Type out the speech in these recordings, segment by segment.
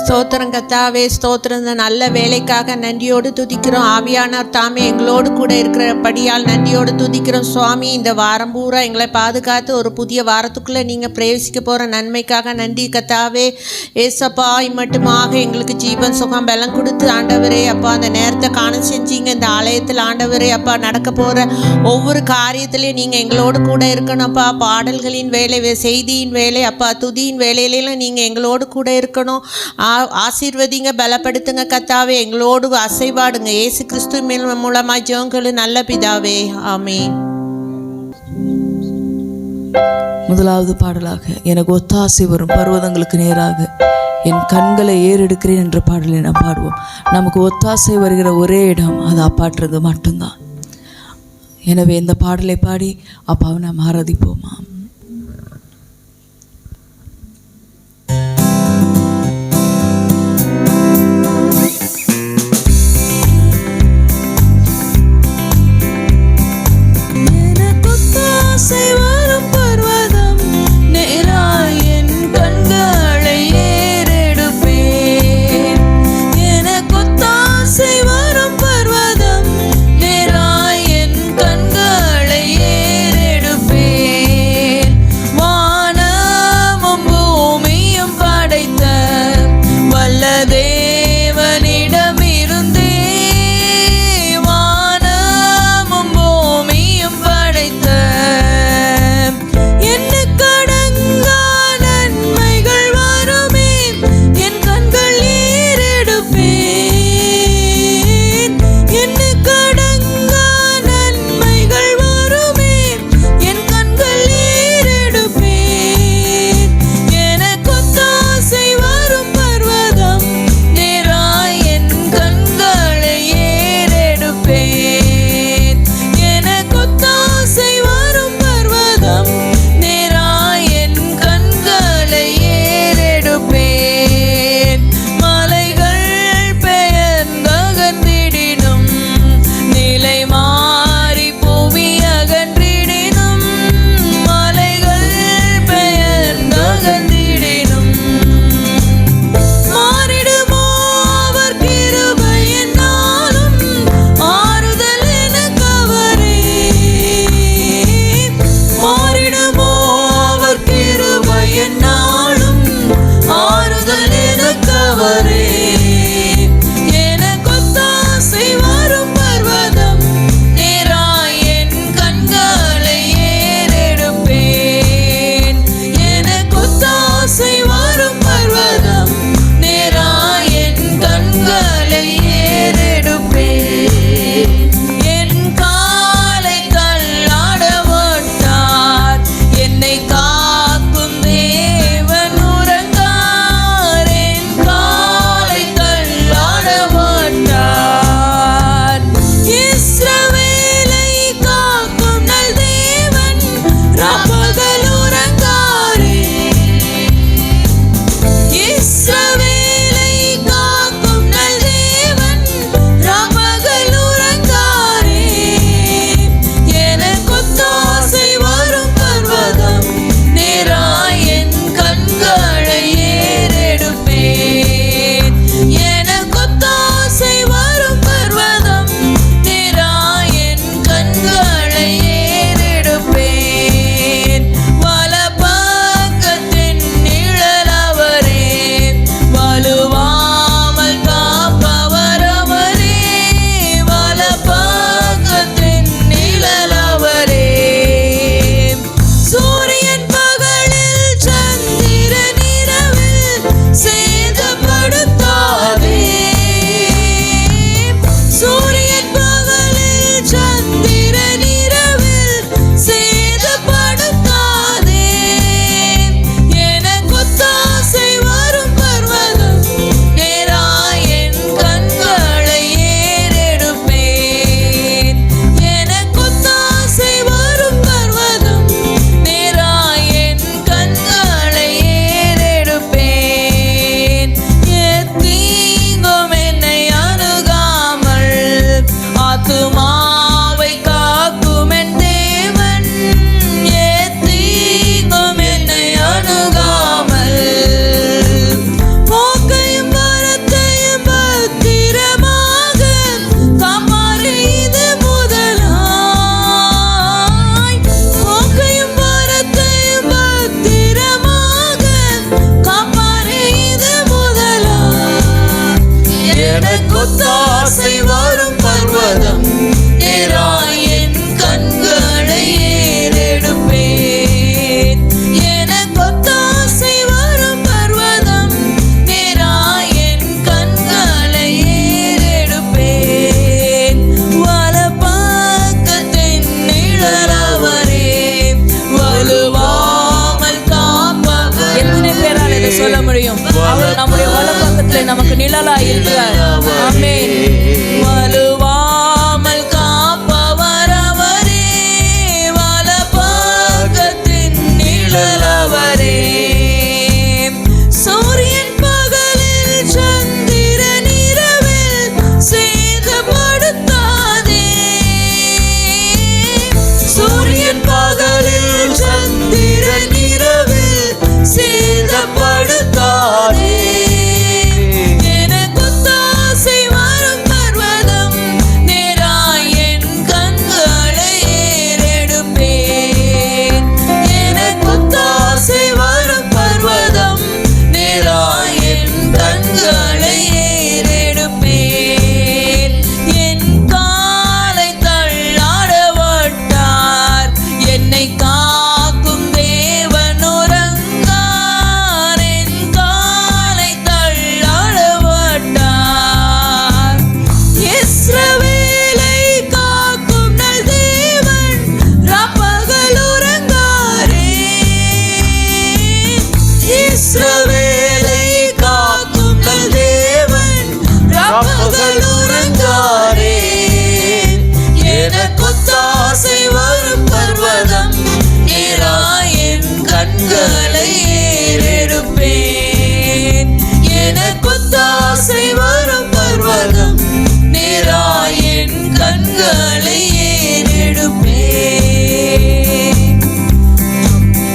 ஸ்தோத்திரம் கத்தாவே, ஸ்தோத்திரம். இந்த நல்ல வேலைக்காக நன்றியோடு துதிக்கிறோம். ஆவியானவர் தாமே எங்களோடு கூட இருக்கிறபடியால் நன்றியோடு துதிக்கிறோம் சுவாமி. இந்த வாரம் பூரா எங்களை பாதுகாத்து ஒரு புதிய வாரத்துக்குள்ளே நீங்கள் பிரவேசிக்க போகிற நன்மைக்காக நன்றி கத்தாவே. ஏசப்பா மட்டுமாக எங்களுக்கு ஜீவன் சுகம் பலம் கொடுத்து ஆண்டவரே அப்பா அந்த நேரத்தை காண செஞ்சீங்க. இந்த ஆலயத்தில் ஆண்டவரே அப்பா நடக்க போகிற ஒவ்வொரு காரியத்திலையும் நீங்கள் எங்களோடு கூட இருக்கணும்ப்பா. பாடல்களின் வேலை, செய்தியின் வேலை அப்பா, துதியின் வேலையிலாம் நீங்கள் எங்களோடு கூட இருக்கணும். ஆசீர்வதிங்க, பலப்படுத்துங்க கத்தாவே, எங்களோடு அசைவாடுங்க. இயேசு கிறிஸ்து மூலமாய் ஜெபங்கள் நல்ல பிதாவே, ஆமென். முதலாவது பாடலாக எனக்கு ஒத்தாசை வரும் பர்வதங்களுக்கு நேராக என் கண்களை ஏறெடுக்கிறேன் என்ற பாடலை நாம் பாடுவோம். நமக்கு ஒத்தாசை வருகிற ஒரே இடம் அது அப்பாற்றுறது மட்டும்தான். எனவே இந்த பாடலை பாடி அப்பாவை நாம் ஆராதிப்போமா. ஏறெடுப்பேன்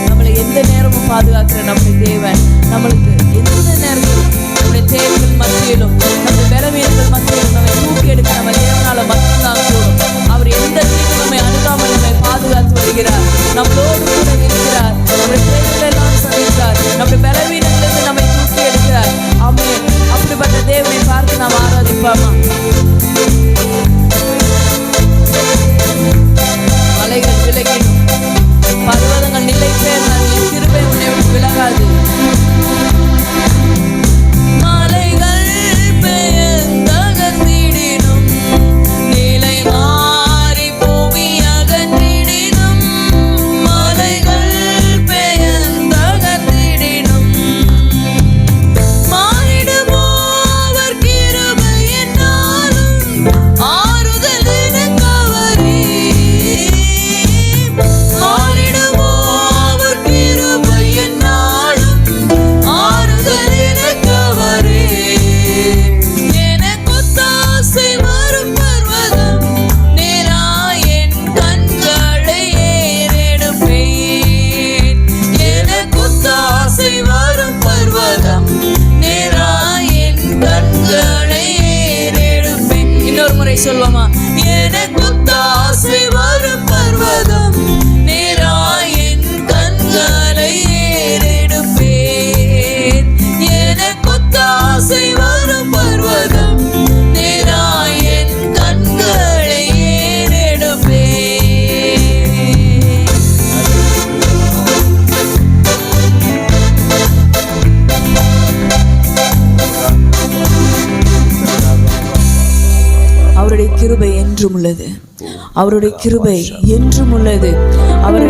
நம்மளை எந்த நேரமும் பாதுகாக்கிற நம்முடைய தேவன் நம்மளுக்கு எந்த நேரத்திலும் நம்முடைய தேவைகள் மத்தியிலும் நம்முடைய பலவீனங்கள் மத்தியிலும் நம்மை தூக்கி எடுக்க நம்ம தேவனால மட்டும்தான் கூடும். அவர் எந்த தீங்கும் நம்மை அணுகாமல் நம்மை பாதுகாத்து வருகிறார். நம்மளோடு கூட இருக்கிறார். நம்முடைய தேவைகள் எல்லாம் சந்திக்கிறார். நம்முடைய பலவீனங்களிலிருந்து நம்மை தூக்கி எடுக்கிறார். ஆமென். அப்படிப்பட்ட தேவனை பார்த்து நாம் ஆராதிப்போமா? மலைகள் விலகிடும், பர்வதங்கள் நிலை பெயர்ந்தால் என் கிருபை உன்னை விட்டு விலகாது. மலைகள் பெயர்ந்தகன்றிடினும், நிலை மாறி புவி அகன்றிடினும், மலைகள் பெயர்ந்தகன்றிடினும், மாறிடுமோ அவர் கிருபை என்னாலும் ஆறுதல் எனக்கவரே. மாறிடுமோ அவர் கிருபை என்னாலும் ஆறுதல் எனக்கவரே. எனக்கொத்தாசை வரும் பர்வதம் நேராய் என் கண்களை ஏறெடுப்பேன். எனக்கொத்தாசை வரும் பர்வதம் நேராய் என் கண்களை ஏறெடுப்பேன். இன்னொரு முறை சொல்வோமா? எனக்கொத்தாசை வரும் பர்வதம் நேராய் என் கண்களை ஏறெடுப்பேன். எனக்கொத்தாசை வரும் பர்வதம் நேராய் என் கண்களை ஏறெடுப்பேன். அவருடைய கிருபை என்றும் உள்ளது. அவருடைய கிருபை என்றும் உள்ளது. அவரை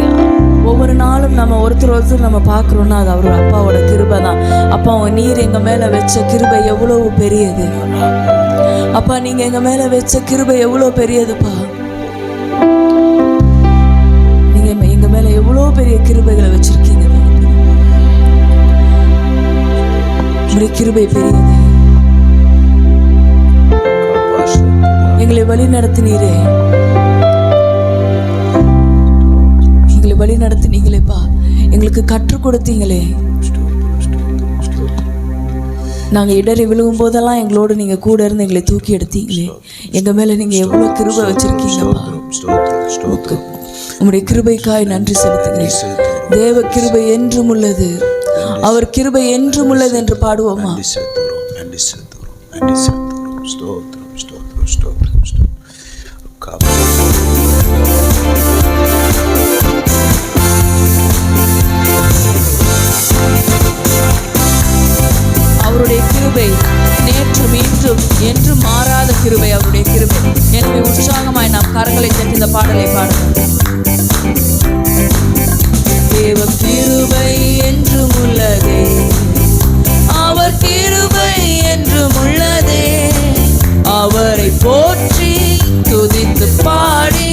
ஒவ்வொரு நாளும் நம்ம ஒருத்தர் நம்ம பார்க்குறோன்னா அது அவரோட அப்பாவோட கிருபை தான். அப்பா நீர் எங்கள் மேலே வச்ச கிருபை எவ்வளவு பெரியது. அப்பா நீங்கள் எங்கள் மேலே வச்ச கிருபை எவ்வளோ பெரியதுப்பா. நீங்கள் எங்கள் மேலே எவ்வளோ பெரிய கிருபைகளை வச்சிருக்கீங்க. உங்களுடைய கிருபை பெரியது. எங்களை வழி நடத்தினீரே, எங்களை வழி நடத்தினீங்களேப்பா. எங்களுக்கு கற்றுக் கொடுத்தீங்களே. நாங்கள் இடறி விழுகும் போதெல்லாம் எங்களோடு நீங்கள் கூட இருந்து எங்களை தூக்கி எடுத்தீங்களே. எங்கள் மேலே நீங்கள் எவ்வளோ கிருபை வச்சிருக்கீங்கப்பா. உங்களுடைய கிருபைக்காய் நன்றி செலுத்துகிறேன். தேவ கிருபை என்றும் உள்ளது. அவர் கிருபை என்றும் உள்ளது என்று பாடுவோமா? அவருடைய கிருபை நேற்றும் இன்றும் என்றும் மாறாத கிருபை. அவருடைய கிருபை. எனவே உற்சாகமாய் நாம் கரங்களை தட்டி இந்த பாடலை பாடுவோம். தேவ கிருபை என்றும் உள்ளதே, அவர் கிருபை என்றும் உள்ளதே. அவரை போற்றி துதித்து பாடி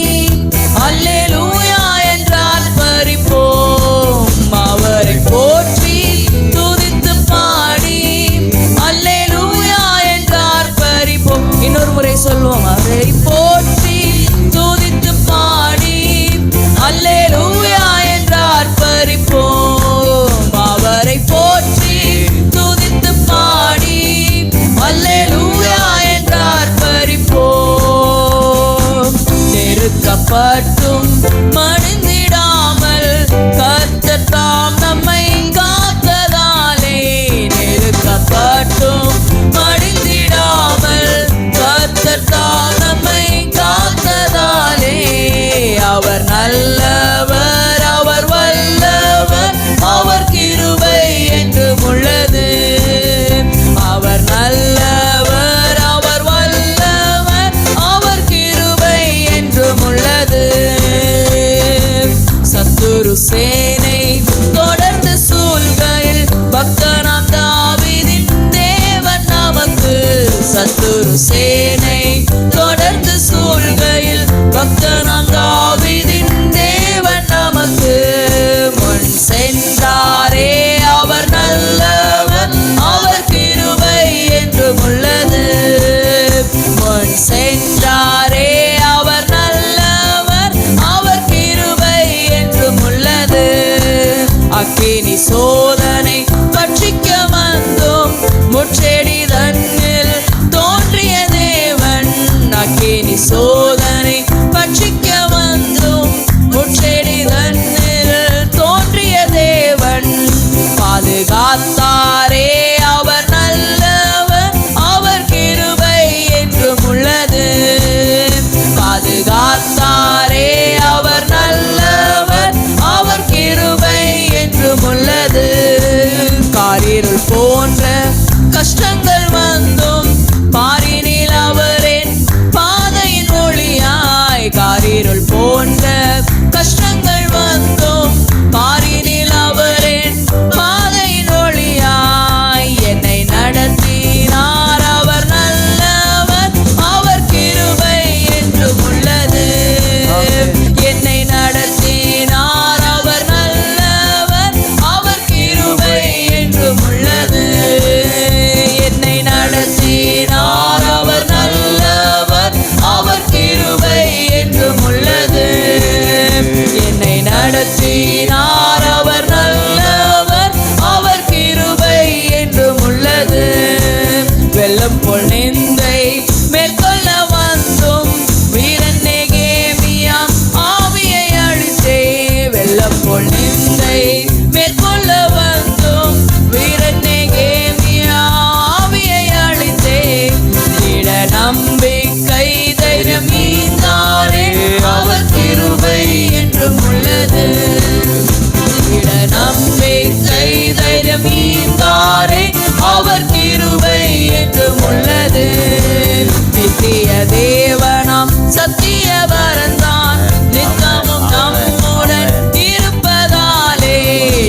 அல்லேலூயா என்றால் பரிப்போம். அவரை போற்றி துதித்து பாடி அல்லேலூயா என்றால் பரிப்போம். இன்னொரு முறை சொல்வோம். அவரை போற்றி துதித்து பாடி அல்லேலூயா என்றால் பரிப்போம். அவரை போற்றி துதித்து பாடி அல்லேலூயா என்றார் பரிப்போம். நெருக்கப்பட்டும் மடிந்திடாமல் கர்த்தர் தாம் நம்மை காத்ததாலே. நெருக்கப்பட்டும் மடிந்திடாமல் கர்த்தர் தாம் நம்மை காத்ததாலே. அவர் நல்லவர், அவர் வல்லவர், அவர் கிருபை என்றும் உள்ளது. அவர் நல்லவர், அவர் வல்லவர், அவர் கிருபை என்றும் உள்ளது. நடத்தினார். அவர் நல்லவர், அவர் கிருபை என்றும் உள்ளது. வெள்ளம் போல் நிந்தை மேற்கொள்ள வந்தும் வீரன் நெகேமியா ஆவியை அழித்தே. வெள்ளம் போல் நிந்தை மேற்கொள்ள வந்தும் வீரன் நெகேமியா ஆவியை அழித்தே. திட நம்பிக்கை தைரியம் மீந்தாரே, அவர் கிருபை என்றும் உள்ளது. திட நம்பிக்கை தைரியம் மீந்தாரே, அவர் கிருபை என்றும் உள்ளது. நித்திய தேவனாம் சத்திய வரந்தான் நித்தமும் நம்முடன் இருப்பதாலே.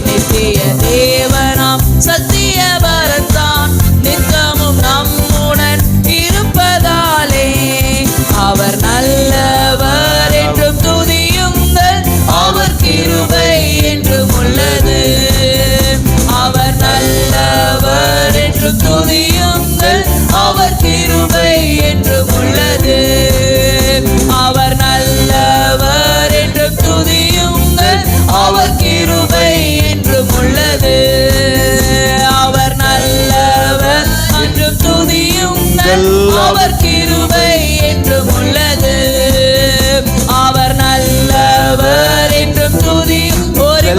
நித்திய தேவனாம் சத்திய வரந்தான் நித்தமும் நம்முடன் இருப்பதாலே. அவர் நல்லவர் என்றும் துதியுங்கள், அவர் கிருபை என்றும் உள்ளது. அவர் நல்லவர் என்றும் துதியுங்கள், அவர் கிருபை என்றும் உள்ளது. அவர் நல்லவர் என்றும் துதியுங்கள், அவர் கிருபை என்றும் உள்ளது. அவர் நல்லவர் என்றும் துதியுங்கள், அவர் கிருபை என்றும் உள்ளது. அவர் நல்லவர் என்றும் துதி ஒரு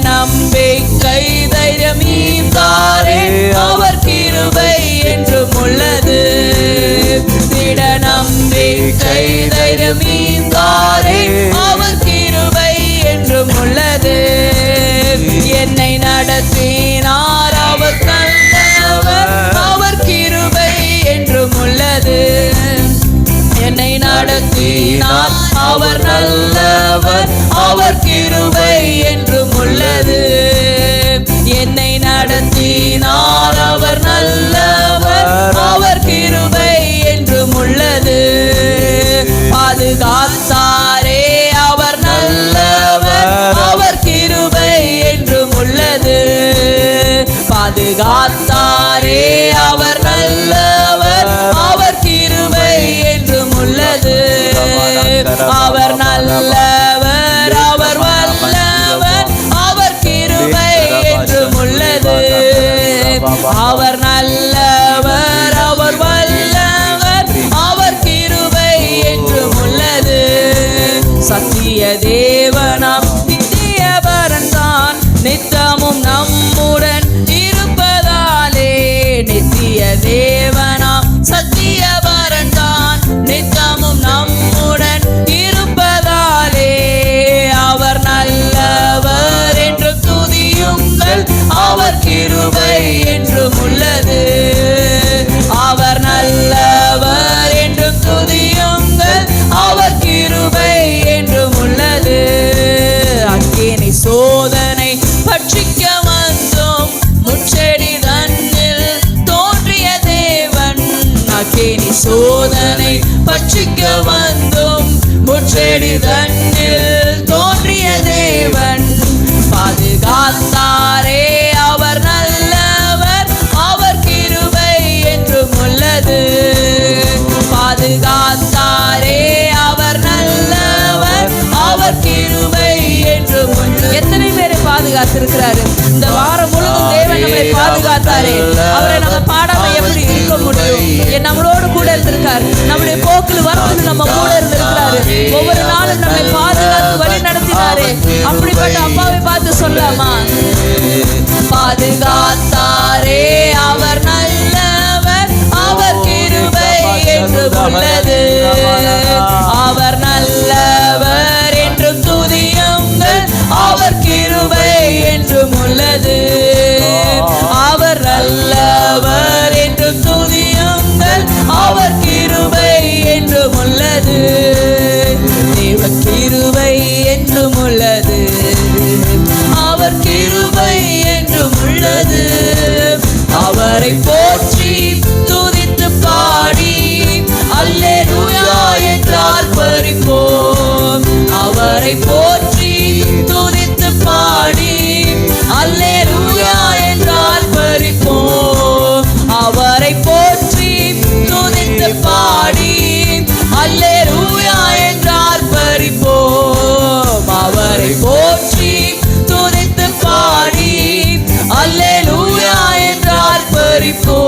நம்பிக்கை தைரியம் ஈந்தாரே, அவர் கிருபை என்றும் உள்ளது. திட நம்பிக்கை தைரியம் ஈந்தாரே, அவர் கிருபை என்றும் உள்ளது. என்னை நடத்தினார், அவர் நல்லவர், அவர் கிருபை என்றும் உள்ளது. என்னை நடத்தினார், அவர் நல்லவர், அவர் கிருபை என்றும் உள்ளது. என்னை நடத்தினார், அவர் நல்லவர், அவர் கிருபை என்றும் உள்ளது. பாதுகாத்தாரே, அவர் நல்லவர், அவர் கிருபை என்றும் உள்ளது. பாதுகாத்தாரே, அவர் நல்லவர், அவர் கிருபை என்றும் உள்ளது. அவர் நல்லவர், அவர் வல்லவர், அவர் கிருபை என்றும் உள்ளது. அவர் நல்லவர், அவர் வல்லவர், அவர் கிருபை என்றும் உள்ளது. சத்திய தேவனாம் நித்திய வரந்தான் நித்தமும் நம்முடன் இருப்பதாலே. நித்திய தேவனாம் சத்திய வரந்தான் நித்தமும் நம்முடன் இருப்பதாலே. அவர் நல்லவர் என்றும் துதியுங்கள், அவர் கிருபை என்றும் உள்ளது. அவர் நல்லவர் என்றும் துதியுங்கள், அவர் கிருபை என்றும் உள்ளது. அக்கினி சோதனை பட்சிக்க வந்தோம் முச்செடி தன்னில் தோன்றிய தேவன். அக்கினி சோதனை பட்சிக்க வந்தோம் முச்செடி தன்னில் தோன்றிய தேவன். பாதுகாத்தாரே, அவர் நல்லவர், அவர் கிருபை என்றும் உள்ளது. பாதுகாத்தாரே, அவர் நல்லவர், அவர் கிருபை என்றும் உள்ளது. எத்தனை பேரை பாதுகாத்திருக்கிறாரு இந்த வாரம் முழுவதும் தேவன் நம்மளை பாதுகாத்தாரே. அவரை நம்ம பாடாம எப்படி இருக்க முடியும்? நம்மளோடு கூட இருந்திருக்காரு. நம்முடைய போக்கில் வரத்தில் நம்ம கூட இருந்திருக்கிறாரு. ஒவ்வொரு நாளும் நம்மை பாதுகாத்து வழி நடத்தினாரே. அப்படிப்பட்ட அப்பாவை பார்த்து சொல்லலாமா? பாதுகாத்தாரே, அவர் நல்லவர், அவர் கிருபை என்றும் உள்ளது. அவர் நல்லவர் என்றும் துதியுங்கள், அவர் கிருபை என்றும் உள்ளது. அவர் நல்லவர் என்றும் துதியுங்கள், அவர் கிருபை என்றும் உள்ளது. தேவ கிருபை என்றும் உள்ளது. அவர் அவரை போற்றி துதித்து பாடி அல்லேலூயா என்றால் பரிப்போம். அவரை போற்றி துதித்து பாடி அல்லேலூயா என்றால் பரிப்போம். அவரை போற்றி துதித்து பாடி அல்லேலூயா என்றால் பரிப்போம். அவரை போற்றி துதித்து பாடி அல்லேலூயா என்றால் பரிப்போம்.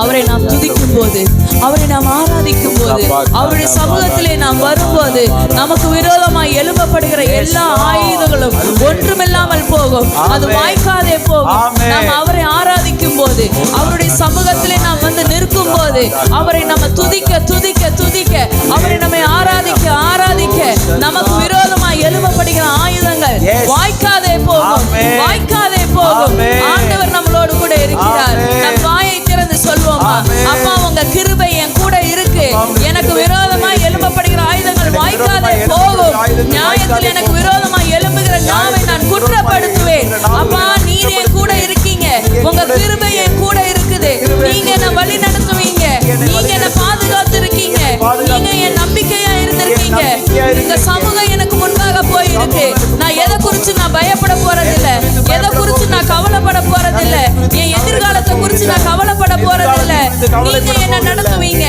அவரை நாம் துதிக்கும் போது, அவரை நாம் ஆராதிக்கும் போது, அவருடைய சமூகத்திலே நாம் வரும்போது நமக்கு விரோதமாய் எழுப்பப்படுகிற எல்லா ஆயுதங்களும் ஒன்றுமில்லாமல் போகும். அது வாய்க்காதே போகும். நாம் அவரை ஆராதிக்கும் போது, அவருடைய சமூகத்திலே நாம் வந்து நிற்கும் போது, அவரை நம்ம துதிக்க துதிக்க துதிக்க, அவரை நம்மை ஆராதிக்க ஆராதிக்க நமக்கு விரோதமாய் எழுப்பப்படுகிற ஆயுதங்கள் வாய்க்காதே போகும், வாய்க்காதே போகும். ஆண்டவர் நம்மளோடு கூட இருக்கிறார். நம் வாயை திறந்து சொல்வோமா, அப்பா உங்க கிருபை என் கூட இருக்கு, எனக்கு விரோதமாய் எழுப்பப்படுகிற ஆயுதங்கள் வாய்க்காதே போகும். நியாயத்தில் எனக்கு விரோதமாய் எழும்புகிற நாவை நான் குற்றப்படுத்துவேன். அப்பா நீர் என் கூட இருக்கீங்க, உங்க கிருபை என் கூட இருக்குது, நீங்க என்ன வழி நடத்துவீங்க, நீங்க என்ன பாதுகாத்து இருக்கீங்க, நீங்க என் நம்பிக்கையா இருந்திருக்கீங்க. இந்த சமூகம் எனக்கு முன்பாக போயிருக்கு. நான் எதை குறிச்சு நான் பயப்பட போறதில்லை, எதை குறிச்சு நான் கவலைப்பட போறதில்லை, என் எதிர்காலத்தை குறிச்சு நான் கவலைப்பட போறதில்லை. நீங்க என்ன நடத்துவீங்க,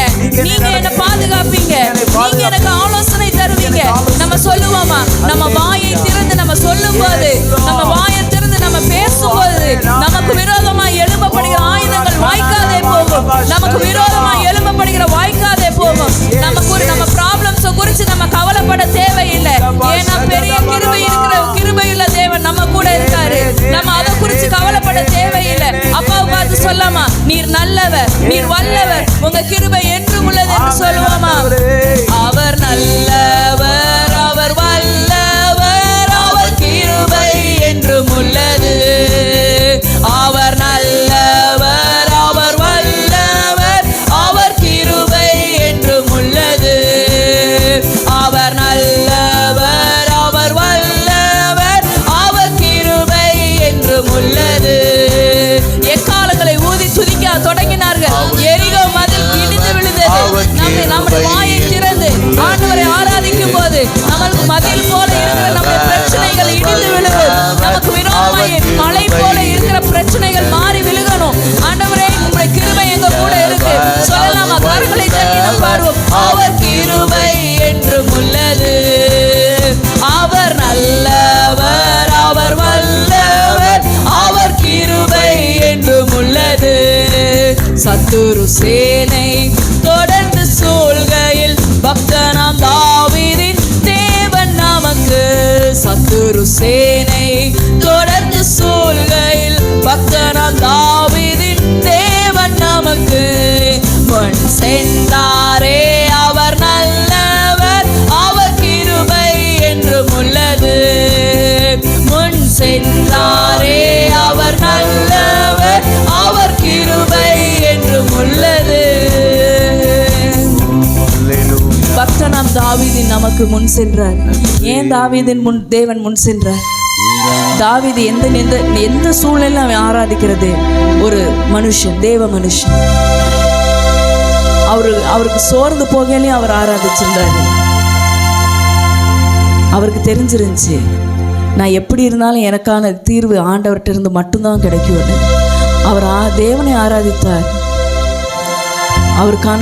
நீங்க என்ன பாதுகாப்பீங்க, நீங்க எனக்கு ஆலோசனை தருவீங்க. நம்ம சொல்லுவோமா, நம்ம வாயை திறந்து நம்ம சொல்லும் போது, நம்ம வாயை திறந்து நம்ம பேசும்போது நமக்கு விரோதமாய் எழுப்பப்படுகிற ஆயுதங்கள் வாய்க்காதே போகும். நமக்கு விரோதமாய் எழுப்பப்படுகிற வாய்க்காதே போகும். நம்ம ப்ராப்ளம்ஸை குறித்து நம்ம கவலைப்பட தேவையில்லை. ஏன்னா பெரிய கிருபையுள்ள தேவன் நம்ம கூட இருக்காரு. நம்ம அதை குறித்து கவலைப்பட தேவையில்லை. அப்பாவை பார்த்து சொல்லாமா, நீர் நல்லவர், நீர் வல்லவர், உங்க கிருபை என்றும் உள்ளது என்று சொல்லுவோமா. அவர் நல்லவர், அவர் வல்லவர், அவர் கிருபை என்றும் உள்ளது. அவர் நல்லவர், அவர் வல்லவர், அவர் கிருபை என்றும் உள்ளது. அவர் நல்லவர், அவர் வல்லவர், அவர் கிருபை என்றும் உள்ளது. எக்காலங்களை ஊதி துதிக்க தொடங்கினார்கள். எரிகோ மதில் இடிந்து விழுந்தது. நம்முடைய வாயை திறந்து ஆண்டவரை ஆராதிக்கும் போது நமக்கு மதில் போல இருக்கிற நம்முடைய பிரச்சனைகள் இடிந்து விழுகும். நமக்கு விரோதமாய் மலை போல இருக்கிற பிரச்சனைகள் மாறி விழுகணும். ஆண்டவரே உங்களுடைய கிருபை எங்க கூட இருக்கு சொல்லலாமா? கரங்களை தட்டி நாம் பாடுவோம். அவர் கிருபை என்றும் உள்ளது. அவர் நல்லவர், அவர் வல்லவர், அவர் கிருபை என்றும் உள்ளது. சத்துரு சேனை தொடர்ந்து சூழ்கையில் பக்தனாம் தாவீதின் தேவன் நமக்கு. சத்துரு சேனை தொடர்ந்து சூழ்கையில் பக்தனாம் தாவீதின் தேவன் நமக்கு. முன் சென்றாரே அவர் நல்லவர், அவர் கிருபை என்றும் உள்ளது. முன் சென்றாரே அவர் நல்லவர், அவர் கிருபை என்றும் உள்ளது. பக்தனாம் தாவீது நமக்கு முன் சென்றார். ஏன் தாவீதின் முன் தேவன் முன் சென்றார்? தாவீது எந்த சூழ்நிலையிலும் அவன் ஆராதிக்கிறது ஒரு மனுஷன், தேவ மனுஷன். அவருக்கு சோர்ந்து போகலையும் அவர் ஆராதிச்சிருந்தாரு. அவருக்கு தெரிஞ்சிருந்துச்சு, நான் எப்படி இருந்தாலும் எனக்கான தீர்வு ஆண்டவர்கிட்ட இருந்து மட்டும்தான் கிடைக்கும். அவர் தேவனை ஆராதித்தார். அவருக்கான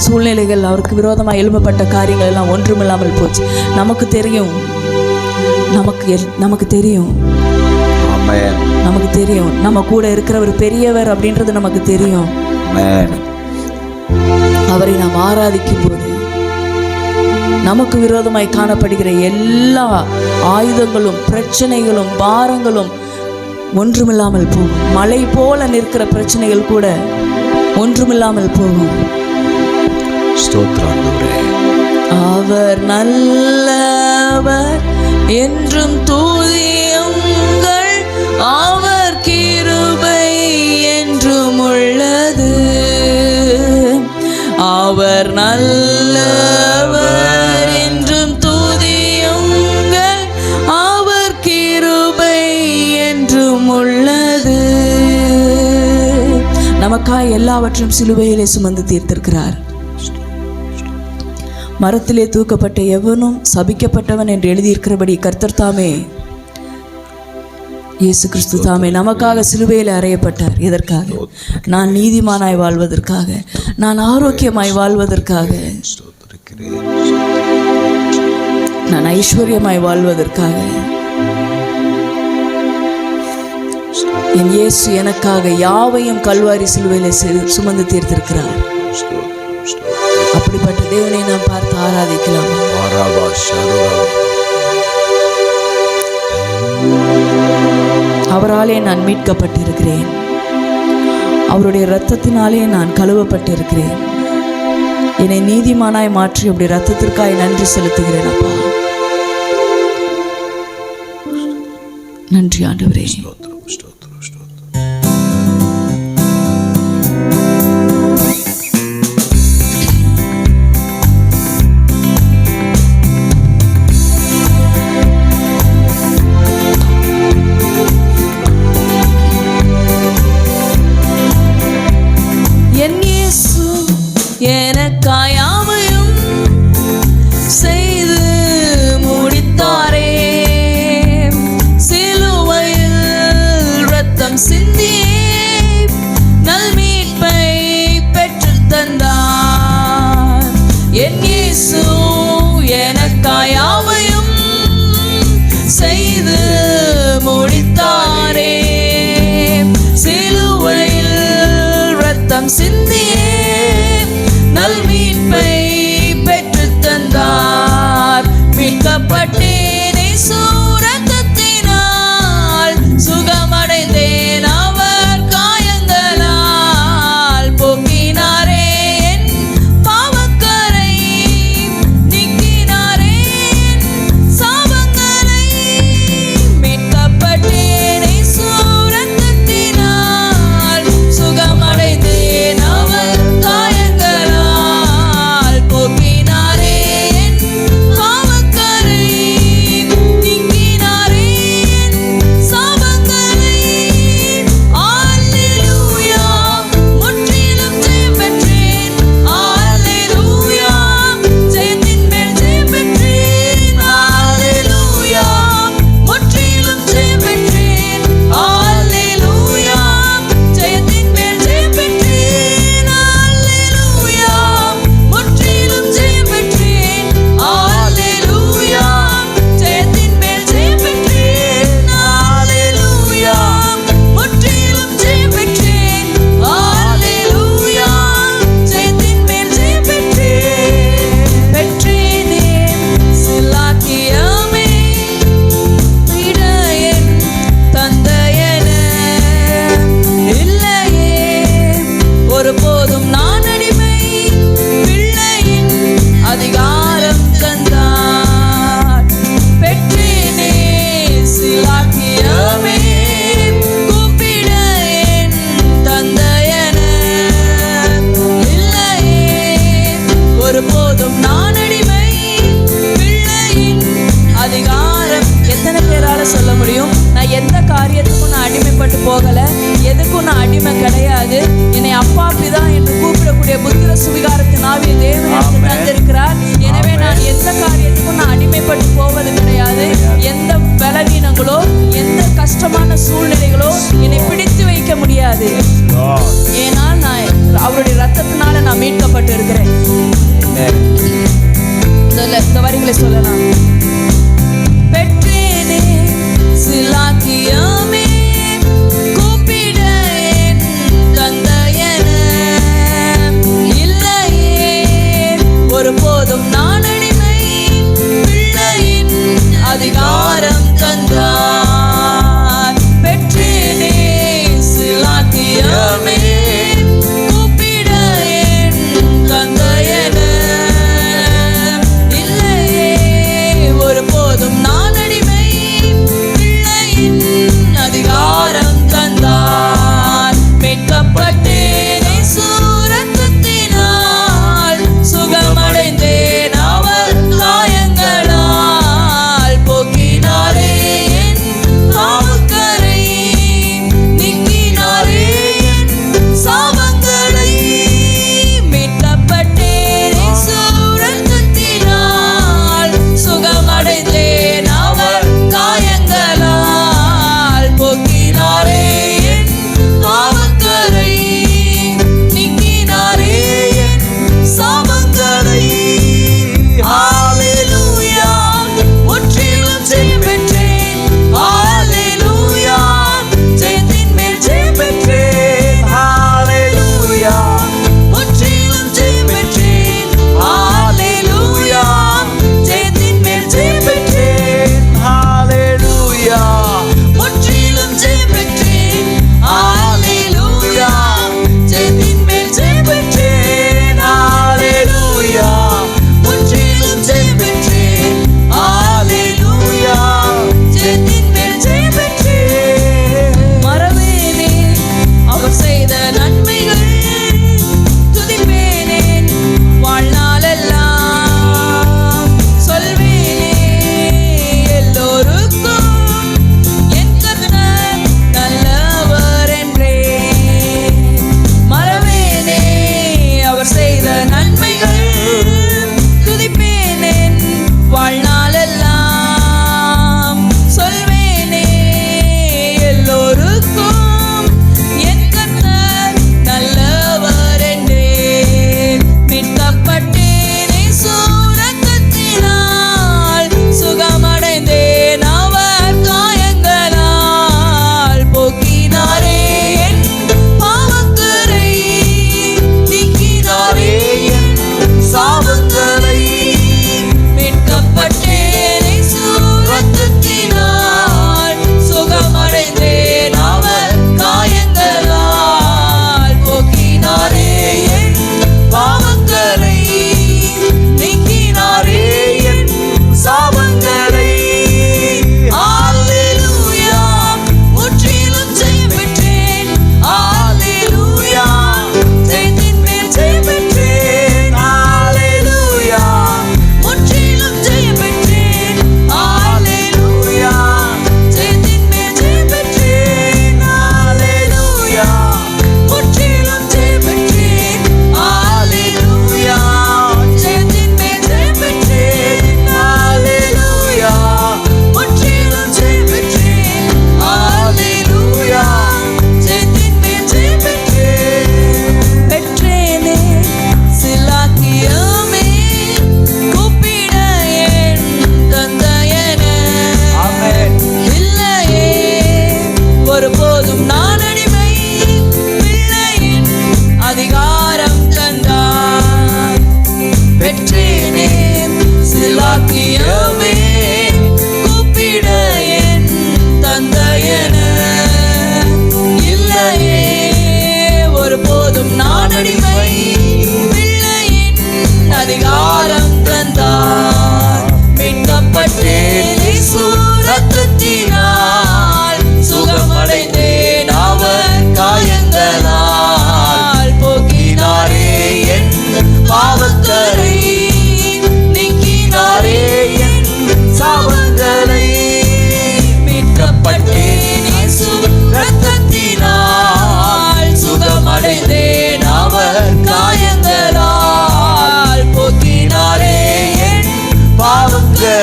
சூழ்நிலைகள், அவருக்கு விரோதமாக எழுப்பப்பட்ட காரியங்கள் எல்லாம் ஒன்றுமில்லாமல் போச்சு. நமக்கு தெரியும், நமக்கு தெரியும், நமக்கு தெரியும் நம்ம கூட இருக்கிறவர் பெரியவர் அப்படின்றது நமக்கு தெரியும். அவரை நாம் ஆராதிக்கும் போது நமக்கு விரோதமாய் காணப்படுகிற எல்லா ஆயுதங்களும் பிரச்சனைகளும் பாரங்களும் ஒன்றுமில்லாமல் போகும். மலை போல நிற்கிற பிரச்சனைகள் கூட ஒன்றுமில்லாமல் போகும். அவர் நல்லவர் என்றும் துதியுங்கள், அவர் கிருபை என்றும் உள்ளது. அவர் நல்லவர் என்றும் துதியுங்கள், அவர் கிருபை என்றும் உள்ளது. எனக்காய் எல்லாவற்றையும் சிலுவையிலே சுமந்து தீர்த்திருக்கிறார். மரத்திலே தூக்கப்பட்ட எவனும் சபிக்கப்பட்டவன் என்று எழுதியிருக்கிறபடி கர்த்தர் தாமே, இயேசு கிறிஸ்து தாமே நமக்காக சிலுவையில் அறையப்பட்டார். எதற்காக? நான் நீதிமானாய் வாழ்வதற்காக, நான் ஆரோக்கியமாய் வாழ்வதற்காக, நான் ஐஸ்வர்யமாய் வாழ்வதற்காக. என் இயேசு எனக்காக யாவையும் கல்வாரி சிலுவையிலே சுமந்து தீர்த்திருக்கிறார். அப்படிப்பட்ட தேவனை நாம் பார்த்து ஆராதிக்கலாம். அவராலே நான் மீட்கப்பட்டிருக்கிறேன், அவருடைய இரத்தத்தினாலே நான் கழுவப்பட்டிருக்கிறேன். என்னை நீதிமானாய் மாற்றி அப்படி இரத்தத்திற்காய் நன்றி செலுத்துகிறேன். அப்பா, நன்றி ஆண்டவரே. எனக்காயாவையும் செய்து முடித்தாரே, சிலுவையில் இரத்தம் சிந்தியே நல் மீட்பை பெற்று தந்தார். என் இயேசு எனக்காயாவையும் செய்து முடித்தாரே, சிலுவையில் இரத்தம் சிந்தியே நல் மீட்பை பெற்று தந்தார். மீட்கப்பட்டேனே சூரத்தினால், சுகமடைந்தேன் அவர் காயங்களால். போக்கினாரே என் பாவக்கரை, நீக்கினாரே என் சாபங்களை. மீட்கப்பட்டேனே சூரத்தினால், சுகமடைந்தேன் அவர் போகல, எதுக்கும் நான் அடிமை கிடையாது. என்னை அப்பா பிதா என்று கூப்பிடக்கூடிய புத்திர சுவிகாரத்தின் ஆவியை தேவன் எனக்கு தந்திருக்கிறார். எனவே நான் எந்த காரியத்துக்கும் நான் அடிமைப்பட்டு போவது கிடையாது. எந்த பலவீனங்களோ எந்த கஷ்டமான சூழ்நிலைகளோ என்னை பிடித்து வைக்க முடியாது. ஏனால் நான் அவருடைய ரத்தத்தினால நான் மீட்கப்பட்டு இருக்கிறேன். இந்த வரிகளை சொல்லலாம். பெற்றேனே சிலாக்கியமே ஒருபோதும் நான் அடிமை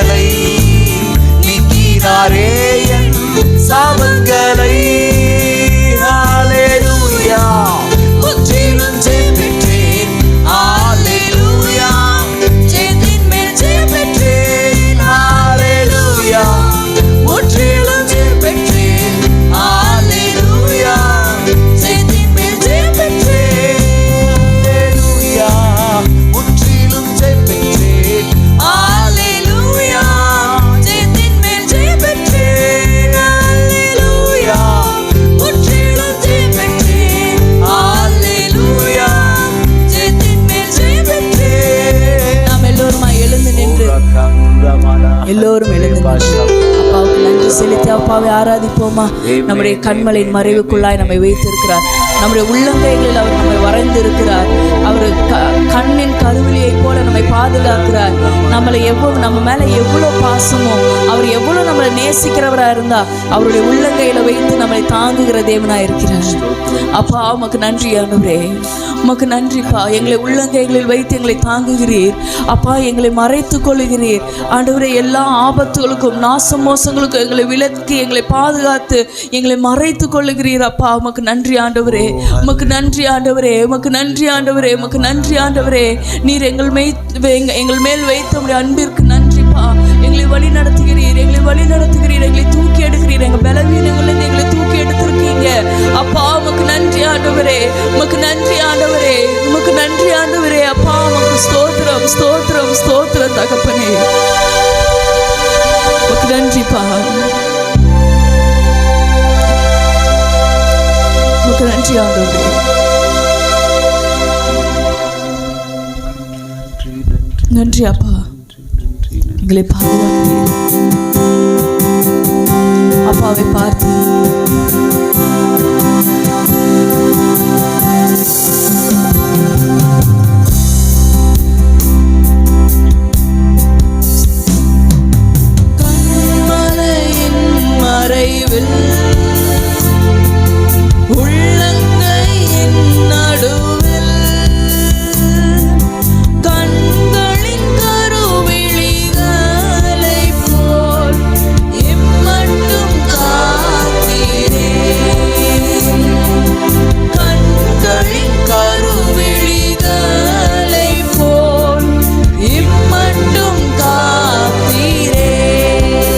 பாவங்களை நீக்கினாரே என் சாபங்களை. ஹல்லேலூயா, முற்றிலும் ஜெயம் பெற்றேன். ஹல்லேலூயா, ஜெயத்தின் மேல் ஜெயம் பெற்றேன். ஹல்லேலூயா, முற்றிலும் ஜெயம் பெற்றேன். ஹல்லேலூயா, ஜெயத்தின் மேல் ஜெயம் பெற்றேன். ஹல்லேலூயா, முற்றிலும் ஜெயம் பெற்றேன். ஹல்லேலூயா, ஜெயத்தின் மேல் ஜெயம் பெற்றேன். ஹல்லேலூயா, முற்றிலும் ஜெயம் பெற்றேன். ஹல்லேலூயா, ஜெயத்தின் மேல் ஜெயம் பெற்றேன். நாம் எல்லோருமா எழுந்து நின்று எல்லோரும் எழுந்து அப்பாவுக்கு நன்றி செலுத்தி அப்பாவை ஆராதிப்போமா. நம்முடைய கண்மலையின் மறைவுக்குள்ளாய் நம்மை வைத்திருக்கிறார். நம்முடைய உள்ளங்கைகளில் அவர் நம்மை வரைந்திருக்கிறார். அவர் கண்ணின் கருவிலியை போல நம்மை பாதுகாக்கிறார். நம்மளை நம்ம மேல எவ்வளோ பாசமோ, அவர் எவ்வளோ நம்மளை நேசிக்கிறவராக இருந்தா அவருடைய உள்ளங்கையில வைத்து நம்மளை தாங்குகிற தேவனா இருக்கிறார். அப்பா உமக்கு நன்றி ஆண்டவரே, உமக்கு நன்றிப்பா. எங்களை உள்ளங்கைகளில் வைத்து எங்களை தாங்குகிறீர் அப்பா. எங்களை மறைத்து கொள்ளுகிறீர் ஆண்டவரே. எல்லா ஆபத்துகளுக்கும் நாச மோசங்களுக்கும் எங்களை விலக்கி எங்களை பாதுகாத்து எங்களை மறைத்து கொள்ளுகிறீர் அப்பா. உமக்கு நன்றி ஆண்டவரே, உமக்கு நன்றி ஆண்டவரே, உமக்கு நன்றி ஆண்டவரே, உமக்கு நன்றி ஆண்டவரே. நீர் எங்கள் மேல் வைத்த உடைய அன்பிற்கு நன்றிப்பா. எங்களை வழி நடத்துகிறீர், எங்களை வழி நடத்துகிறீர், எங்களை தூக்கி எடுக்கிறீர். எங்கள் பலவீனங்களிலிருந்து எங்களை தூக்கி எடுத்திருக்கீங்க அப்பா. உமக்கு நன்றி ஆண்டவரே, உமக்கு நன்றி ஆண்டவரே, உமக்கு நன்றி ஆண்டவரே அப்பா. உமக்கு ஸ்தோத்திரம் ஸ்தோத்திரம் ஸ்தோத்திரம் தகப்பனே, உமக்கு நன்றிப்பா. உமக்கு நன்றி ஆண்டவரே. நன்றி அப்பா, எங்களை பாதுகாக்கிறீர். அப்பாவை பார்த்து கண்மலையின் மறைவில் உள்ளங்கையின் நடுவில் கண்களின் கருவிழிகளை போல் இம்மட்டும் காத்தீரே. கண்களின் கருவிழிகளை போல் இம்மட்டும் காத்தீரே.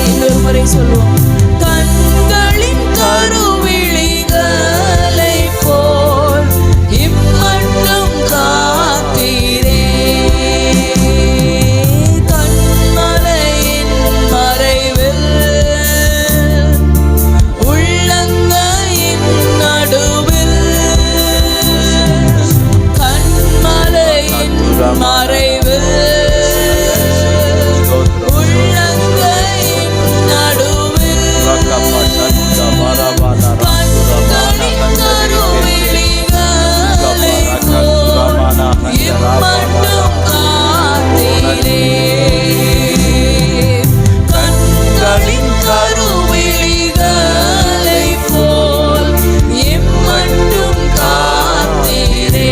இன்னொரு முறை சொல்லுவோம். கண்களின் கருவிழிகளை போல் இம்மட்டும் காத்தீரே. கண்மலையின் மறைவில் உள்ளங்கையின் நடுவில் கண்மலையின் மறைவில் உள்ளங்கையின் நடுவில் கண்களின் கருவிழிகளை போல் இம்மட்டும் காத்தீரே. கண்களின் கருவிழிகளை போல் இம்மட்டும் காத்தீரே.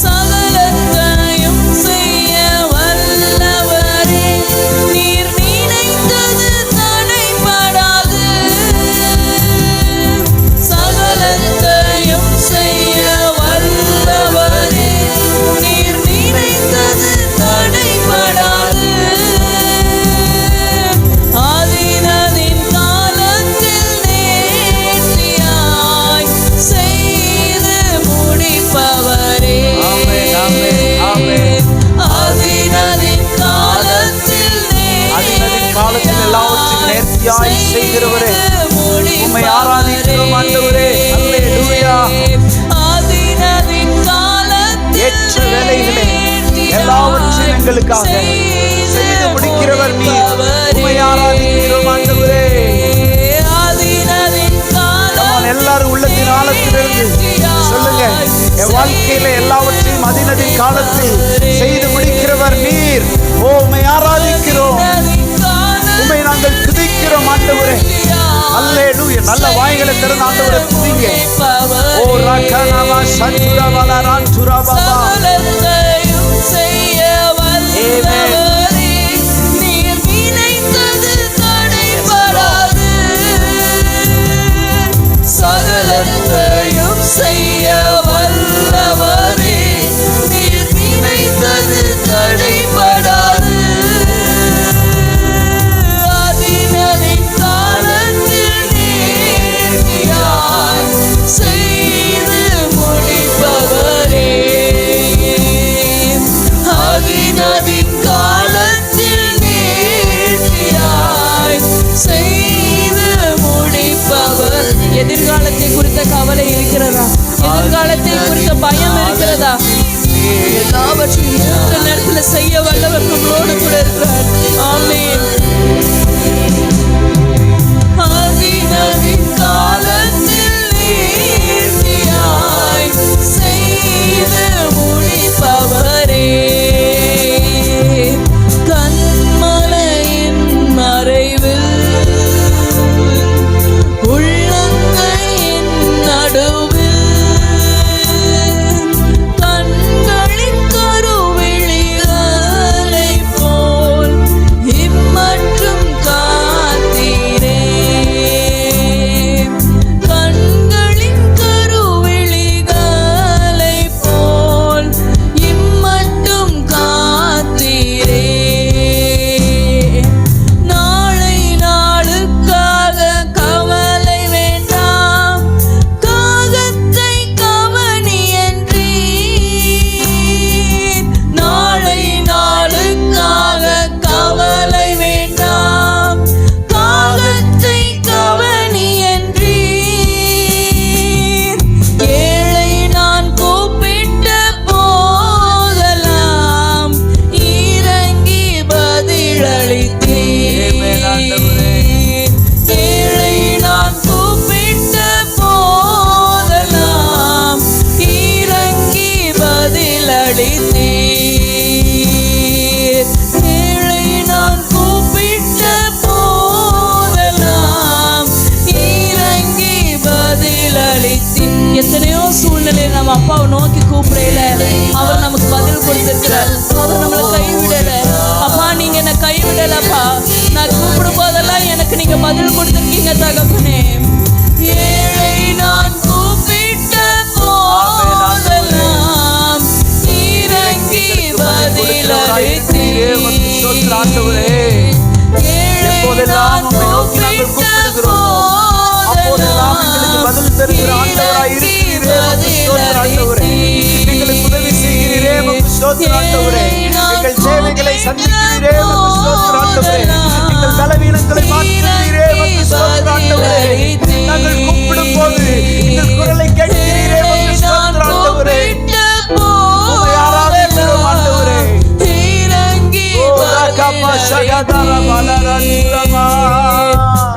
சகலத்தையும் செய்ய வல்லவரே, நீர் நினைத்தது தடைபடாது. சகலத்தையும் செய்ய வல்லவரே, நீர் நினைத்தது தடைபடாது. ஆதினதின் காலத்தில் நேர்த்தியாய் செய்து முடிப்பவரே. ஆதினதின் காலத்தில் எல்லாவற்றையும் நேர்த்தியாய் செய்கிறவரே, உம்மை ஆராதிக்கிறோம் ஆண்டவரே. ஹல்லேலூயா. ஆதினதின் காலத்தில் ஏற்ற வேளையிலே எல்லாவற்றையும் எங்களுக்காக செய்து முடிக்கிறவர் நீர். உம்மை ஆராதிக்கிறோம் ஆண்டவரே. ஆதினதின் காலத்தில் எல்லாரும் உள்ளத்தின் ஆழத்திலிருந்து சொல்லுங்க. என் வாழ்க்கையில எல்லாவற்றையும் அதினதின் காலத்தில் செய்து முடிக்கிறவர் நீர். ஓ, உம்மை ஆராதிக்கிறோம், உம்மை நாங்கள் துதிக்கிறோம் ஆண்டவரே. அல்லேலூயா. நல்ல வாய்களை திறந்து ஆண்டவரை துதிங்க. ஓ ரகனமா சந்துரவல ராந்துரபபா. சகலத்தையும் செய்ய வல்லவரே, எல்லாவற்றையும் இந்த நேரத்துல செய்ய வல்லவர் நம்மளோடு கூட இருக்கிறார். ஆமென். ஆதியின் காலத்தில் நீதியாய் செய்து முடிப்பவரே, கண்மலையின் மறைவில் உள்ளங்கையின் நடுவில் கண்களின் கருவிழிகளை போல் இம்மற்றும் காத்தீரே, கண்களின் கருவிழிகளை போல் இம்மட்டும் காத்தீரே. நாளை நாளுக்காக கவலை வேண்டாம், காகத்தை கவனியன்றீர். நாளை நாளுக்காக கவலை வேண்டாம், காகத்தை கவனியன்றீர். ஏழை நான் கூப்பிட்ட போதெல்லாம் இறங்கி பதிலளித்தீர். ஏழை நான் கூப்பிட்ட போதெல்லாம் இறங்கி பதிலளித்தீர். ஏழை நான் கூப்பிட்ட போதெல்லாம் இறங்கி பதிலளித்தீர். எத்தனையோ சூழ்நிலையில் நம்ம அப்பாவை நோக்கி கூப்பிடல, அவர் நமக்கு பதில் கொடுத்திருக்கிறார். அவர் நம்மளை கைவிடல. அப்பா நீங்க என்ன கைவிடலப்பா, நான் கூப்பிடும் போதெல்லாம் எனக்கு நீங்க பதில் கொடுத்திருக்கீங்க தகப்பனே. ஏழை நான் கூப்பிட்ட போதெல்லாம் இறங்கி பதிலளித்தீர். எப்போதெல்லாம் உம்மை நோக்கி நாங்கள் கூப்பிடுகிறோம், அப்போதெல்லாம் எங்களுக்கு பதில் தருகிற ஆண்டவராய் இருக்கிறீரே, உமக்கு ஸ்தோத்திரம் ஆண்டவரே. எங்களுக்கு உதவி செய்கிறீரே, உமக்கு ஸ்தோத்திரம் ஆண்டவரே. எங்கள் சேவைகளை சந்திக்கிறீரே, உமக்கு ஸ்தோத்திரம் ஆண்டவரே. எங்கள் பலவீனங்களை மாற்றுகிறீரே, உமக்கு ஸ்தோத்திரம் ஆண்டவரே. நாங்கள் கூப்பிடும் போது எங்கள் குரலை கேட்கிறீரே, உமக்கு ஸ்தோத்திரம் ஆண்டவரே. உம்மை ஆராதிக்கிறோம் ஆண்டவரே.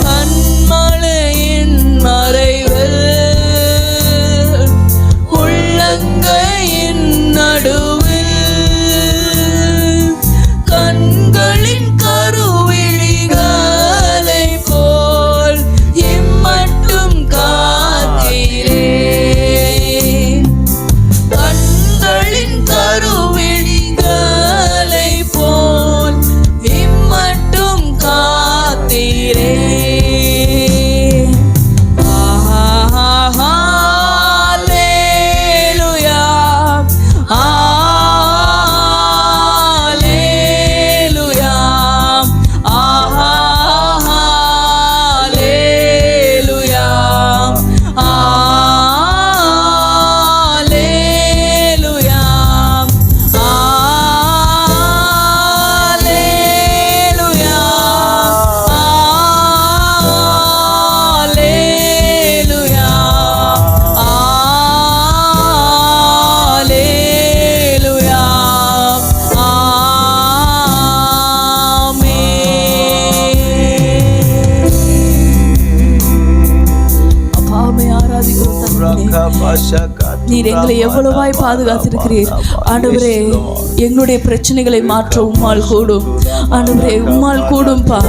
கண்மலையின் மறைவில் உள்ளங்கையின் நடுவில் கண்களின் கருவிழிகளை போல் இம்மட்டும் காத்தீரே, கண்களின் கருவிழிகளை போல் இம்மட்டும் காத்தீரே. ஹல்லேலூயா, ஹல்லேலூயா, ஹல்லேலூயா, ஹல்லேலூயா, ஹல்லேலூயா, ஹல்லேலூயா, ஹல்லேலூயா, ஆமென். அப்பாவை ஆராதிக்கிறோம் தகப்பனே. நீர் எங்களை எவ்வளவாய் பாதுகாத்திருக்கிறீர் ஆண்டவரே. எங்களுடைய பிரச்சனைகளை மாற்ற உம்மால் கூடும் ஆண்டவரே, உம்மால் கூடும்பா.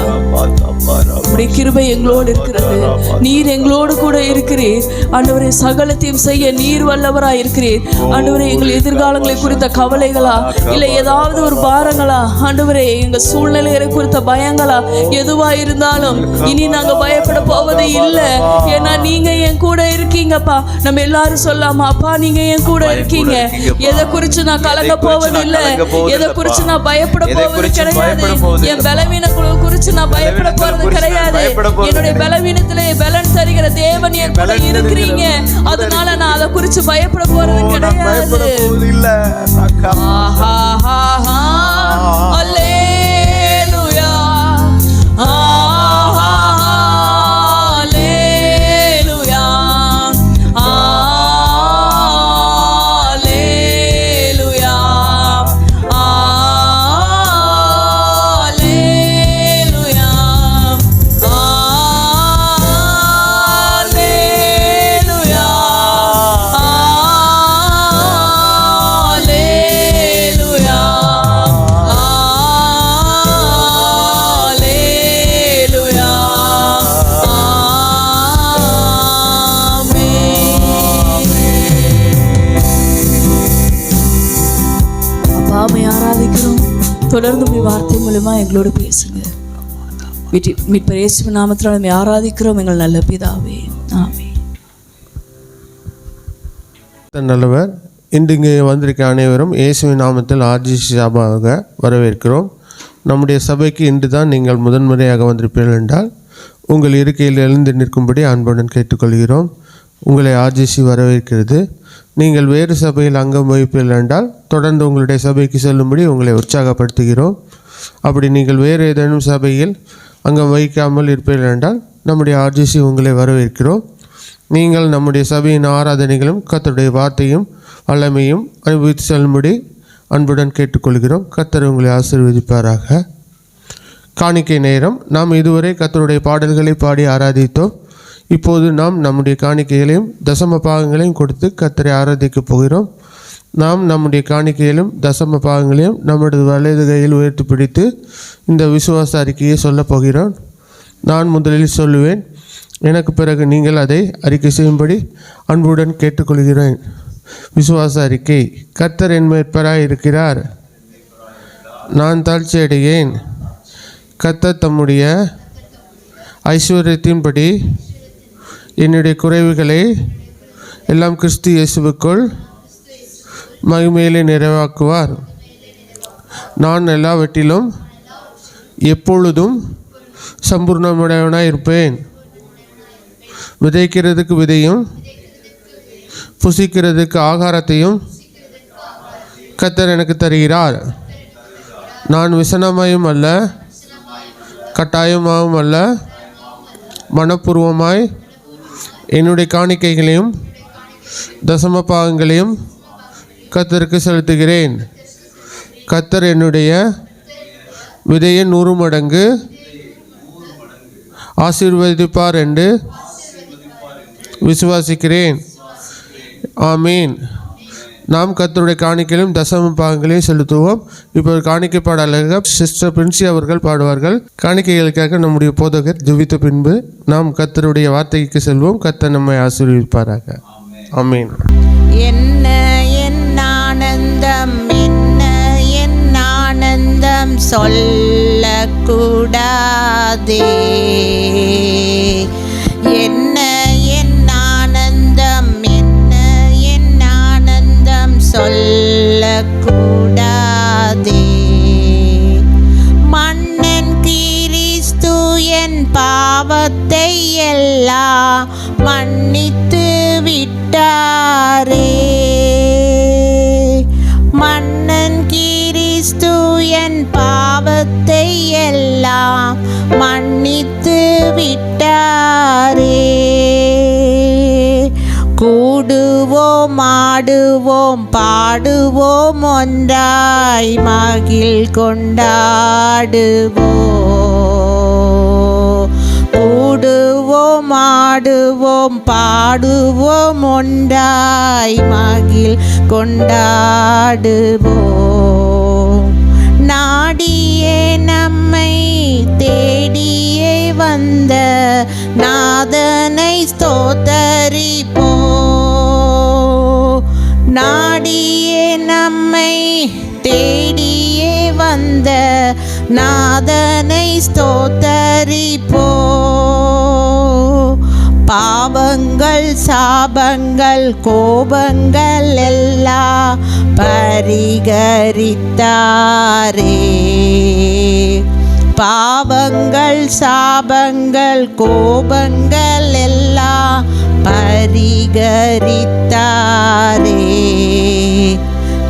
உம்முடைய கிருபை எங்களோடு இருக்கிறது. நீர் எங்களோடு கூட இருக்கிறீர் ஆண்டவரே. சகலத்தையும் செய்ய நீர் வல்லவராய் இருக்கிறீர் ஆண்டவரே. எங்கள் எதிர்காலங்களை குறித்த கவலைகளா, இல்லை ஏதாவது ஒரு பாரங்களா ஆண்டவரே, எங்க சூழ்நிலைகளை குறித்த பயங்களா, எதுவா இருந்தாலும் இனி நாங்க பயப்பட போவதே இல்லை. ஏன்னா நீங்க என் கூட இருக்கீங்கப்பா. நம்ம எல்லாரும் சொல்லாமா, அப்பா நீங்க என் கூட இருக்கீங்க. எதை குறிச்சு நான் கலங்க போவது இல்லை, எதை குறிச்சு நான் பயப்பட போவது கிடையாது. என் பலவீனங்களை குறிச்சு நான் பயப்பட போறது கிடையாது. என்னுடைய பலவீனத்திலே பலன் தருகிற தேவன் என் கூட இருக்கிறீங்க. அதனால நான் அதை குறிச்சு பயப்பட போறது கிடையாது. அல்லேலூயா, அல்லேலூயா, அல்லேலூயா, தொடர்ந்து உடைய வார்த்தை மூலமா எங்களோடு பேசுங்க. மீட்பர் இயேசுவின் நாமத்தில் நம்ம ஆராதிக்கிறோம் எங்கள் நல்ல பிதாவே, ஆமென். நல்லவர். இன்று இங்கே வந்திருக்க அனைவரும் இயேசுவின் நாமத்தில் ஆர்ஜிசி சபாவாக வரவேற்கிறோம். நம்முடைய சபைக்கு இன்று தான் நீங்கள் முதன்முறையாக வந்திருப்பீர்கள் என்றால் உங்கள் இருக்கையில் எழுந்து நிற்கும்படி அன்புடன் கேட்டுக்கொள்கிறோம். உங்களை ஆர்ஜிசி வரவேற்கிறது. நீங்கள் வேறு சபையில் அங்கம் வகிப்பீர்கள் என்றால் தொடர்ந்து உங்களுடைய சபைக்கு செல்லும்படி உங்களை உற்சாகப்படுத்துகிறோம். அப்படி நீங்கள் வேறு ஏதேனும் சபையில் அங்கம் வகிக்காமல் இருப்பீர்கள் என்றால் நம்முடைய ஆர்ஜிசி உங்களை வரவேற்கிறோம். நீங்கள் நம்முடைய சபையின் ஆராதனைகளும் கர்த்தருடைய வார்த்தையும் வல்லமையும் அனுபவித்து செல்லும்படி அன்புடன் கேட்டுக்கொள்கிறோம். கர்த்தர் உங்களை ஆசீர்வதிப்பாராக. காணிக்கை நேரம். நாம் இதுவரை கர்த்தருடைய பாடல்களை பாடி ஆராதித்தோம். இப்போது நாம் நம்முடைய காணிக்கைகளையும் தசம பாகங்களையும் கொடுத்து கர்த்தரை ஆராதிக்கப் போகிறோம். நாம் நம்முடைய காணிக்கையிலும் தசம பாகங்களையும் நம்முடைய வலது கையில் உயர்த்தி பிடித்து இந்த விசுவாச அறிக்கையை சொல்லப் போகிறோம். நான் முதலில் சொல்லுவேன், எனக்கு பிறகு நீங்கள் அதை அறிக்கை செய்யும்படி அன்புடன் கேட்டுக்கொள்கிறேன். விசுவாச அறிக்கை. கர்த்தர் என் மேய்ப்பராய் இருக்கிறார், நான் தாழ்ச்சி அடையேன். கர்த்தர் தம்முடைய ஐஸ்வர்யத்தின்படி என்னுடைய குறைவுகளை எல்லாம் கிறிஸ்து இயேசுவுக்குள் மகிமையிலே நிறைவாக்குவார். நான் எல்லாவற்றிலும் எப்பொழுதும் சம்பூர்ணமுடையவனாய் இருப்பேன். விதைக்கிறதுக்கு விதையும் புசிக்கிறதுக்கு ஆகாரத்தையும் கர்த்தர் எனக்கு தருகிறார். நான் விசனமாயும் அல்ல கட்டாயமாகவும் அல்ல, மனப்பூர்வமாய் என்னுடைய காணிக்கைகளையும் தசம பாகங்களையும் கர்த்தருக்கு செலுத்துகிறேன். கர்த்தர் என்னுடைய விதையை 100 மடங்கு ஆசீர்வதிப்பார் என்று விசுவாசிக்கிறேன். ஆமீன். நாம் கர்த்தருடைய காணிக்கையிலும் தசம பாகங்களையும் செலுத்துவோம். இப்போ காணிக்கை பாடலாக சிஸ்டர் பிரின்சி அவர்கள் பாடுவார்கள். காணிக்கைகளுக்காக நம்முடைய போதகர் ஜெபித்த பின்பு நாம் கர்த்தருடைய வார்த்தைக்கு செல்வோம். கர்த்தர் நம்மை ஆசீர்வதிப்பாராக. ஆமீன். என்ன என் ஆனந்தம், என்ன என் ஆனந்தம் சொல்லக்கூடாதே. என்ன என் ஆனந்தம், என்ன என் ஆனந்தம் சொல்லக்கூடாதே. மன்னன் கிறிஸ்து என் பாவத்தை எல்லாம் மன்னித்து விட்டாரே. மன்னன் கிறிஸ்து என் பாவத்தை எல்லாம் மன்னித்து விட்டாரே. கூடுவோம் ஆடுவோம் பாடுவோம் ஒன்றாய் மகிழ் கொண்டாடுவோம். கூடுவோம் ஆடுவோம் பாடுவோம் ஒன்றாய் மகிழ் கொண்டாடுவோம். நாடியே நம்மை தேடியே வந்த நாதனை ஸ்தோத்தரிப்போம். நாடியே நம்மை தேடியே வந்த நாதனை ஸ்தோத்தரிப்போம். பாவங்கள் சாபங்கள் கோபங்கள் எல்லாம் பரிகரித்தாரே. பாவங்கள் சாபங்கள் கோபங்கள் எல்லாம் பரிகரித்தாரே.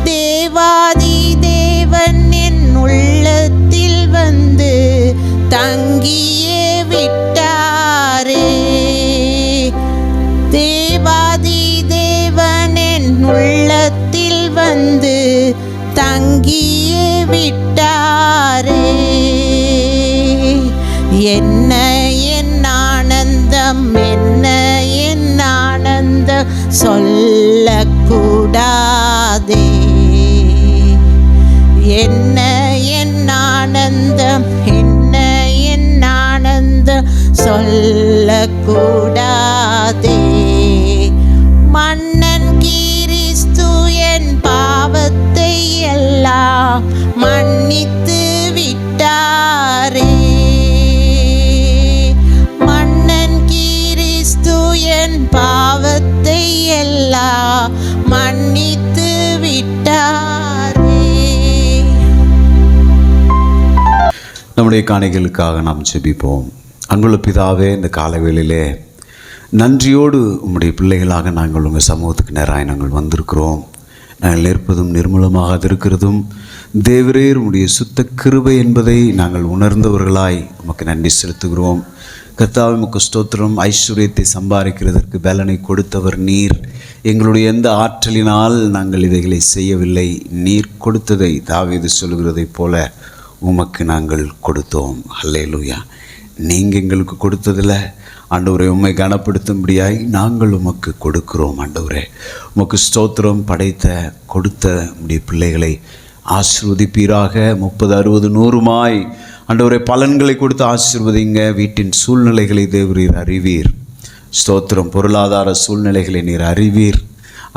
தேவாதி தேவன் என் உள்ளத்தில் வந்து தங்கியே விட்டாரே. தேவாதி தேவன் என் உள்ளத்தில் வந்து தங்கியே விட்டாரே. என்ன என் ஆனந்தம், என்ன என் ஆனந்தம் சொல்லக்கூடாதே. என்ன என் ஆனந்தம், என்ன என் ஆனந்தம் சொல்லக்கூடாதே. மன்னன் கிறிஸ்து என் பாவத்தை எல்லாம் மன்னித்து மன்னித்து விட்டாரே. நம்முடைய காணிகளுக்காக நாம் ஜெபிப்போம். அன்புள்ள பிதாவே, இந்த காலவேளையிலே நன்றியோடு உம்முடைய பிள்ளைகளாக நாங்கள் உங்கள் சமூகத்துக்கு நேராக நாங்கள் வந்திருக்கிறோம். நாங்கள் நிற்பதும் நிர்மூலமாக இருக்கிறதும் தேவரீர் உம்முடைய சுத்த கிருபை என்பதை நாங்கள் உணர்ந்தவர்களாய் உமக்கு நன்றி செலுத்துகிறோம். கர்த்தாவே, உமக்கு ஸ்தோத்திரம். ஐஸ்வர்யத்தை சம்பாதிக்கிறதற்கு பலனை கொடுத்தவர் நீர். எங்களுடைய எந்த ஆற்றலினால் நாங்கள் இவைகளை செய்யவில்லை. நீர் கொடுத்ததை தாவீது சொல்கிறதைப் போல உமக்கு நாங்கள் கொடுத்தோம். அல்லேலூயா. நீங்கள் எங்களுக்கு கொடுத்ததில் ஆண்டவரே உம்மை கனப்படுத்தும்படியாய் நாங்கள் உமக்கு கொடுக்கிறோம். ஆண்டவரே, உமக்கு ஸ்தோத்திரம். படைத்த கொடுத்த உம்முடைய பிள்ளைகளை ஆசீர்வதிப்பீராக. 30, 60, 100 ஆண்டவரே பலன்களை கொடுத்து ஆசீர்வதிங்க. வீட்டின் சூழ்நிலைகளை தேவரீர் அறிவீர். ஸ்தோத்திரம். பொருளாதார சூழ்நிலைகளை நீர் அறிவீர்.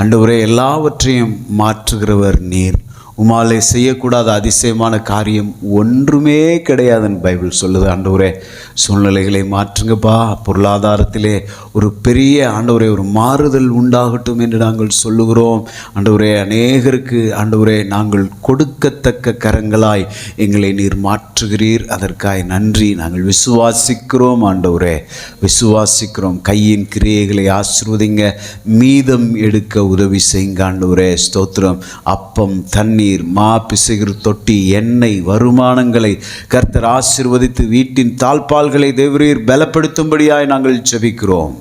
ஆண்டவரே, எல்லாவற்றையும் மாற்றுகிறவர் நீர். உமாலே செய்யக்கூடாத அதிசயமான காரியம் ஒன்றுமே கிடையாதுன்னு பைபிள் சொல்லுது. ஆண்டவரே, சூழ்நிலைகளை மாற்றுங்கப்பா. பொருளாதாரத்திலே ஒரு பெரிய ஆண்டவரே ஒரு மாறுதல் உண்டாகட்டும் என்று நாங்கள் சொல்லுகிறோம். ஆண்டவரே, அநேகருக்கு ஆண்டவரே நாங்கள் கொடுக்கத்தக்க கரங்களாய் எங்களை நீர் மாற்றுகிறீர். அதற்காய் நன்றி. நாங்கள் விசுவாசிக்கிறோம். ஆண்டவரே, விசுவாசிக்கிறோம். கையின் கிரியைகளை ஆசீர்வதிங்க. மீதம் எடுக்க உதவி செய்யுங்க. ஆண்டவரே, ஸ்தோத்திரம். அப்பம், தண்ணீர், மா பிசைகிற தொட்டி, எண்ணெய், வருமானங்களை கர்த்தர் ஆசீர்வதித்து வீட்டின் தாழ்பால்களை தேவரீர் பலப்படுத்தும்படியாய் நாங்கள் ஜெபிக்கிறோம்.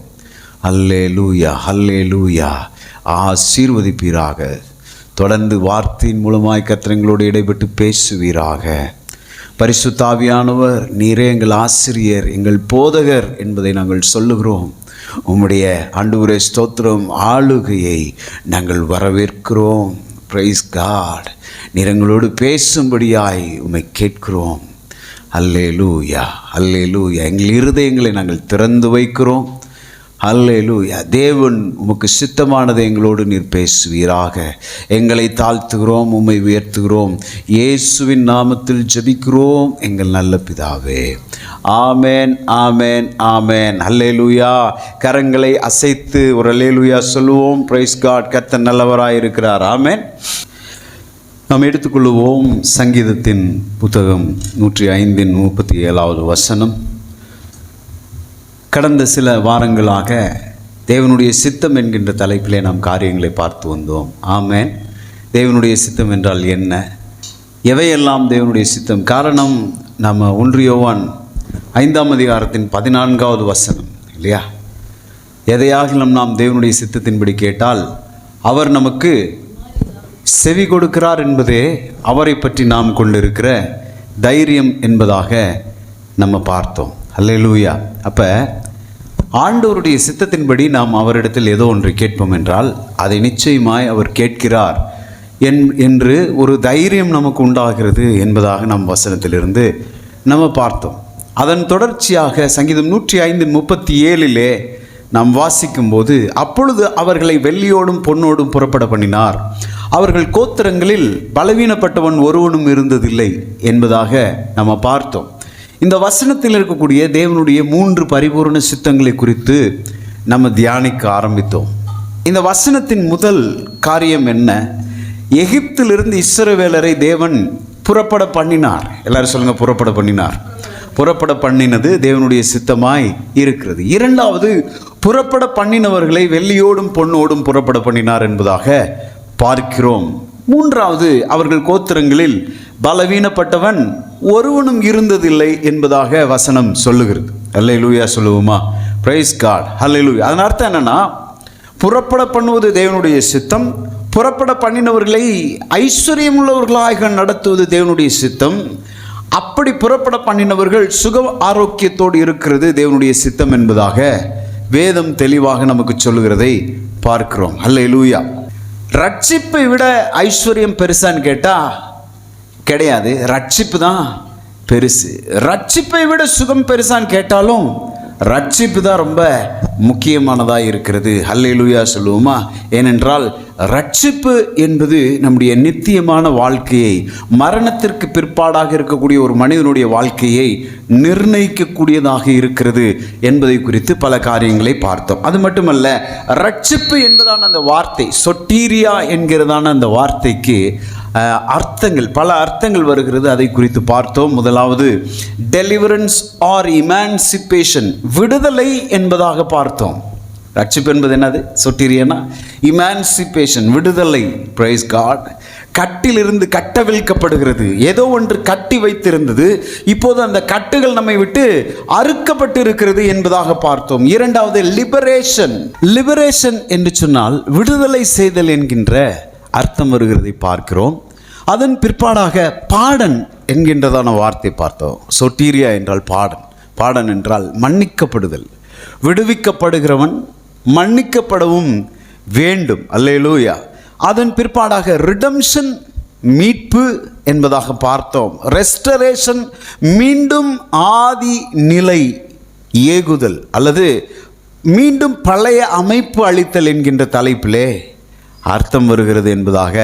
அல்லேலூயா, அல்லேலூயா. ஆசீர்வதிப்பீராக. தொடர்ந்து வார்த்தையின் மூலமாய் கர்த்தர் எங்களோடு இடைப்பட்டு பேசுவீராக. பரிசுத்த ஆவியானவர், நீரே எங்கள் ஆசிரியர், எங்கள் போதகர் என்பதை நாங்கள் சொல்லுகிறோம். உம்முடைய ஆண்டவரே ஸ்தோத்திரம் ஆளுகையை நாங்கள் வரவேற்கிறோம். Praise God. நீர் எங்களோடு பேசும்படியாய் உம்மை கேட்கிறோம். அல்லேலூயா, அல்லேலூயா. எங்கள் இருதயங்களை நாங்கள் திறந்து வைக்கிறோம். அல்லேலூயா. தேவன் உமக்கு சித்தமானதை எங்களோடு நீர் பேசுவீராக. எங்களை தாழ்த்துகிறோம், உம்மை உயர்த்துகிறோம். இயேசுவின் நாமத்தில் ஜெபிக்கிறோம் எங்கள் நல்ல பிதாவே. ஆமேன், ஆமேன், ஆமேன். அல்லேலூயா. கரங்களை அசைத்து ஒரு அல்லேலூயா சொல்லுவோம். Praise God. கர்த்தர் நல்லவராய் இருக்கிறார். ஆமேன். நாம் எடுத்துக்கொள்ளுவோம் சங்கீதத்தின் புத்தகம் 105:37 வசனம். கடந்த சில வாரங்களாக தேவனுடைய சித்தம் என்கின்ற தலைப்பிலே நாம் காரியங்களை பார்த்து வந்தோம். ஆமேன். தேவனுடைய சித்தம் என்றால் என்ன? எவையெல்லாம் தேவனுடைய சித்தம்? காரணம், நம்ம 1 யோவான் 5:14 வசனம் இல்லையா? எதையாகிலும் நாம் தேவனுடைய சித்தத்தின்படி கேட்டால் அவர் நமக்கு செவி கொடுக்கிறார் என்பதே அவரை பற்றி நாம் கொண்டிருக்கிற தைரியம் என்பதாக நம்ம பார்த்தோம். அல்லேலூயா. அப்போ ஆண்டவருடைய சித்தத்தின்படி நாம் அவரிடத்தில் ஏதோ ஒன்று கேட்போம் என்றால் அதை நிச்சயமாய் அவர் கேட்கிறார் என்று ஒரு தைரியம் நமக்கு உண்டாகிறது என்பதாக நம் வசனத்திலிருந்து நம்ம பார்த்தோம். அதன் தொடர்ச்சியாக சங்கீதம் 105:37 நாம் வாசிக்கும்போது, அப்பொழுது அவர்களை வெள்ளியோடும் பொன்னோடும் புறப்பட பண்ணினார், அவர்கள் கோத்திரங்களில் பலவீனப்பட்டவன் ஒருவனும் இருந்ததில்லை என்பதாக நம்ம பார்த்தோம். இந்த வசனத்தில் இருக்கக்கூடிய தேவனுடைய 3 பரிபூர்ண சித்தங்களை குறித்து நம்ம தியானிக்க ஆரம்பித்தோம். இந்த வசனத்தின் முதல் காரியம் என்ன? எகிப்திலிருந்து இஸ்ரவேலரை தேவன் புறப்பட பண்ணினார். எல்லாரும் சொல்லுங்க, புறப்பட பண்ணினார். புறப்பட பண்ணினது தேவனுடைய சித்தமாய் இருக்கிறது. இரண்டாவது, புறப்பட பண்ணினவர்களை வெள்ளியோடும் பொன்னோடும் புறப்பட பண்ணினார் என்பதாக பார்க்கிறோம். மூன்றாவது, அவர்கள் கோத்திரங்களில் பலவீனப்பட்டவன் ஒருவனும் இருந்ததில்லை என்பதாக வசனம் சொல்லுகிறது. அல்லேலூயா சொல்லுவோமா? Praise God. அல்லேலூயா. அதன் அர்த்தம் என்னன்னா, புறப்பட பண்ணுவது தேவனுடைய சித்தம், புறப்பட பண்ணினவர்களை ஐஸ்வர்யம் உள்ளவர்களாக நடத்துவது தேவனுடைய சித்தம். அப்படி புறப்பட பண்ணினவர்கள் சுக ஆரோக்கியத்தோடு இருக்கிறது தேவனுடைய சித்தம் என்பதாக வேதம் தெளிவாக நமக்கு சொல்லுகிறதை பார்க்கிறோம். அல்லேலூயா. ரட்சிப்பை விட ஐஸ்வர்யம் பெருசான்னு கேட்டால் கிடையாது. ரட்சிப்பு தான் பெருசு. ரட்சிப்பை விட சுகம் பெருசான்னு கேட்டாலும் ரட்சிப்பு தான் ரொம்ப முக்கியமானதாக இருக்கிறது. அல்லேலூயா சொல்லுவோமா? ஏனென்றால் ரட்சிப்பு என்பது நம்முடைய நித்தியமான வாழ்க்கையை, மரணத்திற்கு பிற்பாடாக இருக்கக்கூடிய ஒரு மனிதனுடைய வாழ்க்கையை நிர்ணயிக்கக்கூடியதாக இருக்கிறது என்பதை குறித்து பல காரியங்களை பார்த்தோம். அது மட்டுமல்ல, ரட்சிப்பு என்பதான அந்த வார்த்தை, சொட்டீரியா என்கிறதான அந்த வார்த்தைக்கு அர்த்தங்கள், பல அர்த்தங்கள் வருகிறது. அதை குறித்து பார்த்தோம். முதலாவது டெலிவரன்ஸ் ஆர் இமான்சிபேஷன், விடுதலை என்பதாக பார்த்தோம். ரட்சிப்பு என்பது என்னது? சொட்டீரியனா, இமான்சிபேஷன், விடுதலை. Praise God. கட்டிலிருந்து கட்டவிழ்க்கப்படுகிறது. ஏதோ ஒன்று கட்டி வைத்திருந்தது, இப்போது அந்த கட்டுகள் நம்மை விட்டு அறுக்கப்பட்டு இருக்கிறது என்பதாக பார்த்தோம். இரண்டாவது லிபரேஷன். லிபரேஷன் என்று சொன்னால் விடுதலை செய்தல் என்கின்ற அர்த்தம் வருகிறதை பார்க்கிறோம். அதன் பிற்பாடாக பாடன் என்கின்றதான வார்த்தை பார்த்தோம். சொட்டீரியா என்றால் பாடன். பாடன் என்றால் மன்னிக்கப்படுதல். விடுவிக்கப்படுகிறவன் மன்னிக்கப்படவும் வேண்டும். அல்லேலூயா. அதன் பிற்பாடாக ரிடம்ஷன், மீட்பு என்பதாக பார்த்தோம். ரெஸ்டரேஷன், மீண்டும் ஆதி நிலை ஏகுதல் அல்லது மீண்டும் பழைய அமைப்பு அளித்தல் என்கின்ற தலைப்பிலே அர்த்தம் வருகிறது என்பதாக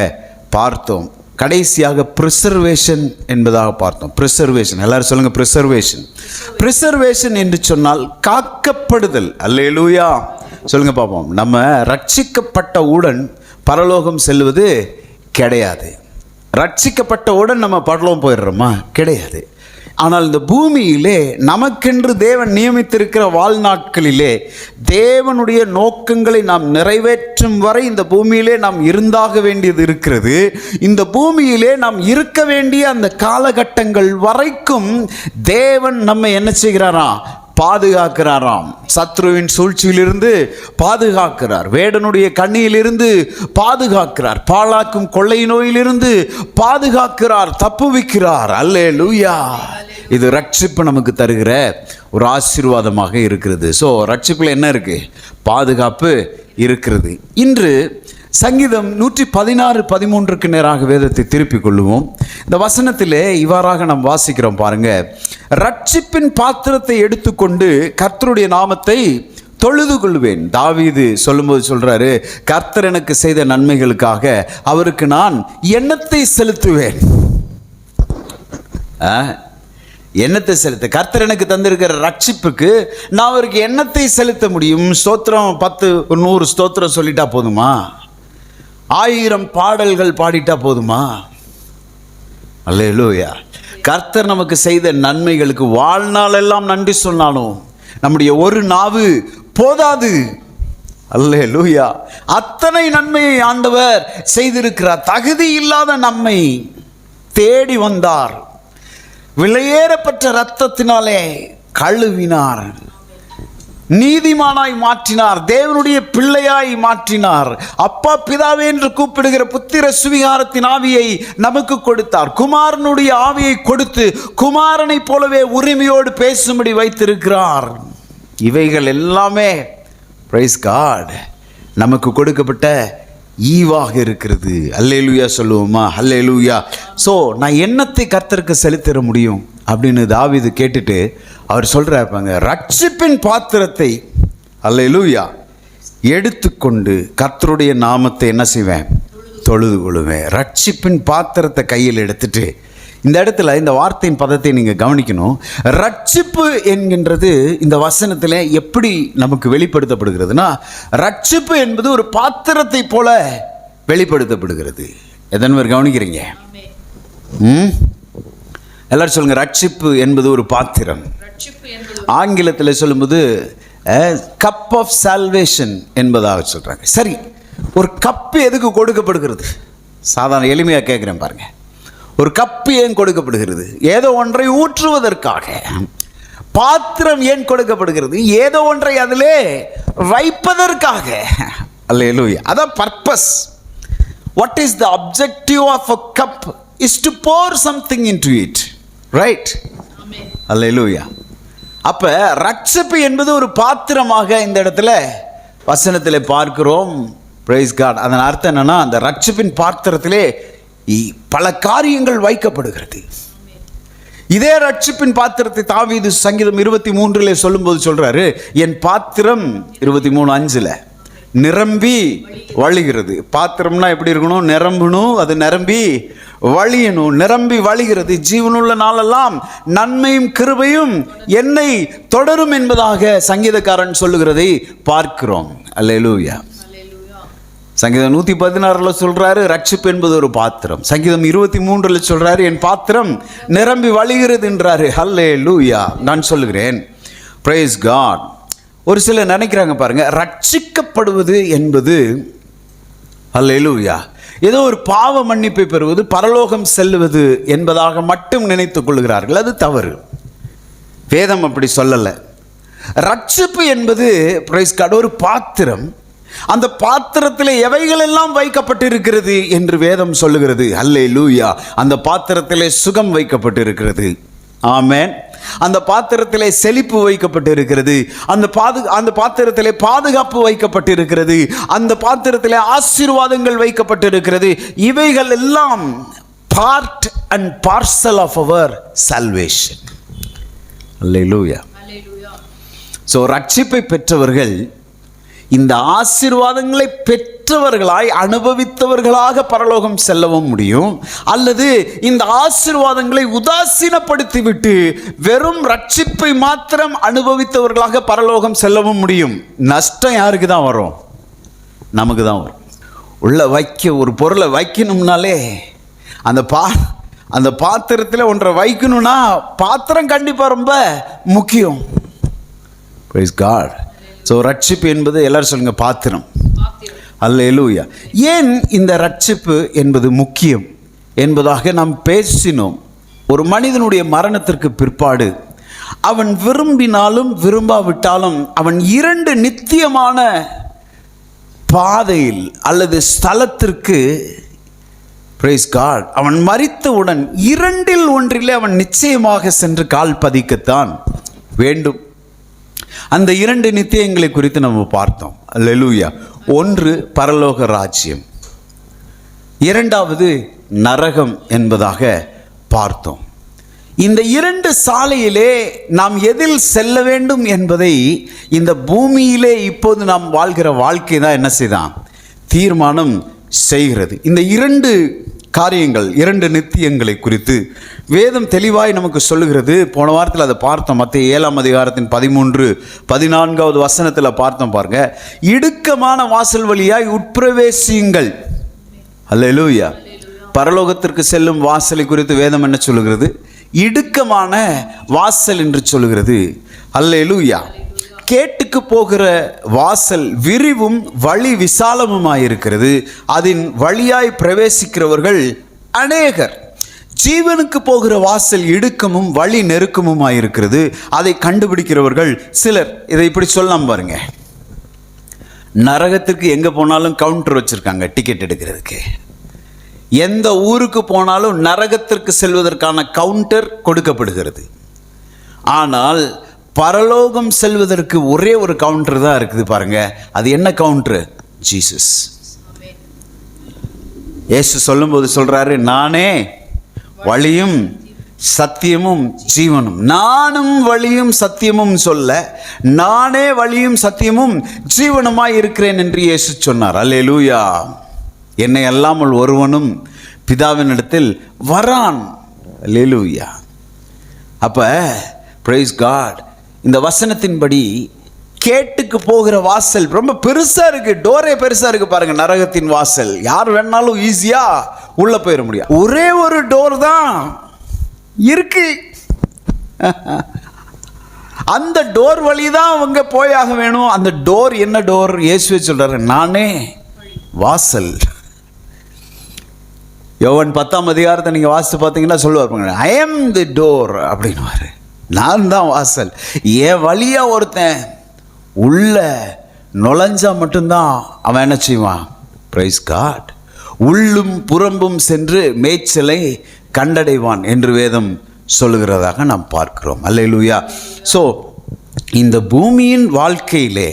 பார்த்தோம். கடைசியாக ப்ரிசர்வேஷன் என்பதாக பார்த்தோம். ப்ரிசர்வேஷன், எல்லாரும் சொல்லுங்க ப்ரிசர்வேஷன். ப்ரிசர்வேஷன் என்று சொன்னால் காக்கப்படுதல். அல்லேலூயா. சொல்லுங்க பார்ப்போம். நம்ம ரட்சிக்கப்பட்டவுடன் பரலோகம் செல்வது கிடையாது. ரட்சிக்கப்பட்டவுடன் நம்ம பரலோகம் போயிடுறோமா? கிடையாது. ஆனால் இந்த பூமியிலே நமக்கென்று தேவன் நியமித்திருக்கிற வாழ்நாட்களிலே தேவனுடைய நோக்கங்களை நாம் நிறைவேற்றும் வரை இந்த பூமியிலே நாம் இருந்தாக வேண்டியது இருக்கிறது. இந்த பூமியிலே நாம் இருக்க வேண்டிய அந்த காலகட்டங்கள் வரைக்கும் தேவன் நம்மை என்ன செய்கிறாரா? பாதுகாக்கிறாராம். சத்ருவின் சூழ்ச்சியிலிருந்து பாதுகாக்கிறார். வேடனுடைய கண்ணியிலிருந்து பாதுகாக்கிறார். பாழாக்கும் கொள்ளை நோயிலிருந்து பாதுகாக்கிறார், தப்புவிக்கிறார். அல்லேலூயா. இது ரட்சிப்பு நமக்கு தருகிற ஒரு ஆசீர்வாதமாக இருக்கிறது. ஸோ ரட்சிப்பில் என்ன இருக்கு? பாதுகாப்பு இருக்கிறது. இன்று சங்கீதம் 116:13 நேராக வேதத்தை திருப்பிக் கொள்ளுவோம். இந்த வசனத்திலே இவ்வாறாக நாம் வாசிக்கிறோம் பாருங்க. ரட்சிப்பின் பாத்திரத்தை எடுத்துக்கொண்டு கர்த்தருடைய நாமத்தை தொழுது கொள்வேன். தாவீது சொல்லும்போது சொல்றாரு, கர்த்தர் எனக்கு செய்த நன்மைகளுக்காக அவருக்கு நான் எண்ணத்தை செலுத்துவேன். எண்ணத்தை செலுத்த, கர்த்தர் எனக்கு தந்திருக்கிற ரட்சிப்புக்கு நான் அவருக்கு எண்ணத்தை செலுத்த முடியும். ஸ்தோத்திரம் 10 100 ஸ்தோத்திரம் சொல்லிட்டா போதுமா? 1000 பாடல்கள் பாடிட்டா போதுமா? அல்லேலூயா. கர்த்தர் நமக்கு செய்த நன்மைகளுக்கு வாழ்நாள் எல்லாம் நன்றி சொன்னாலும் நம்முடைய ஒரு நாவு போதாது. அல்லேலூயா. அத்தனை நன்மையை ஆண்டவர் செய்திருக்கிறார். தகுதி இல்லாத நம்மை தேடி வந்தார். விலையேறப்பட்ட இரத்தத்தினாலே கழுவினார், நீதிமானாய் மாற்றினார், தேவனுடைய பிள்ளையாய் மாற்றினார். அப்பா பிதாவே என்று கூப்பிடுகிற புத்திர சுவிகாரத்தின் ஆவியை நமக்கு கொடுத்தார். குமாரனுடைய ஆவியை கொடுத்து குமாரனை போலவே உரிமையோடு பேசும்படி வைத்திருக்கிறார். இவைகள் எல்லாமே பிரைஸ் காட் நமக்கு கொடுக்கப்பட்ட ஈவாக இருக்கிறது. அல்லேலூயா சொல்லுவோமா? அல்லேலூயா. ஸோ நான் எண்ணத்தை கர்த்தருக்கு செலுத்திட முடியும் அப்படின்னு தாவீது கேட்டுட்டு அவர் சொல்றாருப்பாங்க, ரட்சிப்பின் பாத்திரத்தை அல்லேலூயா எடுத்துக்கொண்டு கர்த்தருடைய நாமத்தை என்ன செய்வேன்? தொழுது கொள்வேன். ரட்சிப்பின் பாத்திரத்தை கையில் எடுத்துட்டு, இந்த இடத்துல இந்த வார்த்தையின் பதத்தை நீங்கள் கவனிக்கணும். ரட்சிப்பு என்கின்றது இந்த வசனத்தில் எப்படி நமக்கு வெளிப்படுத்தப்படுகிறதுனா, ரட்சிப்பு என்பது ஒரு பாத்திரத்தை போல வெளிப்படுத்தப்படுகிறது. எதன்வர் கவனிக்கிறீங்க? எல்லாரும் சொல்லுங்க. ரட்சிப்பு என்பது ஒரு பாத்திரம். ஆங்கிலத்தில் சொல்லும்போது கப் ஆஃப் சால்வேஷன் என்பதாக சொல்றாங்க. சரி, ஒரு கப்பு எதுக்கு கொடுக்கப்படுகிறது? சாதாரண எளிமையாக கேட்குறேன் பாருங்க. ஒரு கப்பு ஏன் கொடுக்கப்படுகிறது? ஏதோ ஒன்றை ஊற்றுவதற்காக. பாத்திரம் ஏன் கொடுக்கப்படுகிறது? ஏதோ ஒன்றை அதிலே வைப்பதற்காக. அல்லேலூயா. அதான் purpose. What is the objective of a cup is to pour something into it, right? அல்லேலூயா. அப்ப ரட்சிப்பு என்பது ஒரு பாத்திரமாக இந்த இடத்துல வசனத்தில் பார்க்கிறோம். Praise God. அதன் அர்த்தம் என்னன்னா, அந்த ரட்சிப்பின் பாத்திரத்திலே பல காரியங்கள் வைக்கப்படுகிறது. இதே ரட்சிப்பின் பாத்திரத்தை தாவீது சங்கீதம் 23 சொல்லும்போது சொல்றாரு, என் பாத்திரம் 23:5 நிரம்பி வழிகிறது. பாத்திரம்னா எப்படி இருக்கணும்? நிரம்பணும், அது நிரம்பி வழியணும். நிரம்பி வழிகிறது. ஜீவனுள்ள நாளெல்லாம் நன்மையும் கிருபையும் என்னை தொடரும் என்பதாக சங்கீதக்காரன் சொல்லுகிறதை பார்க்கிறோம். அல்லேலூயா. சங்கீதம் 116 சொல்றாரு, ரட்சிப்பு என்பது ஒரு பாத்திரம். சங்கீதம் 23 சொல்றாரு, என் பாத்திரம் நிரம்பி வழிகிறது என்றாரு. அல்லேலூயா. நான் சொல்லுகிறேன், பிரைஸ் காட். ஒரு சிலர் நினைக்கிறாங்க பாருங்க, ரட்சிக்கப்படுவது என்பது அல்லேலூயா ஏதோ ஒரு பாவ மன்னிப்பை பெறுவது, பரலோகம் செல்லுவது என்பதாக மட்டும் நினைத்துக் கொள்கிறார்கள். அது தவறு. வேதம் அப்படி சொல்லலை. ரட்சிப்பு என்பது பிரைஸ் காட் ஒரு பாத்திரம். அந்த பாத்திரத்தில் எவைகள் எல்லாம் வைக்கப்பட்டிருக்கிறது என்று வேதம் சொல்லுகிறது. அல்லேலூயா. அந்த பாத்திரத்திலே சுகம் வைக்கப்பட்டிருக்கிறது. ஆமென். அந்த பாத்திரத்திலே செழிப்பு வைக்கப்பட்டிருக்கிறது. அந்த பாத்திரத்திலே பாதுகாப்பு வைக்கப்பட்டிருக்கிறது. அந்த பாத்திரத்திலே ஆசீர்வாதங்கள் வைக்கப்பட்டிருக்கிறது. இவைகள் எல்லாம் பார்ட் அண்ட் பார்சல் ஆஃப் அவர் சால்வேஷன். அல்லேலூயா. ஸோ ரட்சிப்பை பெற்றவர்கள் இந்த ஆசீர்வாதங்களை பெற்றவர்களாய் அனுபவித்தவர்களாக பரலோகம் செல்லவும் முடியும், அல்லது இந்த ஆசீர்வாதங்களை உதாசீனப்படுத்திவிட்டு வெறும் ரட்சிப்பை மாத்திரம் அனுபவித்தவர்களாக பரலோகம் செல்லவும் முடியும். நஷ்டம் யாருக்கு தான் வரும்? நமக்கு தான் வரும். உள்ள வைக்க ஒரு பொருளை வைக்கணும்னாலே அந்த பாத்திரத்தில் ஒன்றை வைக்கணும்னா பாத்திரம் கண்டிப்பாக ரொம்ப முக்கியம். Price God. ஸோ ரட்சிப்பு என்பது எல்லாரும் சொல்லுங்க, பாத்திரம். அல்லேலூயா. ஏன் இந்த ரட்சிப்பு என்பது முக்கியம் என்பதாக நாம் பேசினோம். ஒரு மனிதனுடைய மரணத்திற்கு பிற்பாடு அவன் விரும்பினாலும் விரும்பாவிட்டாலும் அவன் 2 நித்தியமான பாதையில் அல்லது ஸ்தலத்திற்கு, பிரைஸ் காட், அவன் மரித்தவுடன் 2இல் ஒன்றிலே அவன் நிச்சயமாக சென்று கால் பதிக்கத்தான் வேண்டும். அந்த 2 நித்தியங்களை குறித்து நம்ம பார்த்தோம். அல்லேலூயா. ஒன்று பரலோக ராஜ்யம், 2வது நரகம் என்பதாக பார்த்தோம். இந்த 2 சாலையிலே நாம் எதில் செல்ல வேண்டும் என்பதை இந்த பூமியிலே இப்போது நாம் வாழ்கிற வாழ்க்கை தான் என்ன செய்தான் தீர்மானம் செய்கிறது. இந்த 2 காரியங்கள், 2 நித்தியங்களை குறித்து வேதம் தெளிவாய் நமக்கு சொல்லுகிறது. போன வாரத்தில் அதை பார்த்தோம். மத்தேயு 7ஆம் அதிகாரத்தின் 13-14வது வசனத்தில் பார்த்தோம் பாருங்க. இடுக்கமான வாசல் வழியாய் உட்பிரவேசியுங்கள். அல்லேலூயா. பரலோகத்திற்கு செல்லும் வாசலை குறித்து வேதம் என்ன சொல்லுகிறது? இடுக்கமான வாசல் என்று சொல்லுகிறது. அல்லேலூயா. கேட்டுக்கு போகிற வாசல் விரிவும் வழி விசாலமுமாயிருக்கிறது. அதன் வழியாய் பிரவேசிக்கிறவர்கள் அநேகர். ஜீவனுக்கு போகிற வாசல் இடுக்கமும் வழி நெருக்கமுமாயிருக்கிறது. அதை கண்டுபிடிக்கிறவர்கள் சிலர். இதை இப்படி சொல்லலாம் பாருங்க. நரகத்துக்கு எங்க போனாலும் கவுண்டர் வச்சிருக்காங்க டிக்கெட் எடுக்கிறதுக்கு. எந்த ஊருக்கு போனாலும் நரகத்திற்கு செல்வதற்கான கவுண்டர் கொடுக்கப்படுகிறது. ஆனால் பரலோகம் செல்வதற்கு ஒரே ஒரு கவுண்டர் தான் இருக்குது பாருங்க. அது என்ன கவுண்டர்? ஜீசஸ். இயேசு சொல்லும்போது சொல்றாரு, நானே வழியும் சத்தியமும் ஜீவனும். நானும் வழியும் சத்தியமும் சொல்ல, நானே வழியும் சத்தியமும் ஜீவனுமாய் இருக்கிறேன் என்று இயேசு சொன்னார். அல்லேலூயா. என்னை அல்லாமல் ஒருவனும் பிதாவினிடத்தில் வரான். அல்லேலூயா. அப்ப பிரைஸ் காட், இந்த வசனத்தின்படி கேட்டுக்கு போகிற வாசல் ரொம்ப பெருசா இருக்கு. டோரே பெருசா இருக்கு பாருங்க. நரகத்தின் வாசல் யார் வேணாலும் ஈஸியா உள்ள போயிட முடியும். ஒரே ஒரு டோர் தான் இருக்கு. அந்த டோர் வழி தான் அவங்க போயாக வேணும். அந்த டோர் என்ன டோர்? இயேசுவே சொல்றாரு, நானே வாசல். யோவான் 10ஆம் அதிகாரத்தை நீங்க வாசித்து பார்த்தீங்கன்னா சொல்லுவார், ஐ எம் தி டோர் அப்படின்னு. நான் தான் வாசல். என் வழியா ஒருத்தன் உள்ள நுழைஞ்சா மட்டும்தான் அவன் என்ன செய்வான்? Praise God. உள்ளும் புறம்பும் சென்று மேய்ச்சலை கண்டடைவான் என்று வேதம் சொல்லுகிறதாக நாம் பார்க்கிறோம். அல்லேலூயா. ஸோ இந்த பூமியின் வாழ்க்கையிலே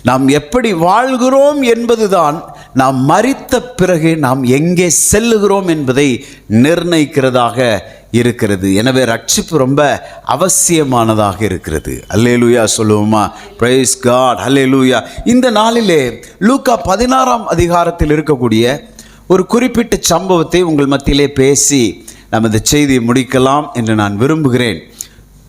நாம் எப்படி வாழ்கிறோம் என்பதுதான் நாம் மரித்த பிறகு நாம் எங்கே செல்லுகிறோம் என்பதை நிர்ணயிக்கிறதாக இருக்கிறது. எனவே ரட்சிப்பு ரொம்ப அவசியமானதாக இருக்கிறது. அல்லேலூயா சொல்லுவோமா? பிரைஸ் காட், அல்லேலூயா. இந்த நாளிலே லூக்கா 16ஆம் அதிகாரத்தில் இருக்கக்கூடிய ஒரு குறிப்பிட்ட சம்பவத்தை உங்கள் மத்தியிலே பேசி நமது செய்தியை முடிக்கலாம் என்று நான் விரும்புகிறேன்.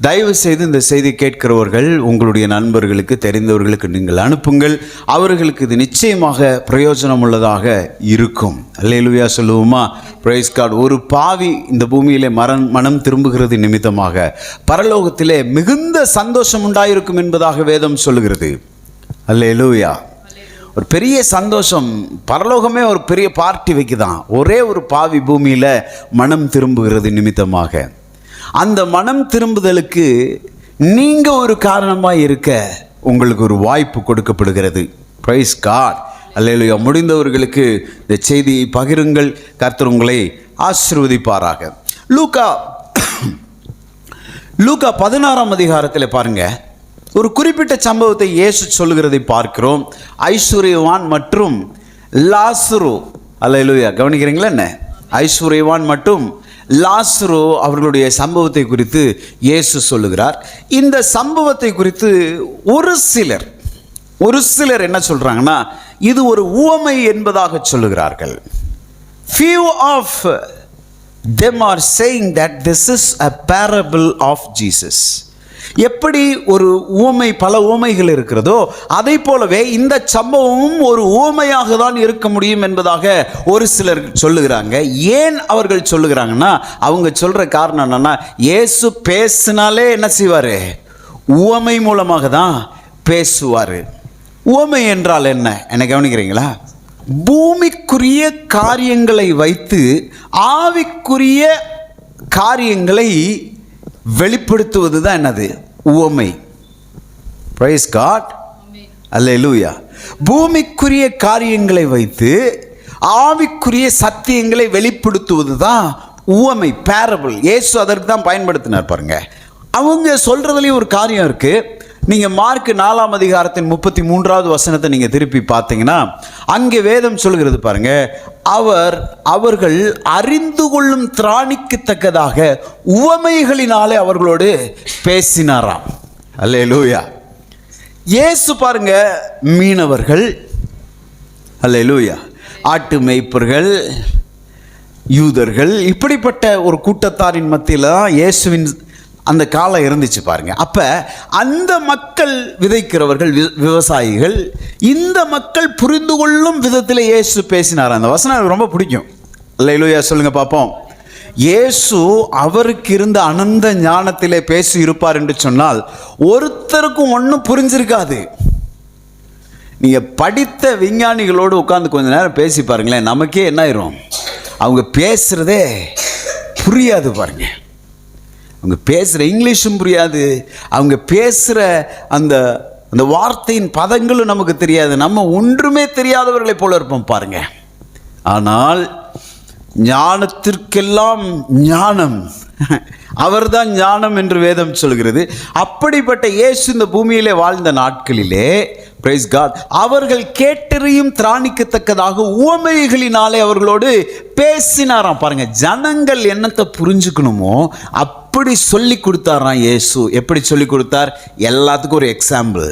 தயவு செய்து இந்த செய்தி கேட்கிறவர்கள் உங்களுடைய நண்பர்களுக்கு, தெரிந்தவர்களுக்கு நீங்கள் அனுப்புங்கள். அவர்களுக்கு இது நிச்சயமாக பிரயோஜனம் உள்ளதாக இருக்கும். அல்லேலூயா சொல்லுவோமா? Praise God. ஒரு பாவி இந்த பூமியிலே மனம் திரும்புகிறது நிமித்தமாக பரலோகத்திலே மிகுந்த சந்தோஷம் உண்டாயிருக்கும் என்பதாக வேதம் சொல்லுகிறது. அல்லேலூயா. ஒரு பெரிய சந்தோஷம், பரலோகமே ஒரு பெரிய பார்ட்டி வைக்குதான், ஒரே ஒரு பாவி பூமியில் மனம் திரும்புகிறது நிமித்தமாக. அந்த மனம் திரும்புதலுக்கு நீங்கள் ஒரு காரணமாக இருக்க உங்களுக்கு ஒரு வாய்ப்பு கொடுக்கப்படுகிறது. பிரைஸ் காட், அல்லேலூயா. முடிந்தவர்களுக்கு இந்த செய்தியை பகிருங்கள். கர்த்தர் உங்களை ஆசீர்வதிப்பாராக. லூக்கா 16ஆம் அதிகாரத்தில் பாருங்க, ஒரு குறிப்பிட்ட சம்பவத்தை இயேசு சொல்லுகிறதை பார்க்கிறோம். ஐஸ்வர்யவான் மற்றும் லாசரு, அல்லேலூயா, கவனிக்கிறீங்களா என்ன? ஐஸ்வர்யவான் மற்றும் லாசரு அவர்களுடைய சம்பவத்தை குறித்து இயேசு சொல்லுகிறார். இந்த சம்பவத்தை குறித்து ஒரு சிலர் என்ன சொல்றாங்கன்னா, இது ஒரு உவமை என்பதாக சொல்லுகிறார்கள். Few of them are saying that this is a parable of Jesus. எப்படி ஒரு உவமை, பல உவமைகள் இருக்கிறதோ அதை போலவே இந்த சம்பவமும் ஒரு உவமையாக தான் இருக்க முடியும் என்பதாக ஒரு சிலர் சொல்லுகிறாங்க. ஏன் அவர்கள் சொல்லுகிறாங்கன்னா, அவங்க சொல்ற காரணம் என்னன்னா, இயேசு பேசினாலே என்ன செய்வாரு? உவமை மூலமாக தான் பேசுவார். உவமை என்றால் என்ன கவனிக்கிறீங்களா? பூமிக்குரிய காரியங்களை வைத்து ஆவிக்குரிய காரியங்களை வெளிப்படுத்துவது தான் என்னது? உவமை. பிரைஸ் காட், அல்லேலூயா. பூமிக்குரிய காரியங்களை வைத்து ஆவிக்குரிய சத்தியங்களை வெளிப்படுத்துவது தான் உவமை, பேரபிள். இயேசு அதற்கு தான் பயன்படுத்தினார். பாருங்க, அவங்க சொல்றதுலேயும் ஒரு காரியம் இருக்கு. நீங்க மார்க் 4ஆம் அதிகாரத்தின் 33வது வசனத்தை நீங்க திருப்பி பார்த்தீங்கன்னா, அங்கே வேதம் சொல்கிறது பாருங்க, அவர்கள் அறிந்து கொள்ளும் திராணிக்கத்தக்கதாக உவமைகளினாலே அவர்களோடு பேசினாராம். அல்லேலூயா. இயேசு பாருங்க, மீனவர்கள், அல்லேலூயா, ஆட்டு மேய்ப்பர்கள், யூதர்கள், இப்படிப்பட்ட ஒரு கூட்டத்தாரின் மத்தியில் தான் இயேசுவின் அந்த காலம் இருந்துச்சு பாருங்க. அப்ப அந்த மக்கள் விதைக்கிறவர்கள், விவசாயிகள், இந்த மக்கள் புரிந்து கொள்ளும் விதத்தில் இயேசு பேசினார். அந்த வசனம் எனக்கு ரொம்ப பிடிக்கும். அல்லேலூயா சொல்லுங்க பாப்போம். இயேசு அவருக்கு இருந்த அனந்த ஞானத்திலே பேசி இருப்பார் என்று சொன்னால் ஒருத்தருக்கும் ஒன்றும் புரிஞ்சிருக்காது. நீங்க படித்த விஞ்ஞானிகளோடு உட்கார்ந்து கொஞ்ச நேரம் பேசி பாருங்களேன், நமக்கே என்ன ஆயிரும்? அவங்க பேசுறதே புரியாது பாருங்க. அவங்க பேசுகிற இங்கிலீஷும் புரியாது, அவங்க பேசுகிற அந்த அந்த வார்த்தையின் பதங்களும் நமக்கு தெரியாது. நம்ம ஒன்றுமே தெரியாதவர்களை போல இருப்போம் பாருங்க. ஆனால் ஞானத்திற்கெல்லாம் ஞானம், அவர்தான் ஞானம் என்று வேதம் சொல்கிறது. அப்படிப்பட்ட இயேசு இந்த பூமியிலே வாழ்ந்த நாட்களிலே, பிரைஸ் காட், அவர்கள் கேட்டறியும் திராணிக்கத்தக்கதாக உவமைகளினாலே அவர்களோடு பேசினாராம். பாருங்க, ஜனங்கள் என்னத்தை புரிஞ்சுக்கணுமோ அப்படி சொல்லி கொடுத்தாராம் இயேசு. எப்படி சொல்லி கொடுத்தார்? எல்லாத்துக்கும் ஒரு எக்ஸாம்பிள்,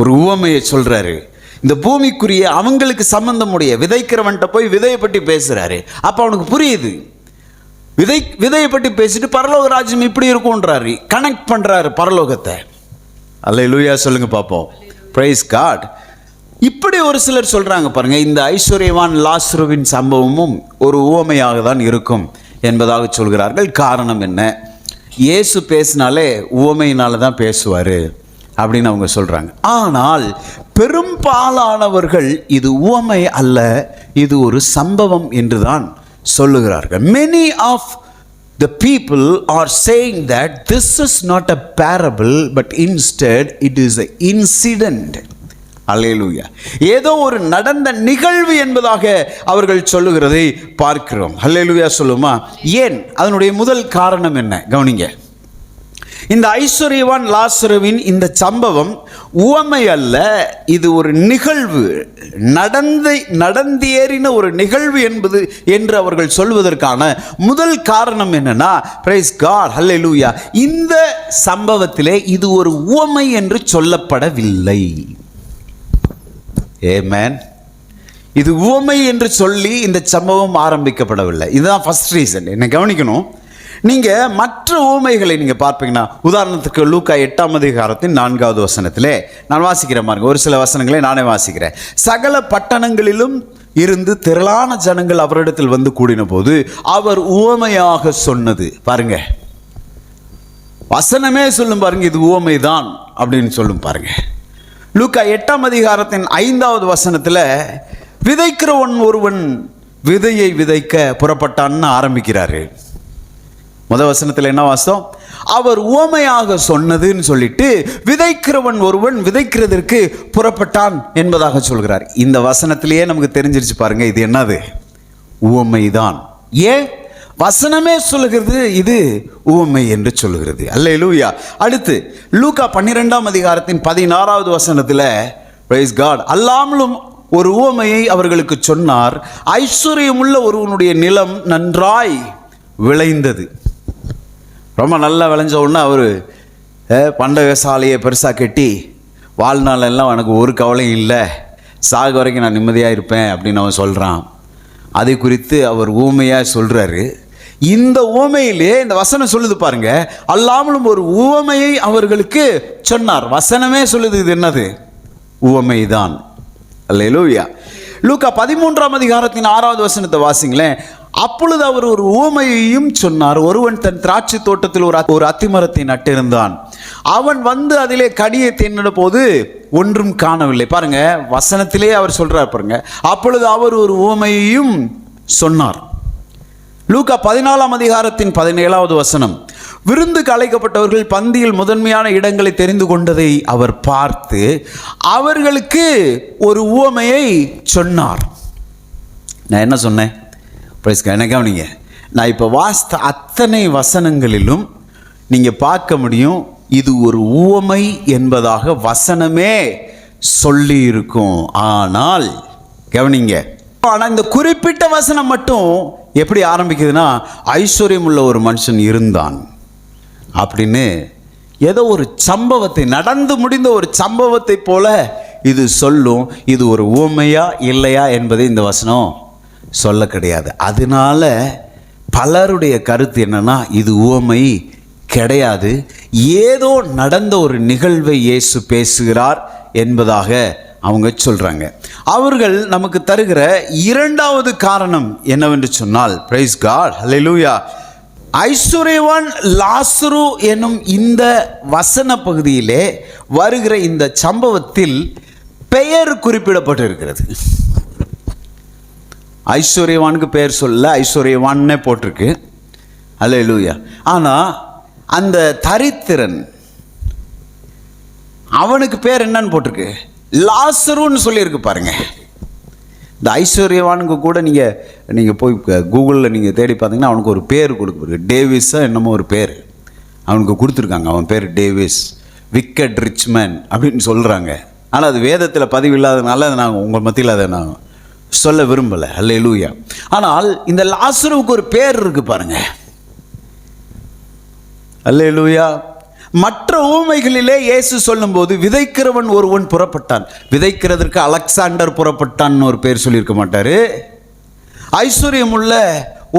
ஒரு உவமையை சொல்றாரு. இந்த பூமிக்குரிய அவங்களுக்கு சம்பந்தமுடைய விதைக்கிறவன்ட்ட போய் விதையை பற்றி பேசுறாரு. அப்ப அவனுக்கு புரியுது. விதையை பற்றி பேசிட்டு பரலோக ராஜ்யம் இப்படி இருக்கும்ன்றாரு, கனெக்ட் பண்றாரு பரலோகத்தை. அல்லேலூயா சொல்லுங்க பாப்போம். Praise God. இப்படி ஒரு சிலர் சொல்றாங்க பாருங்க, இந்த ஐஸ்வர்யவான் லாசருவின் சம்பவமும் ஒரு உவமையாக தான் இருக்கும் என்பதாக சொல்கிறார்கள். காரணம் என்ன? இயேசு பேசினாலே உவமையினால தான் பேசுவார் அப்படின்னு அவங்க சொல்றாங்க. ஆனால் பெரும்பாலானவர்கள் இது உவமை அல்ல, இது ஒரு சம்பவம் என்று தான் சொல்லுகிறார்கள். Many of the people are saying that this is not a parable but instead it is an incident. அல்லேலூயா. ஏதோ ஒரு நடந்த நிகழ்வு என்பதாக அவர்கள் சொல்லுகிறதை பார்க்கிறோம். அல்லேலூயா சொல்லுமா? ஏன்? அதனுடைய முதல் காரணம் என்ன? கவனிங்க. இந்த ஐஸ்வர்யவான் லாசருவின் இந்த சம்பவம் உவமை அல்ல, இது ஒரு நிகழ்வு, நடந்தேறின ஒரு நிகழ்வு என்பது என்று அவர்கள் சொல்வதற்கான முதல் காரணம் என்னன்னா, பிரைஸ் காட், ஹல்லேலூயா, இந்த சம்பவத்திலே இது ஒரு உவமை என்று சொல்லப்படவில்லை. ஆமென். இது உவமை என்று சொல்லி இந்த சம்பவம் ஆரம்பிக்கப்படவில்லை. இதுதான் ஃபர்ஸ்ட் ரீசன். என்ன கவனிக்கணும், நீங்கள் மற்ற உவமைகளை நீங்கள் பார்ப்பீங்கன்னா, உதாரணத்துக்கு லூக்கா 8ஆம் அதிகாரத்தின் 4வது வசனத்திலே நான் வாசிக்கிறேன் பாருங்க, ஒரு சில வசனங்களை நானே வாசிக்கிறேன். சகல பட்டணங்களிலும் இருந்து திரளான ஜனங்கள் அவரிடத்தில் வந்து கூடின போது அவர் உவமையாக சொன்னது. பாருங்க, வசனமே சொல்லும் பாருங்க, இது உவமைதான் அப்படின்னு சொல்லும் பாருங்க. லூக்கா 8ஆம் அதிகாரத்தின் 5வது வசனத்தில் விதைக்கிறவன் ஒருவன் விதையை விதைக்க புறப்பட்டான்னு ஆரம்பிக்கிறாரு. முதல் வசனத்தில் என்ன வாசம்? அவர் உவமையாக சொன்னதுன்னு சொல்லிட்டு விதைக்கிறவன் ஒருவன் விதைக்கிறதற்கு புறப்பட்டான் என்பதாக சொல்கிறார். இந்த வசனத்திலேயே நமக்கு தெரிஞ்சிருச்சு பாருங்க, இது என்னது? உவமைதான். ஏன்? வசனமே சொல்லுகிறது இது உவமை என்று சொல்லுகிறது. அல்லேலூயா. அடுத்து லூக்கா 12ஆம் அதிகாரத்தின் 16வது வசனத்தில் பிரைஸ் காட், அல்லாமலும் ஒரு உவமையை அவர்களுக்கு சொன்னார். ஐஸ்வர்யமுள்ள ஒருவனுடைய நிலம் நன்றாய் விளைந்தது. ரொம்ப நல்லா விளைஞ்ச உடனே அவர் பண்டக சாலையை பெருசாக கட்டி, வாழ்நாளெல்லாம் எனக்கு ஒரு கவலையும் இல்லை, சாக வரைக்கும் நான் நிம்மதியாக இருப்பேன் அப்படின்னு அவன் சொல்கிறான். அதை குறித்து அவர் ஊமையாக சொல்கிறாரு. இந்த ஊமையிலே இந்த வசனம் சொல்லுது பாருங்க, அல்லாமலும் ஒரு ஊமையை அவர்களுக்கு சொன்னார். வசனமே சொல்லுது இது என்னது? உவமைதான். அல்லேலூயா. லூக்கா 13ஆம் அதிகாரத்தின் 6வது வசனத்தை வாசிங்களேன். அப்பொழுது அவர் ஒரு உவமையையும் சொன்னார். ஒருவன் தன் திராட்சை தோட்டத்தில் ஒரு அத்திமரத்தை நட்டிருந்தான். அவன் வந்து அதிலே கனியை தின்ன போது ஒன்றும் காணவில்லை. பாருங்க, வசனத்திலே அவர் சொல்றார் பாருங்க. அப்பொழுது அவர் ஒரு உவமையையும் சொன்னார். லூக்கா 14ஆம் அதிகாரத்தின் 17வது வசனம், விருந்துக்கு அழைக்கப்பட்டவர்கள் பந்தியில் முதன்மையான இடங்களை தெரிந்து கொண்டதை அவர் பார்த்து அவர்களுக்கு ஒரு உவமையை சொன்னார். நான் என்ன சொன்னேன்? என்ன கவனிங்க, நான் இப்போ வாசித்த அத்தனை வசனங்களிலும் நீங்கள் பார்க்க முடியும், இது ஒரு உவமை என்பதாக வசனமே சொல்லி இருக்கும். ஆனால் கவனிங்க, ஆனால் இந்த குறிப்பிட்ட வசனம் மட்டும் எப்படி ஆரம்பிக்குதுன்னா, ஐஸ்வர்யம் உள்ள ஒரு மனுஷன் இருந்தான் அப்படின்னு ஏதோ ஒரு சம்பவத்தை, நடந்து முடிந்த ஒரு சம்பவத்தை போல இது சொல்லும். இது ஒரு உவமையா இல்லையா என்பதை இந்த வசனம் சொல்ல கிடையாது. அதனால பலருடைய கருத்து என்னன்னா, இது உவமை கிடையாது, ஏதோ நடந்த ஒரு நிகழ்வை இயேசு பேசுகிறார் என்பதாக அவங்க சொல்றாங்க. அவர்கள் நமக்கு தருகிற இரண்டாவது காரணம் என்னவென்று சொன்னால், பிரைஸ் காட், ஹல்லேலூயா, ஐஸ்வர்யவான் லாசரு என்னும் இந்த வசன பகுதியிலே வருகிற இந்த சம்பவத்தில் பெயர் குறிப்பிடப்பட்டிருக்கிறது. ஐஸ்வர்யவானுக்கு பெயர் சொல்ல, ஐஸ்வர்யவான்னே போட்டிருக்கு. அல்லேலூயா. ஆனால் அந்த தரித்திரன், அவனுக்கு பேர் என்னன்னு போட்டிருக்கு? லாசருன்னு சொல்லியிருக்கு பாருங்க. இந்த ஐஸ்வர்யவானுக்கு கூட நீங்கள் போய் கூகுளில் நீங்கள் தேடி பார்த்தீங்கன்னா அவனுக்கு ஒரு பேர் கொடுக்குறது, டேவிஸாக என்னமோ ஒரு பேர் அவனுக்கு கொடுத்துருக்காங்க. அவன் பேர் டேவிஸ், விக்கட் ரிச்மேன் அப்படின்னு சொல்கிறாங்க. ஆனால் அது வேதத்தில் பதிவு இல்லாததுனால அதை நாங்கள் உங்கள் மத்தியில் அதை நாங்கள் சொல்ல விரும்பலை. அல்லேலூயா. ஆனால் இந்த லாசருவுக்கு ஒரு பேர் இருக்கு பாருங்க. அல்லேலூயா. மற்ற ஊமைகளிலே இயேசு சொல்லும்போது விதைக்கிறவன் ஒருவன் புறப்பட்டான். விதைக்கிறதற்கு அலெக்சாண்டர் புறப்பட்டான் ஒரு பேர் சொல்லியிருக்க மாட்டாரு. ஐஸ்வர்யம் உள்ள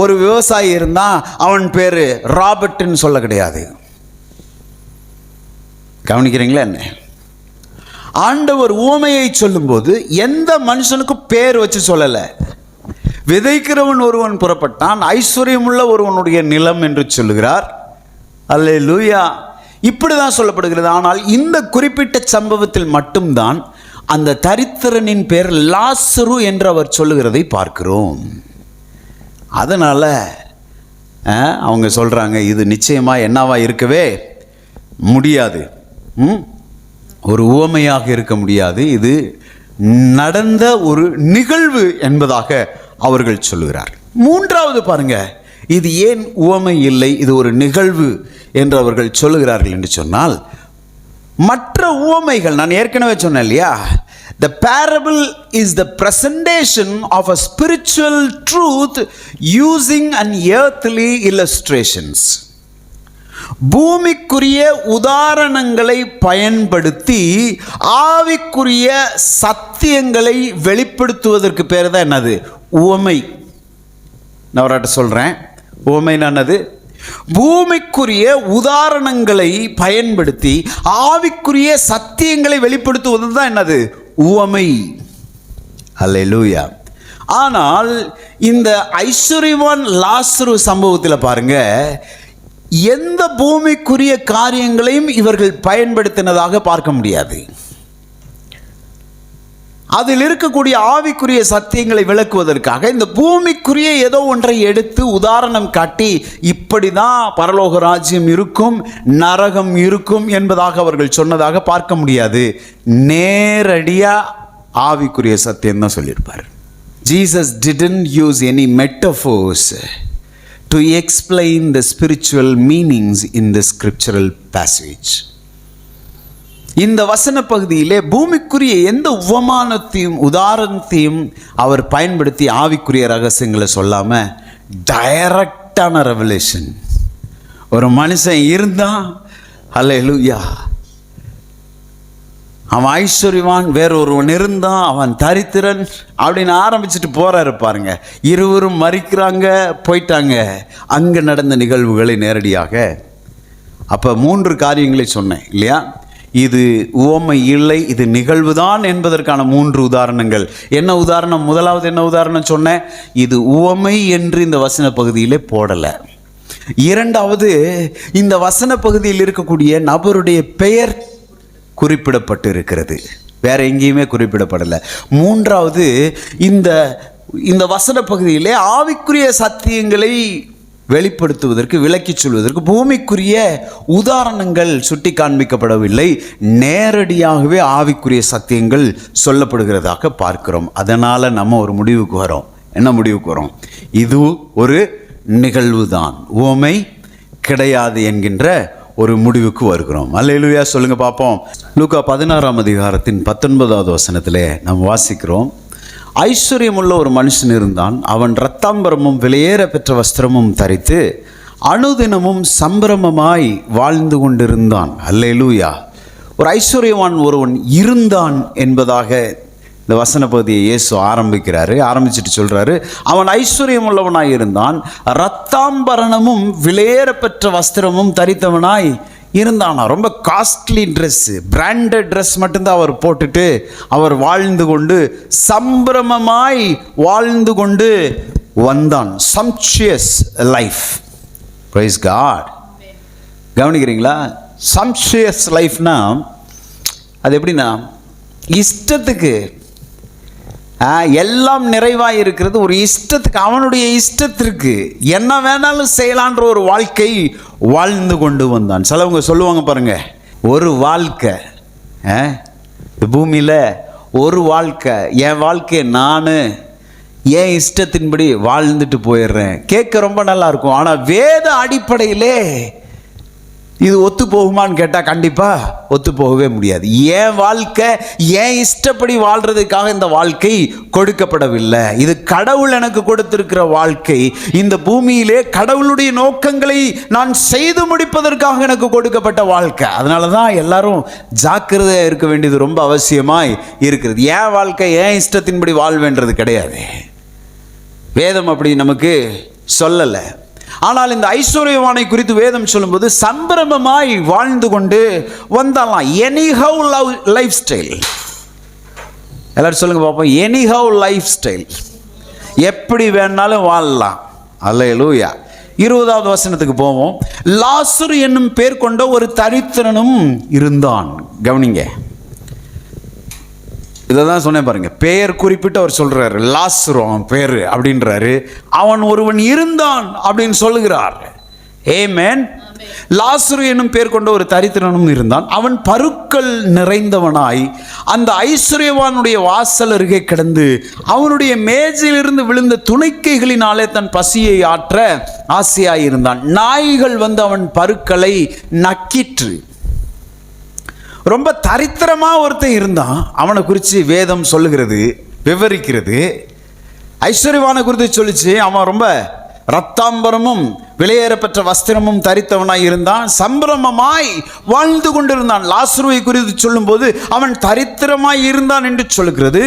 ஒரு விவசாயி இருந்தான், அவன் பேரு ராபர்ட்னு சொல்ல கிடையாது. கவனிக்கிறீங்களா என்ன? ஆண்டவர் ஊமையை சொல்லும்போது எந்த மனுஷனுக்கும் பேர் வச்சு சொல்லலை. விதைக்கிறவன் ஒருவன் புறப்பட்டான், ஐஸ்வர்யம் உள்ள ஒருவனுடைய நிலம் என்று சொல்லுகிறார். அல்லேலூயா. இப்படிதான் சொல்லப்படுகிறது. ஆனால் இந்த குறிப்பிட்ட சம்பவத்தில் மட்டும்தான் அந்த தரித்திரனின் பேர் லாசரு என்று அவர் சொல்லுகிறதை பார்க்கிறோம். அதனால அவங்க சொல்றாங்க, இது நிச்சயமா என்னவா இருக்கவே முடியாது, ஒரு உவமையாக இருக்க முடியாது, இது நடந்த ஒரு நிகழ்வு என்பதாக அவர்கள் சொல்லுகிறார். மூன்றாவது பாருங்க, இது ஏன் உவமை இல்லை, இது ஒரு நிகழ்வு என்று அவர்கள் சொல்லுகிறார்கள் என்று சொன்னால், மற்ற உவமைகள் நான் ஏற்கனவே சொன்னேன் இல்லையா, the parable is the presentation of a spiritual truth using an earthly illustrations. பூமிக்குரிய உதாரணங்களை பயன்படுத்தி ஆவிக்குரிய சத்தியங்களை வெளிப்படுத்துவதற்கு பேர் தான் என்னது? உவமை. நான் ஒரு சொல்றேன், உவமை என்னது? பூமிக்குரிய உதாரணங்களை பயன்படுத்தி ஆவிக்குரிய சத்தியங்களை வெளிப்படுத்துவது தான் என்னது? உவமை. அல்லேலூயா. ஆனால் இந்த ஐஸ்வர்யவான் லாசரு சம்பவத்தில் பாருங்க, எந்த பூமிக்குரிய காரியங்களையும் இவர்கள் பயன்படுத்தினதாக பார்க்க முடியாது. அதில் இருக்கக்கூடிய ஆவிக்குரிய சத்தியங்களை விளக்குவதற்காக இந்த பூமிக்குரிய ஏதோ ஒன்றை எடுத்து உதாரணம் காட்டி இப்படி தான் பரலோக ராஜ்யம் இருக்கும், நரகம் இருக்கும் என்பதாக அவர்கள் சொன்னதாக பார்க்க முடியாது. நேரடியாக ஆவிக்குரிய சத்தியம் தான் சொல்லியிருப்பார். Jesus didn't use any metaphors to explain the spiritual meanings in the scriptural passage. இந்த வசன பகுதியிலே பூமிக்குரிய எந்த உவமானத்தையும் உதாரணத்தையும் அவர் பயன்படுத்தி ஆவிக்குரிய ரகசியங்களை சொல்லாம டைரக்டான ரெவலேஷன். ஒரு மனுஷன் இருந்தான், அல்லேலூயா, அவன் ஐஸ்வர்யவான், வேறொருவன் இருந்தான், அவன் தரித்திரன் அப்படின்னு ஆரம்பிச்சுட்டு போறாரு பாருங்க. இருவரும் மறிக்கிறாங்க, போயிட்டாங்க. அங்கே நடந்த நிகழ்வுகளை நேரடியாக. அப்போ 3 காரியங்களை சொன்னேன் இல்லையா? இது உவமை இல்லை, இது நிகழ்வுதான் என்பதற்கான 3 உதாரணங்கள். என்ன உதாரணம்? முதலாவது என்ன உதாரணம் சொன்னேன்? இது உவமை என்று இந்த வசன பகுதியிலே போடலை. இரண்டாவது, இந்த வசன பகுதியில் இருக்கக்கூடிய நபருடைய பெயர் குறிப்பிடப்பட்டு இருக்கிறது, வேற எங்கேயுமே குறிப்பிடப்படலை. மூன்றாவது, இந்த வசன பகுதியிலே ஆவிக்குரிய சத்தியங்களை வெளிப்படுத்துவதற்கு, விளக்கி சொல்வதற்கு பூமிக்குரிய உதாரணங்கள் சுட்டி காண்பிக்கப்படவில்லை, நேரடியாகவே ஆவிக்குரிய சத்தியங்கள் சொல்லப்படுகிறதாக பார்க்கிறோம். அதனால் நம்ம ஒரு முடிவுக்கு வரோம். என்ன முடிவுக்கு வரோம்? இது ஒரு நிகழ்வுதான், உவமை கிடையாது என்கின்ற ஒரு முடிவுக்கு வருகிறோம். அல்லேலூயா சொல்லுங்க பார்ப்போம். லூக்கா 16ஆம் அதிகாரத்தின் 19வது வசனத்திலே நாம் வாசிக்கிறோம், ஐஸ்வர்யமுள்ள ஒரு மனுஷன் இருந்தான். அவன் இரத்தாம்பரமும் விலையேற பெற்ற வஸ்திரமும் தரித்து அனுதினமும் சம்பிரமமாய் வாழ்ந்து கொண்டிருந்தான். அல்லேலூயா. ஒரு ஐஸ்வர்யவான் ஒருவன் இருந்தான் என்பதாக இந்த வசன பகுதியை இயேசு ஆரம்பிச்சுட்டு சொல்றாரு, அவன் ஐஸ்வர்யம் உள்ளவனாய் இருந்தான், இரத்தாம்பரணமும் விலையேற பெற்ற வஸ்திரமும் தரித்தவனாய் இருந்தானா. ரொம்ப காஸ்ட்லி ட்ரெஸ்ஸு, பிராண்டட் ட்ரெஸ் மட்டும்தான் அவர் போட்டுட்டு அவர் வாழ்ந்து கொண்டு சம்பிரமமாய் வாழ்ந்து கொண்டு வந்தான். Sumptuous life. Praise God. கவனிக்கிறீங்களா? சம்ப்ஷியஸ் லைஃப்னா அது எப்படின்னா, இஷ்டத்துக்கு எல்லாம் நிறைவாக இருக்கிறது, ஒரு இஷ்டத்துக்கு, அவனுடைய இஷ்டத்திற்கு என்ன வேணாலும் செய்யலான்ற ஒரு வாழ்க்கை வாழ்ந்து கொண்டு வந்தான். சிலவங்க சொல்லுவாங்க பாருங்க, ஒரு வாழ்க்கை இந்த பூமியில் ஒரு வாழ்க்கை, என் வாழ்க்கையை நான் என் இஷ்டத்தின்படி வாழ்ந்துட்டு போயிடுறேன். கேட்க ரொம்ப நல்லா இருக்கும். ஆனால் வேத அடிப்படையிலே இது ஒத்து போகுமான்னு கேட்டால் கண்டிப்பாக ஒத்து போகவே முடியாது. என் வாழ்க்கை என் இஷ்டப்படி வாழ்கிறதுக்காக இந்த வாழ்க்கை கொடுக்கப்படவில்லை. இது கடவுள் எனக்கு கொடுத்திருக்கிற வாழ்க்கை. இந்த பூமியிலே கடவுளுடைய நோக்கங்களை நான் செய்து முடிப்பதற்காக எனக்கு கொடுக்கப்பட்ட வாழ்க்கை. அதனால தான் எல்லாரும் ஜாக்கிரதையாக இருக்க வேண்டியது ரொம்ப அவசியமாய் இருக்கிறது. என் வாழ்க்கை என் இஷ்டத்தின்படி வாழ்வேன்றது கிடையாது. வேதம் அப்படி நமக்கு சொல்லலை. ஆனால் இந்த ஐஸ்வர்யவானை குறித்து வேதம் சொல்லும்போது சம்பிரமமாய் வாழ்ந்து கொண்டு வந்தாலாம். Anyhow life style. எல்லாரும் சொல்லுங்க பாப்போம், எனிஹவ் லைஃப் ஸ்டைல், எப்படி வேணாலும் வாழலாம். அல்லேலூயா. 20வது வசனத்துக்கு போவோம். லாசரு என்னும் பேர் கொண்ட ஒரு தரித்திரனும் இருந்தான். கவனிங்க, இதை தான் சொன்னேன் பாருங்க. பெயர் குறிப்பிட்டு அவர் சொல்றாரு, லாசரு அவன் பேரு அப்படின்றாரு. அவன் ஒருவன் இருந்தான் அப்படின்னு சொல்லுகிறார். ஆமென். லாசரு என்னும் பேர் கொண்ட ஒரு தரித்திரனும் இருந்தான். அவன் பருக்கள் நிறைந்தவனாய் அந்த ஐஸ்வர்யவானுடைய வாசல் அருகே கிடந்து அவனுடைய மேஜையிலிருந்து விழுந்த துணைக்கைகளினாலே தன் பசியை ஆற்ற ஆசையாயிருந்தான். நாய்கள் வந்து அவன் பருக்களை நக்கிற்று. ரொம்ப தரித்திரமா ஒருத்தன் இருந்தான். அவனை குறித்து வேதம் சொல்லுகிறது, விவரிக்கிறது. ஐஸ்வர்யவானை குறித்து சொல்லிச்சு, அவன் ரொம்ப ரத்தாம்பரமும் விலையேறப்பெற்ற வஸ்திரமும் தரித்தவனாய் இருந்தான், சம்பிரமமாய் வாழ்ந்து கொண்டிருந்தான். லாசருவை குறித்து சொல்லும்போது அவன் தரித்திரமாய் இருந்தான் என்று சொல்லுகிறது.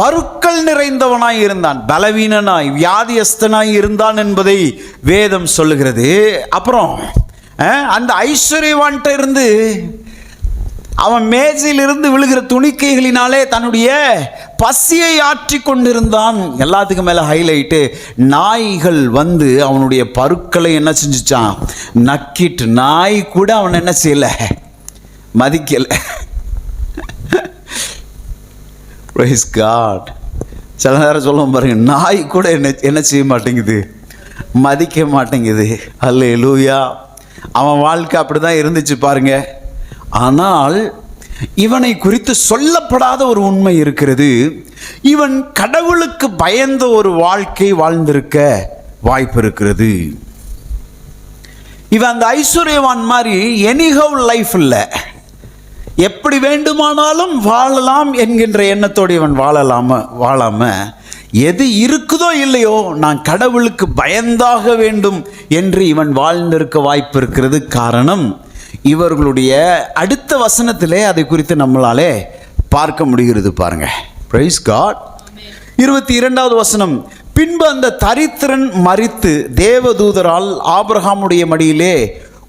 பருக்கள் நிறைந்தவனாய் இருந்தான், பலவீனனாய் வியாதியஸ்தனாய் இருந்தான் என்பதை வேதம் சொல்லுகிறது. அப்புறம் அந்த ஐஸ்வர்யவான்கிட்ட இருந்து அவன் மேஜையிலிருந்து விழுகிற துணிக்கைகளினாலே தன்னுடைய பசியை ஆற்றி கொண்டிருந்தான். எல்லாத்துக்கும் மேலே ஹைலைட்டு, நாய்கள் வந்து அவனுடைய பருக்களை என்ன செஞ்சுச்சான், நக்கிட்டு. நாய் கூட அவன் என்ன செய்யலை, மதிக்கலை. Price God. சில நேரம் சொல்லுவோம் பாருங்க, நாய் கூட என்ன செய்ய மாட்டேங்குது, மதிக்க மாட்டேங்குது. அல்லேலூயா. அவன் வாழ்க்கை அப்படி தான் இருந்துச்சு பாருங்க. ஆனால் இவனை குறித்து சொல்லப்படாத ஒரு உண்மை இருக்கிறது. இவன் கடவுளுக்கு பயந்த ஒரு வாழ்க்கை வாழ்ந்திருக்க வாய்ப்பு இருக்கிறது. இவன் அந்த ஐஸ்வர்யவான் மாதிரி எனிஹவ் லைஃப் இல்லை, எப்படி வேண்டுமானாலும் வாழலாம் என்கின்ற எண்ணத்தோடு இவன் வாழாம எது இருக்குதோ இல்லையோ நான் கடவுளுக்கு பயந்தாக வேண்டும் என்று இவன் வாழ்ந்திருக்க வாய்ப்பு இருக்கிறது. காரணம், இவர்களுடைய அடுத்த வசனத்திலே அதை குறித்து நம்மளாலே பார்க்க முடிகிறது பாருங்க. Praise God. 22வது வசனம், பின்பு அந்த தரித்திரன் மரித்து தேவதூதரால் ஆபிரகாமுடைய மடியிலே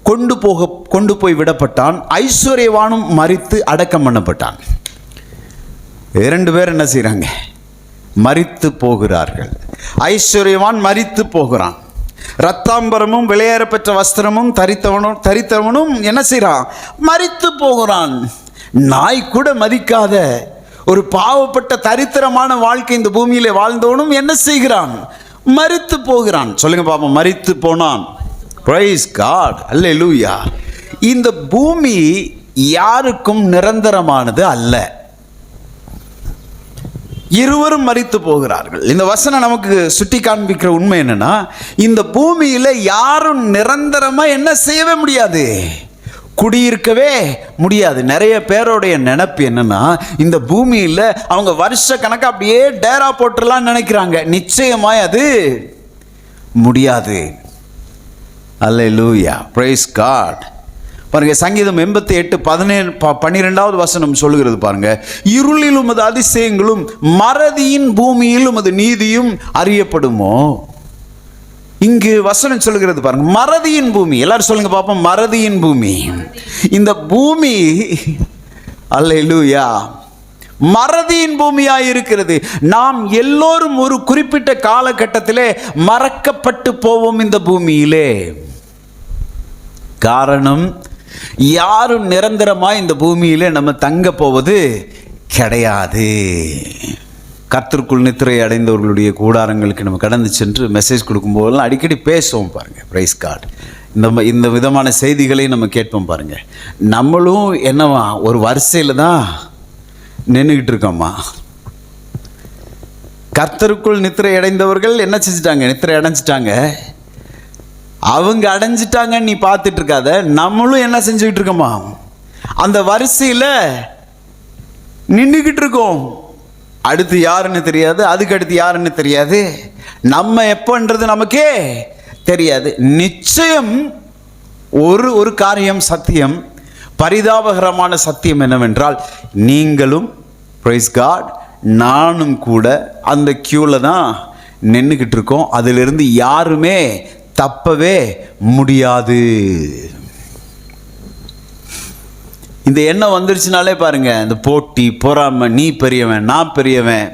கொண்டு போய் விடப்பட்டான். ஐஸ்வர்யவானும் மரித்து அடக்கம் பண்ணப்பட்டான். 2 பேர் என்ன செய்றாங்க, மரித்து போகிறார்கள். ஐஸ்வர்யவான் மரித்து போகிறான். ரத்தாம்பரமும் விலையேறப்பெற்ற வஸ்திரமும் தரித்தவனும் என்ன செய்கிறான், மரித்து போகிறான். நாய் கூட மதிக்காத ஒரு பாவப்பட்ட தரித்திரமான வாழ்க்கை இந்த பூமியிலே வாழ்ந்தவனும் என்ன செய்கிறான், மரித்து போகிறான். சொல்லுங்க பாப்போம், மரித்து போனான். Praise God. அல்லேலூயா. இந்த பூமி யாருக்கும் நிரந்தரமானது அல்ல. இருவரும் மரித்து போகிறார்கள். இந்த வசனம் நமக்கு சுட்டி காண்பிக்கிற உண்மை என்னன்னா, இந்த பூமியில யாரும் நிரந்தரமா என்ன செய்யவே முடியாது, குடியிருக்கவே முடியாது. நிறைய பேருடைய நினைப்பு என்னன்னா, இந்த பூமியில அவங்க வருஷ கணக்கா அப்படியே டேரா போட்டுலாம் நினைக்கிறாங்க. நிச்சயமாய் அது முடியாது. அல்லேலூயா. Praise God. பாருங்க, சங்கீதம் 88:12 வசனம் சொல்லுகிறது பாருங்க, இருளில் உமது அதிசயங்களும் மறதியின் பூமியில் உமது நீதியும் அறியப்படுமோ. இங்கு வசனம் சொல்லுகிறது பாருங்க, மறதியின் பூமி. எல்லாரும் சொல்லுங்க பாப்போம், மறதியின் பூமி. இந்த பூமி அல்லேலூயா மறதியின் பூமியாய் இருக்கிறது. நாம் எல்லோரும் ஒரு குறிப்பிட்ட காலகட்டத்திலே மறக்கப்பட்டு போவோம் இந்த பூமியிலே. காரணம், யாரும் நிரந்தரமாக இந்த பூமியிலே நம்ம தங்க போவது கிடையாது. கர்த்தருக்குள் நித்திரை அடைந்தவர்களுடைய கூடாரங்களுக்கு நம்ம கடந்து சென்று மெசேஜ் கொடுக்கும்போதெல்லாம் அடிக்கடி பேசுவோம் பாருங்க. Praise God. இந்த விதமான செய்திகளை நம்ம கேட்போம் பாருங்க. நம்மளும் என்னவா ஒரு வரிசையில் தான் நின்றுக்கிட்டு இருக்கோம்மா. கர்த்தருக்குள் நித்திரை அடைந்தவர்கள் என்ன செஞ்சிட்டாங்க, நித்திரை அடைஞ்சிட்டாங்க. அவங்க அடைஞ்சிட்டாங்கன்னு நீ பார்த்துட்டு இருக்காத, நம்மளும் என்ன செஞ்சுக்கிட்டு இருக்கோமா, அந்த வரிசையில் நின்றுக்கிட்டு இருக்கோம். அடுத்து யாருன்னு தெரியாது, அதுக்கு அடுத்து யாருன்னு தெரியாது, நம்ம எப்போன்றது நமக்கே தெரியாது. நிச்சயம் ஒரு காரியம் சத்தியம், பரிதாபகரமான சத்தியம் என்னவென்றால், நீங்களும் பிரைஸ் காட் நானும் கூட அந்த கியூவில் தான் நின்றுக்கிட்டு இருக்கோம். அதிலிருந்து யாருமே தப்பவே முடியாது. இந்த எண்ணம் வந்துருச்சுனாலே பாருங்க, இந்த போட்டி பொறாமை, நீ பெரியவன் நான் பெரியவன்,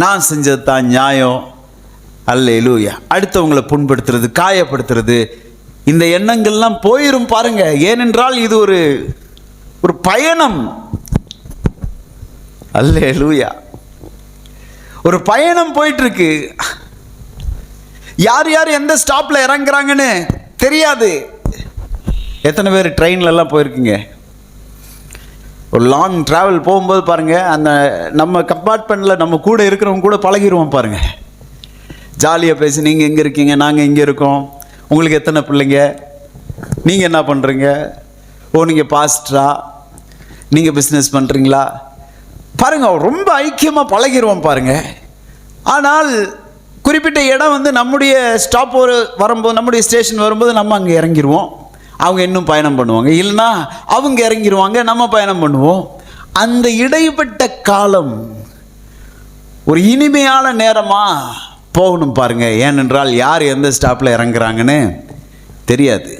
நான் செஞ்சது தான் நியாயம், அல்லேலூயா, அடுத்தவங்களை புண்படுத்துறது காயப்படுத்துறது, இந்த எண்ணங்கள்லாம் போயிரும் பாருங்க. ஏனென்றால் இது ஒரு பயணம். அல்லேலூயா. ஒரு பயணம் போயிட்டு இருக்கு. யார் யார் எந்த ஸ்டாப்ல இறங்குறாங்கன்னு தெரியாது. எத்தனை பேர் ட்ரெயின்லலாம் போயிருக்கீங்க? ஒரு லாங் ட்ராவல் போகும்போது பாருங்கள், அந்த நம்ம கம்பார்ட்மெண்ட்டில் நம்ம கூட இருக்கிறவங்க கூட பழகிடுவோம் பாருங்கள். ஜாலியாக பேசி, நீங்கள் எங்கே இருக்கீங்க, நாங்கள் இங்கே இருக்கோம், உங்களுக்கு எத்தனை பிள்ளைங்க, நீங்கள் என்ன பண்ணுறீங்க, ஓ நீங்கள் பாஸ்டரா, நீங்கள் பிஸ்னஸ் பண்ணுறீங்களா, பாருங்கள் ரொம்ப ஐக்கியமாக பழகிடுவோம் பாருங்கள். ஆனால் குறிப்பிட்ட இடம் வந்து நம்முடைய ஸ்டாப் வரும்போது, நம்முடைய ஸ்டேஷன் வரும்போது நம்ம அங்கே இறங்கிடுவோம், அவங்க இன்னும் பயணம் பண்ணுவாங்க, இல்லைன்னா அவங்க இறங்கிடுவாங்க, நம்ம பயணம் பண்ணுவோம். அந்த இடைப்பட்ட காலம் ஒரு இனிமையான நேரமாக போகணும் பாருங்க. ஏனென்றால் யார் எந்த ஸ்டாப்பில் இறங்குறாங்கன்னு தெரியாது.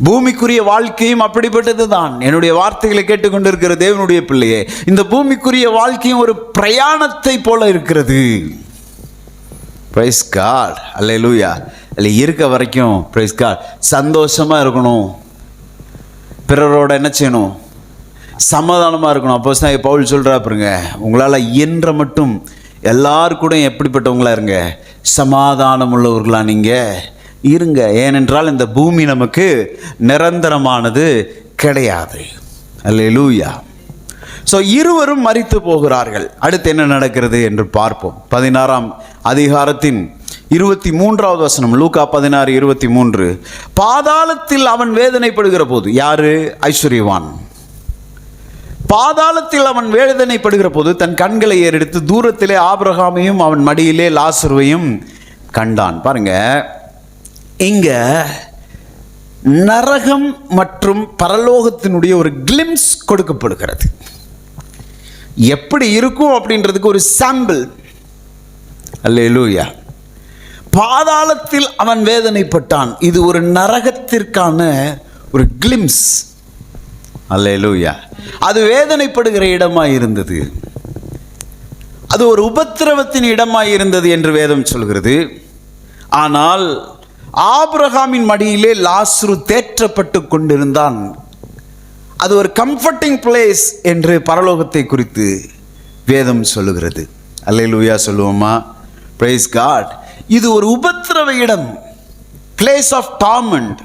பூமிக்குரிய வாழ்க்கையும் அப்படிப்பட்டது தான். என்னுடைய வார்த்தைகளை கேட்டுக்கொண்டிருக்கிற தேவனுடைய பிள்ளையே, இந்த பூமிக்குரிய வாழ்க்கையும் ஒரு பிரயாணத்தை போல இருக்கிறது. பிரைஸ் காட், அல்லேலூயா. அதில் இருக்க வரைக்கும் பிரைஸ் காட் சந்தோஷமாக இருக்கணும், பிறரோட என்ன செய்யணும், சமாதானமாக இருக்கணும். அப்போ தான் பவுல் சொல்கிறா பாருங்க, உங்களால் இயன்ற மட்டும் எல்லாருக்கூட எப்படிப்பட்டவங்களா இருங்க, சமாதானம் உள்ளவர்களா நீங்கள் இருங்க. ஏனென்றால் இந்த பூமி நமக்கு நிரந்தரமானது கிடையாது. அல்லேலூயா. ஸோ இருவரும் மரித்து போகிறார்கள். அடுத்து என்ன நடக்கிறது என்று பார்ப்போம். 16ஆம் அதிகாரத்தின் 23வது வசனம், லூக்கா 16:23. பாதாளத்தில் அவன் வேதனைப்படுகிற போது, யாரு? ஐஸ்வர்யவான். பாதாளத்தில் அவன் வேதனைப்படுகிற போது தன் கண்களை ஏறெடுத்து தூரத்திலே ஆபிரகாமையும் அவன் மடியிலே லாசருவையும் கண்டான். பாருங்க, இங்க நரகம் மற்றும் பரலோகத்தினுடைய ஒரு கிளிம்ஸ் கொடுக்கப்படுகிறது. எப்படி இருக்கும் அப்படின்றதுக்கு ஒரு சாம்பிள். அல்லேலூயா. பாதாளத்தில் அவன் வேதனைப்பட்டான். இது ஒரு நரகத்திற்கான ஒரு கிளிம்ஸ். அல்லேலூயா. அது வேதனைப்படுகிற இடமாய் இருந்தது, அது ஒரு உபத்திரவத்தின் இடமாய் இருந்தது என்று வேதம் சொல்கிறது. ஆனால் ஆபிரகாமின் மடியிலே லாசரு தேற்றப்பட்டு கொண்டிருந்தான். அது ஒரு கம்ஃபர்டிங் பிளேஸ் என்று பரலோகத்தை குறித்து வேதம் சொல்லுகிறது. அல்லேலூயா சொல்லுவோமா? Praise God. இது ஒரு உபத்திரவ இடம், பிளேஸ் ஆஃப் டார்மெண்ட்.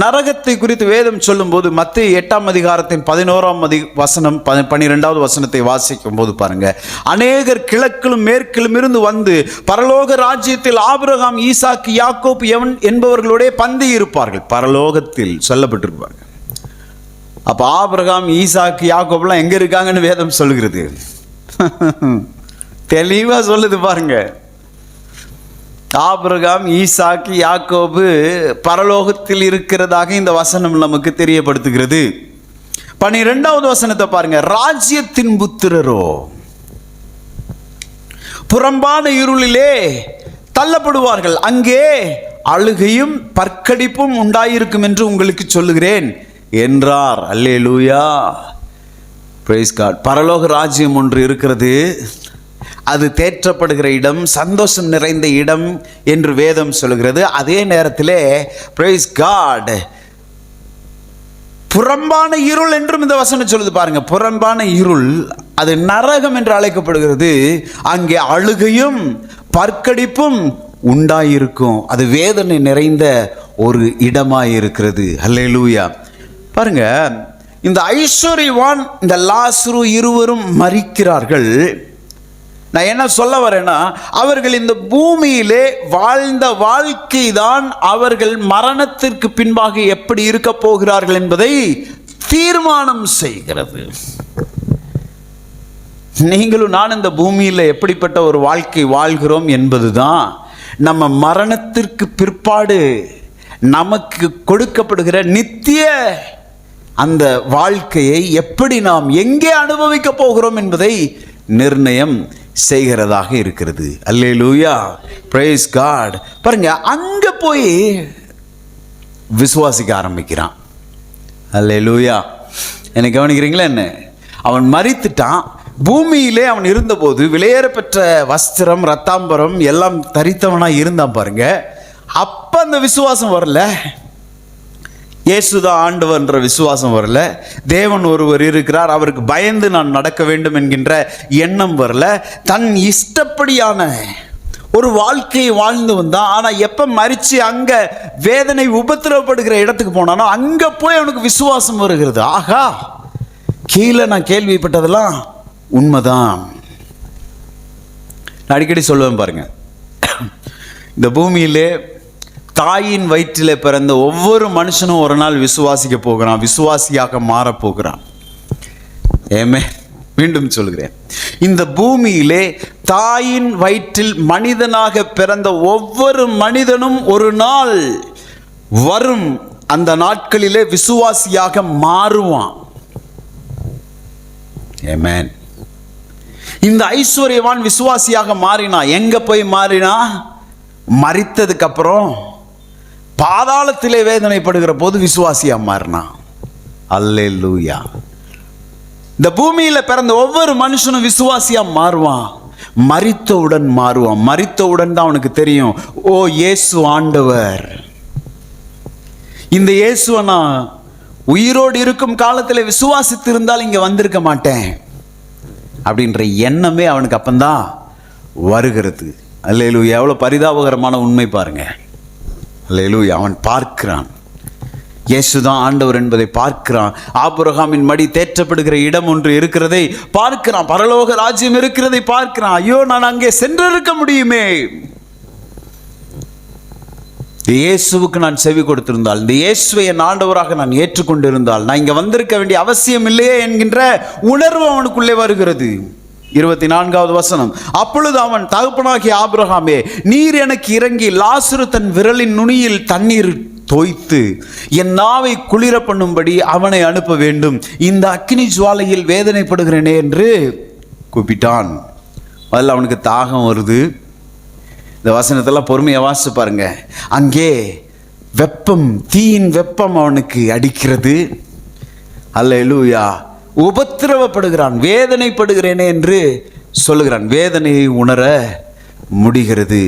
நரகத்தை குறித்து வேதம் சொல்லும்போது மத்தேயு 8ஆம் அதிகாரத்தின் 11ஆம் வசனம் 12வது வசனத்தை வாசிக்கும் போது பாருங்க, அநேகர் கிழக்கிலும் மேற்கிலும் இருந்து வந்து பரலோக ராஜ்யத்தில் ஆபிரகாம், ஈசாக்கு, யாக்கோப்பு என்பவர்களுடைய பந்தி இருப்பார்கள். பரலோகத்தில் சொல்லப்பட்டிருப்பாங்க. அப்போ ஆபிரகாம், ஈசாக்கு, யாக்கோப்புலாம் எங்கே இருக்காங்கன்னு வேதம் சொல்லுகிறது. தெளிவாக சொல்லுது பாருங்க. ஆபிரகாம், ஈசாக்கு, யாக்கோபு பரலோகத்தில் இருக்கிறதாக இந்த வசனம் நமக்கு தெரியப்படுத்துகிறது. 12வது வசனத்தை பாருங்க, ராஜ்யத்தின் புத்திரரோ புறம்பான இருளிலே தள்ளப்படுவார்கள், அங்கே அழுகையும் பற்கடிப்பும் உண்டாயிருக்கும் என்று உங்களுக்கு சொல்லுகிறேன் என்றார். அல்லேலூயா. Praise God. பரலோக ராஜ்யம் ஒன்று இருக்கிறது, அது தேற்றப்படுகிற இடம், சந்தோஷம் நிறைந்த இடம் என்று வேதம் சொல்கிறது. அதே நேரத்தில் பிரைஸ் காட், புறம்பான இருள் என்றும் இந்த வசனம் சொல்லுது பாருங்க. புறம்பான இருள் அது நரகம் என்று அழைக்கப்படுகிறது. அங்கே அழுகையும் பற்கடிப்பும் உண்டாயிருக்கும். அது வேதனை நிறைந்த ஒரு இடமாயிருக்கிறது. அல்லேலூயா. பாருங்க, இந்த ஐஸ்வர்யவான், இந்த லாசரு இருவரும் மரிக்கிறார்கள். நான் என்ன சொல்ல வரேன்னா, அவர்கள் இந்த பூமியிலே வாழ்ந்த வாழ்க்கை தான் அவர்கள் மரணத்திற்கு பின்பாக எப்படி இருக்க போகிறார்கள் என்பதை தீர்மானம் செய்கிறது. நீங்களும் நான் இந்த பூமியில் எப்படிப்பட்ட ஒரு வாழ்க்கை வாழ்கிறோம் என்பதுதான் நம்ம மரணத்திற்கு பிற்பாடு நமக்கு கொடுக்கப்படுகிற நித்திய அந்த வாழ்க்கையை எப்படி நாம் எங்கே அனுபவிக்க போகிறோம் என்பதை நிர்ணயம் செய்கிறதாக இருக்கிறது. அல்லேலூயா. Praise God. பாருங்க, அங்க போய் விசுவாசிக்க ஆரம்பிக்கிறான். அல்லேலூயா. என்னை கவனிக்கிறீங்களா? என்ன, அவன் மரித்துட்டான். பூமியிலே அவன் இருந்தபோது விலையேறப்பெற்ற வஸ்திரம், ரத்தாம்பரம் எல்லாம் தரித்தவனாக இருந்தான் பாருங்க. அப்ப அந்த விசுவாசம் வரல. இயேசுதான் ஆண்டவர்ன்ற விசுவாசம் வரல. தேவன் ஒருவர் இருக்கிறார், அவருக்கு பயந்து நான் நடக்க வேண்டும் என்கின்ற எண்ணம் வரல. தன் இஷ்டப்படியான ஒரு வாழ்க்கையை வாழ்ந்து வந்தான். ஆனால் எப்போ மரித்து அங்கே வேதனை உபத்திரவப்படுகிற இடத்துக்கு போனானோ அங்கே போய் அவனுக்கு விசுவாசம் வருகிறது. ஆகா, கீழே நான் கேள்விப்பட்டதெல்லாம் உண்மைதான். நான் அடிக்கடி சொல்லுவேன் பாருங்க, இந்த பூமியிலே தாயின் வயிற்றிலே பிறந்த ஒவ்வொரு மனுஷனும் ஒரு நாள் விசுவாசிக்க போகிறான், விசுவாசியாக மாறப்போகிறான். ஏமே, மீண்டும் சொல்கிறேன், இந்த பூமியிலே தாயின் வயிற்றில் மனிதனாக பிறந்த ஒவ்வொரு மனிதனும் ஒரு நாள் வரும், அந்த நாட்களிலே விசுவாசியாக மாறுவான். ஆமென். இந்த ஐஸ்வர்யவான் விசுவாசியாக மாறினா எங்க போய் மாறினா? மரித்ததுக்கு அப்புறம் பாதாளத்திலே வேதனைப்படுகிற போது விசுவாசியா மாறினா. அல்லேலூயா. இந்த பூமியில பிறந்த ஒவ்வொரு மனுஷனும் விசுவாசியா மாறுவான், மரித்தவுடன் மாறுவான். மரித்தவுடன் தான் அவனுக்கு தெரியும், ஓ இயேசு ஆண்டவர். இந்த இயேசுவை நான் உயிரோடு இருக்கும் காலத்தில் விசுவாசித்து இருந்தால் இங்க வந்திருக்க மாட்டேன் அப்படின்ற எண்ணமே அவனுக்கு அப்பந்தான் வருகிறது. அல்லேலூயா. எவ்வளோ பரிதாபகரமான உண்மை பாருங்க. அல்லேலூயா. அவன் பார்க்கிறான், இயேசுதான் ஆண்டவர் என்பதை பார்க்கிறான். ஆபிரகாமின் மடி தேற்றப்படுகிற இடம் ஒன்று இருக்கிறதை பார்க்கிறான், பரலோக ராஜ்யம் இருக்கிறதை பார்க்கிறான். ஐயோ, நான் அங்கே சென்றிருக்க முடியுமே. இந்த இயேசுவுக்கு நான் செவி கொடுத்திருந்தால், இந்த இயேசுவை என் ஆண்டவராக நான் ஏற்றுக்கொண்டிருந்தால் நான் இங்கே வந்திருக்க வேண்டிய அவசியம் இல்லையே என்கின்ற உணர்வு அவனுக்குள்ளே வருகிறது. 24வது வசனம், அப்பொழுது அவன் தகப்பனாகிய ஆபிரகாமே, நீர் எனக்கு இறங்கி லாசரு தன் விரலின் நுனியில் தண்ணீர் தோய்த்து என் நாவை குளிர பண்ணும்படி அவனை அனுப்ப வேண்டும், இந்த அக்கினி ஜுவாலையில் வேதனைப்படுகிறேனே என்று கூப்பிட்டான். அதில் அவனுக்கு தாகம் வருது. இந்த வசனத்தெல்லாம் பொறுமையாக வாசிச்சு பாருங்க. அங்கே வெப்பம், தீயின் வெப்பம் அவனுக்கு அடிக்கிறது. அல்லேலூயா. உபத்திரவப்படுகிறான், வேதனைப்படுகிறேனே என்று சொல்லுகிறான். வேதனையை உணர முடிகிறது.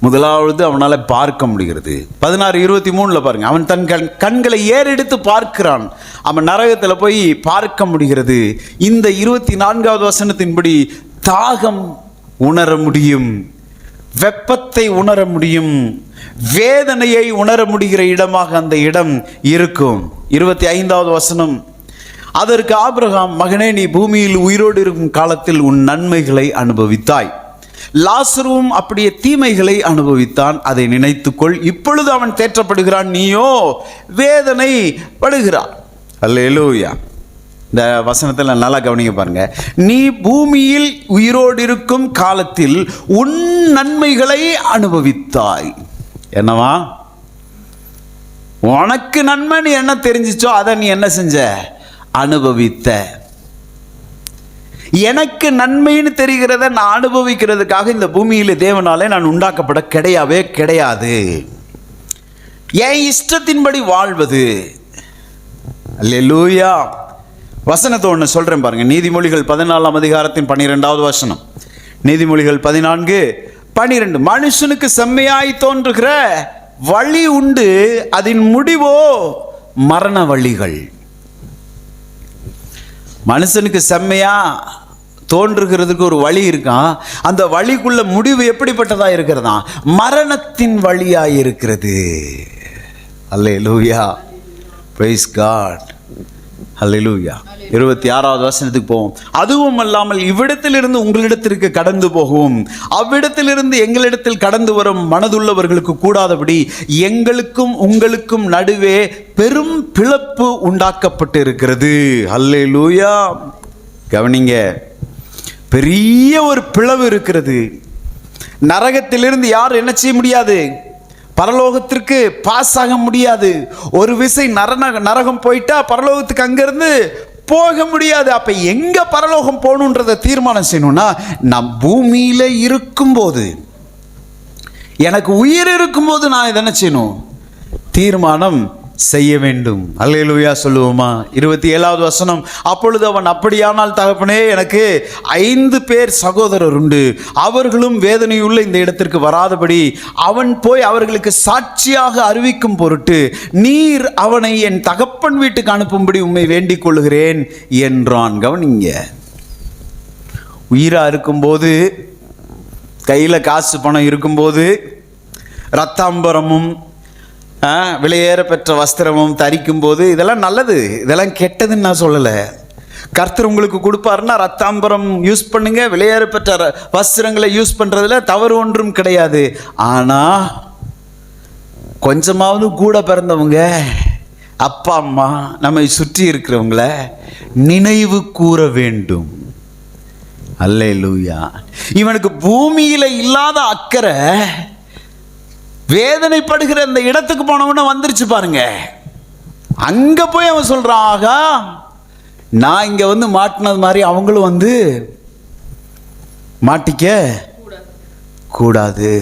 முதலாவது அவனால் பார்க்க முடிகிறது. 16:23 பாருங்க, அவன் தன் கண்களை ஏறெடுத்து பார்க்கிறான். அவன் நரகத்தில் போய் பார்க்க முடிகிறது. இந்த 24வது வசனத்தின்படி தாகம் உணர முடியும், வெப்பத்தை உணர முடியும், வேதனையை உணர முடிகிற இடமாக அந்த இடம் இருக்கும். 25வது வசனம், அதற்கு ஆபிரகாம், மகனே, நீ பூமியில் உயிரோடு இருக்கும் காலத்தில் உன் நன்மைகளை அனுபவித்தாய், லாசருவும் அப்படியே தீமைகளை அனுபவித்தான், அதை நினைத்துக்கொள். இப்பொழுது அவன் தேற்றப்படுகிறான், நீயோ வேதனை படுகிறான். அல்லேலூயா. இந்த வசனத்தில் நல்லா கவனிக்க பாருங்க. நீ பூமியில் உயிரோடு இருக்கும் காலத்தில் உன் நன்மைகளை அனுபவித்தாய். என்னவா? உனக்கு நன்மை நீ என்ன தெரிஞ்சிச்சோ அதை நீ என்ன செஞ்ச? அனுபவித்த. எனக்கு நன்மைன்னு தெரிகிறத நான் அனுபவிக்கிறதுக்காக இந்த பூமியில் தேவனாலே நான் உண்டாக்கப்பட கிடையவே கிடையாது. என் இஷ்டத்தின்படி வாழ்வது. அல்லேலூயா. வசனத்தை ஒன்று சொல்கிறேன் பாருங்க. நீதிமொழிகள் 14ஆம் அதிகாரத்தின் 12வது வசனம். நீதிமொழிகள் 14:12, மனுஷனுக்கு செம்மையாய் தோன்றுகிற வழி உண்டு, அதன் முடிவோ மரண வழிகள். மனுஷனுக்கு செம்மையா தோன்றுகிறதுக்கு ஒரு வழி இருக்கான். அந்த வழிக்குள்ள முடிவு எப்படிப்பட்டதா இருக்கிறதா? மரணத்தின் வழியாய் இருக்கிறது. அல்லேலூயா. Praise God. அல்லேலூயா. 26வது வசனத்துக்கு போவோம். அதுவும் அல்லாமல் இவ்விடத்திலிருந்து உங்களிடத்திற்கு கடந்து போகவும் அவ்விடத்திலிருந்து எங்களிடத்தில் கடந்து வரும் மனதுள்ளவர்களுக்கு கூடாதபடி எங்களுக்கும் உங்களுக்கும் நடுவே பெரும் பிளப்பு உண்டாக்கப்பட்டு இருக்கிறது. அல்லேலூயா. கவனிங்க, பெரிய ஒரு பிளவு இருக்கிறது. நரகத்திலிருந்து யாரும் என்ன செய்ய முடியாது? பரலோகத்திற்கு பாஸ் ஆக முடியாது. ஒரு விசை நரகம் போயிட்டா பரலோகத்துக்கு அங்கிருந்து போக முடியாது. அப்ப எங்க பரலோகம் போகணுன்றதை தீர்மானம் செய்யணும்னா, நான் பூமியில இருக்கும்போது, எனக்கு உயிர் இருக்கும்போது நான் இதை என்ன செய்யணும்? தீர்மானம் செய்ய வேண்டும். அல்லேலூயா சொல்லுவோமா? 27வது வசனம், அப்பொழுது அவன், அப்படியானால் தகப்பனே, எனக்கு 5 பேர் சகோதரர் உண்டு, அவர்களும் வேதனையுள்ள இந்த இடத்திற்கு வராதபடி அவன் போய் அவர்களுக்கு சாட்சியாக அறிவிக்கும் பொருட்டு நீர் அவனை என் தகப்பன் வீட்டுக்கு அனுப்பும்படி உம்மை வேண்டிக் கொள்கிறேன் என்றான். கவனிங்க, உயிரா இருக்கும்போது கையில் காசு பணம் இருக்கும்போது ரத்தாம்பரமும் விலையேற பெற்ற வஸ்திரமும் தரிக்கும் போது இதெல்லாம் நல்லது, இதெல்லாம் கெட்டதுன்னு நான் சொல்லலை. கர்த்தர் உங்களுக்கு கொடுப்பாருன்னா ரத்தாம்பரம் யூஸ் பண்ணுங்க, விலையேற பெற்ற வஸ்திரங்களை யூஸ் பண்ணுறதுல தவறு ஒன்றும் கிடையாது. ஆனால் கொஞ்சமாவது கூட பிறந்தவங்க அப்பா அம்மா நம்மை சுற்றி இருக்கிறவங்கள நினைவு கூற வேண்டும். அல்லேலூயா. இவனுக்கு பூமியில இல்லாத அக்கறை வேதனைப்படுகிற அந்த இடத்துக்கு போனவன வந்துருச்சு பாருங்க. அங்க போய் அவன் சொல்றான், ஆகா நான் இங்க வந்து மாட்டினது மாதிரி அவங்களும் வந்து மாட்டிக்க கூடாது.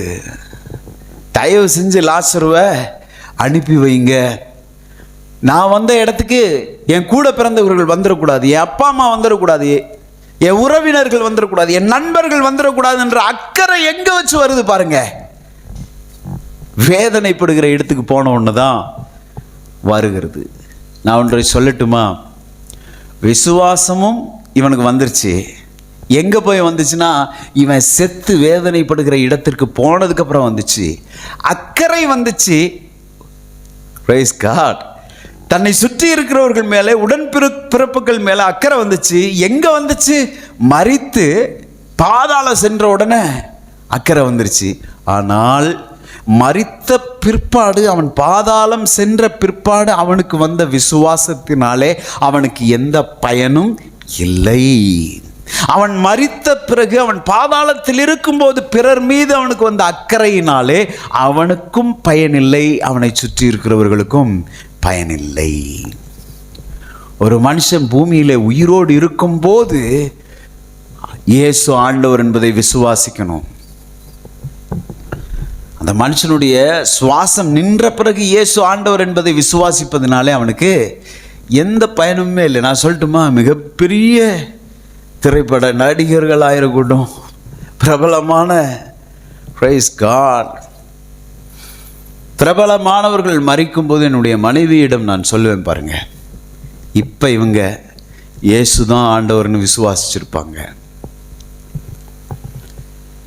தயவு செஞ்சு லாசருவை அனுப்பி வைங்க. நான் வந்த இடத்துக்கு என் கூட பிறந்தவர்கள் வந்துடக்கூடாது, என் அப்பா அம்மா வந்துடக்கூடாது, என் உறவினர்கள் வந்துடக்கூடாது, என் நண்பர்கள் வந்துடக்கூடாது என்ற அக்கறை எங்க வச்சு வருது பாருங்க. வேதனைப்படுகிற இடத்துக்கு போன ஒன்று தான் வருகிறது. நான் ஒன்றை சொல்லட்டுமா? விசுவாசமும் இவனுக்கு வந்துருச்சு. எங்கே போய் வந்துச்சுன்னா, இவன் செத்து வேதனைப்படுகிற இடத்திற்கு போனதுக்கப்புறம் வந்துச்சு. அக்கறை வந்துச்சு. Praise God. தன்னை சுற்றி இருக்கிறவர்கள் மேலே, பிறப்புகள் மேலே அக்கறை வந்துச்சு. எங்கே வந்துச்சு? மரித்து பாதாளம் சென்ற உடனே அக்கறை வந்துருச்சு. ஆனால் மரித்த பிற்பாடு, அவன் பாதாளம் சென்ற பிற்பாடு அவனுக்கு வந்த விசுவாசத்தினாலே அவனுக்கு எந்த பயனும் இல்லை. அவன் மரித்த பிறகு, அவன் பாதாளத்தில் இருக்கும்போது பிறர் மீது அவனுக்கு வந்த அக்கறையினாலே அவனுக்கும் பயனில்லை, அவனை சுற்றி இருக்கிறவர்களுக்கும் பயனில்லை. ஒரு மனுஷன் பூமியிலே உயிரோடு இருக்கும்போது இயேசு ஆண்டவர் என்பதை விசுவாசிக்கணும். அந்த மனுஷனுடைய சுவாசம் நின்ற பிறகு இயேசு ஆண்டவர் என்பதை விசுவாசிப்பதனாலே அவனுக்கு எந்த பயனுமே இல்லை. நான் சொல்லட்டுமா, மிகப்பெரிய திரைப்பட நடிகர்களாயிருக்கட்டும், பிரபலமான பிரைஸ் காட் பிரபலமானவர்கள் மரிக்கும் போது என்னுடைய மனைவியிடம் நான் சொல்லுவேன் பாருங்க, இப்போ இவங்க இயேசு தான் ஆண்டவர்னு விசுவாசிச்சிருப்பாங்க.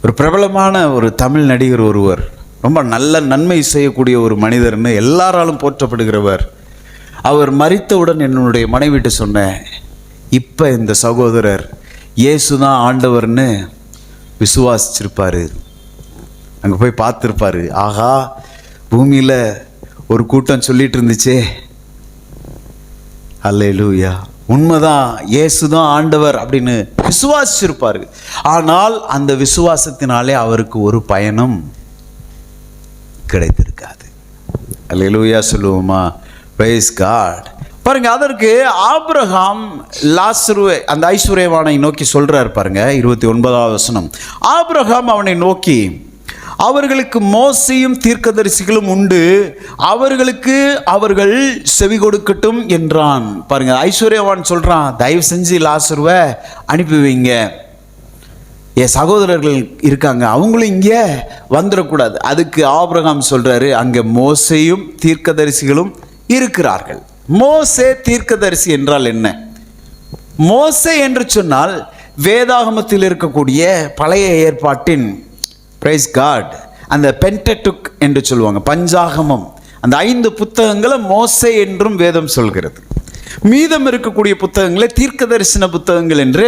ஒரு பிரபலமான ஒரு தமிழ் நடிகர் ஒருவர், ரொம்ப நல்ல நன்மை செய்யக்கூடிய ஒரு மனிதர்னு எல்லாராலும் போற்றப்படுகிறவர், அவர் மரித்தவுடன் என்னுடைய மனைவிட்டு சொன்னேன், இப்போ இந்த சகோதரர் இயேசு தான் ஆண்டவர்னு விசுவாசிச்சிருப்பார். அங்கே போய் பார்த்துருப்பாரு, ஆஹா பூமியில் ஒரு கூட்டம் சொல்லிட்டு இருந்துச்சே, அல்லேலூயா உண்மைதான் இயேசு தான் ஆண்டவர் அப்படின்னு விசுவாசிச்சிருப்பாரு. ஆனால் அந்த விசுவாசத்தினாலே அவருக்கு ஒரு பயனும் கிடைத்திருக்காது. அல்லேலூயா சொல்லுவோமா? Praise God. பாருங்க, அதற்கு ஆபிரகாம் லாசருவை, அந்த ஐஸ்வர்யவானை நோக்கி சொல்றார் பாருங்க, 29வது வசனம். ஆபிரகாம் அவனை நோக்கி, அவர்களுக்கு மோசேயும் தீர்க்கதரிசிகளும் உண்டு, அவர்களுக்கு அவர்கள் செவி கொடுக்கட்டும் என்றான். பாருங்க, ஐஸ்வர்யவான் சொல்றான், தயவு செஞ்சு லாசருவை அனுப்பி வைங்க, என் சகோதரர்கள் இருக்காங்க, அவங்களும் இங்கே வந்துடக்கூடாது. அதுக்கு ஆபிரகாம் சொல்றாரு, அங்கே மோசேயும் தீர்க்கதரிசிகளும் இருக்கிறார்கள். மோசே தீர்க்கதரிசி என்றால் என்ன? மோசே என்று சொன்னால் வேதாகமத்தில் இருக்கக்கூடிய பழைய ஏற்பாட்டின், பிரைஸ் காட், அந்த பென்டெட்டுக் என்று சொல்லுவாங்க, பஞ்சாகமம், அந்த 5 புத்தகங்களை மோசே என்றும் வேதம் சொல்கிறது. மீதம் இருக்கக்கூடிய புத்தகங்களை தீர்க்க தரிசன புத்தகங்கள் என்று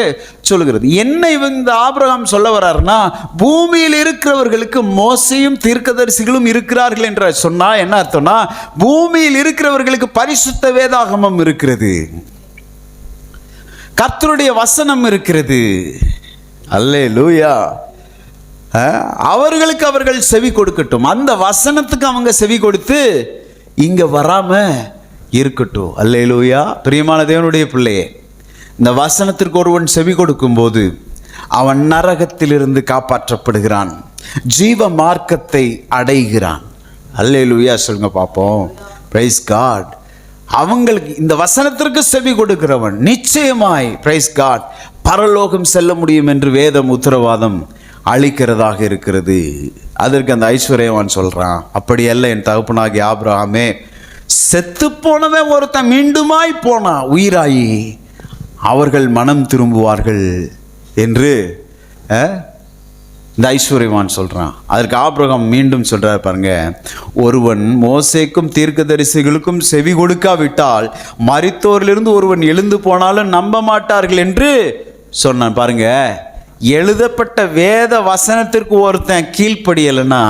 சொல்கிறது. என்ன இந்த ஆபிரகாம் சொல்ல வர்றாருன்னா, பூமியில் இருக்கிறவர்களுக்கு மோசேயும் தீர்க்கதரிசிகளும் இருக்கிறார்கள் என்று சொன்னா என்ன அர்த்தம்னா, பூமியில் இருக்கிறவர்களுக்கு பரிசுத்த வேதாகமம் இருக்கிறது, கர்த்தருடைய வசனம் இருக்கிறது. அல்லேலூயா. அவர்களுக்கு அவர்கள் செவி கொடுக்கட்டும், அந்த வசனத்துக்கு அவங்க செவி கொடுத்து இங்க வராம இருக்கட்டும். அல்லேலூயா. பிரியமான தேவனுடைய பிள்ளையே, இந்த வசனத்திற்கு ஒருவன் செவி கொடுக்கும் போது அவன் நரகத்திலிருந்து காப்பாற்றப்படுகிறான், ஜீவ மார்க்கத்தை அடைகிறான். அல்லேலூயா சொல்லுங்க பார்ப்போம். Praise God. அவங்களுக்கு இந்த வசனத்திற்கு செவி கொடுக்கிறவன் நிச்சயமாய், பிரைஸ் காட், பரலோகம் செல்ல முடியும் என்று வேதம் உத்தரவாதம் அளிக்கிறதாக இருக்கிறது. அதற்கு அந்த ஐஸ்வர்யவான் சொல்றான், அப்படி அல்ல என் தகப்பனாகிய ஆபிரகாமே, செத்து போனவன் ஒருத்தன் மீண்டுமாய் போனா உயிராயி அவர்கள் மனம் திரும்புவார்கள் என்று இந்த ஐஸ்வர்யவான் சொல்கிறான். அதற்கு ஆபிரகாம் மீண்டும் சொல்கிறார் பாருங்க, ஒருவன் மோசேக்கும் தீர்க்கதரிசிகளுக்கும் செவி கொடுக்காவிட்டால் மரித்தோரிலிருந்து ஒருவன் எழுந்து போனாலும் நம்ப மாட்டார்கள் என்று சொன்னான். பாருங்க, எழுதப்பட்ட வேத வசனத்திற்கு ஒருத்தன் கீழ்ப்படியலைன்னா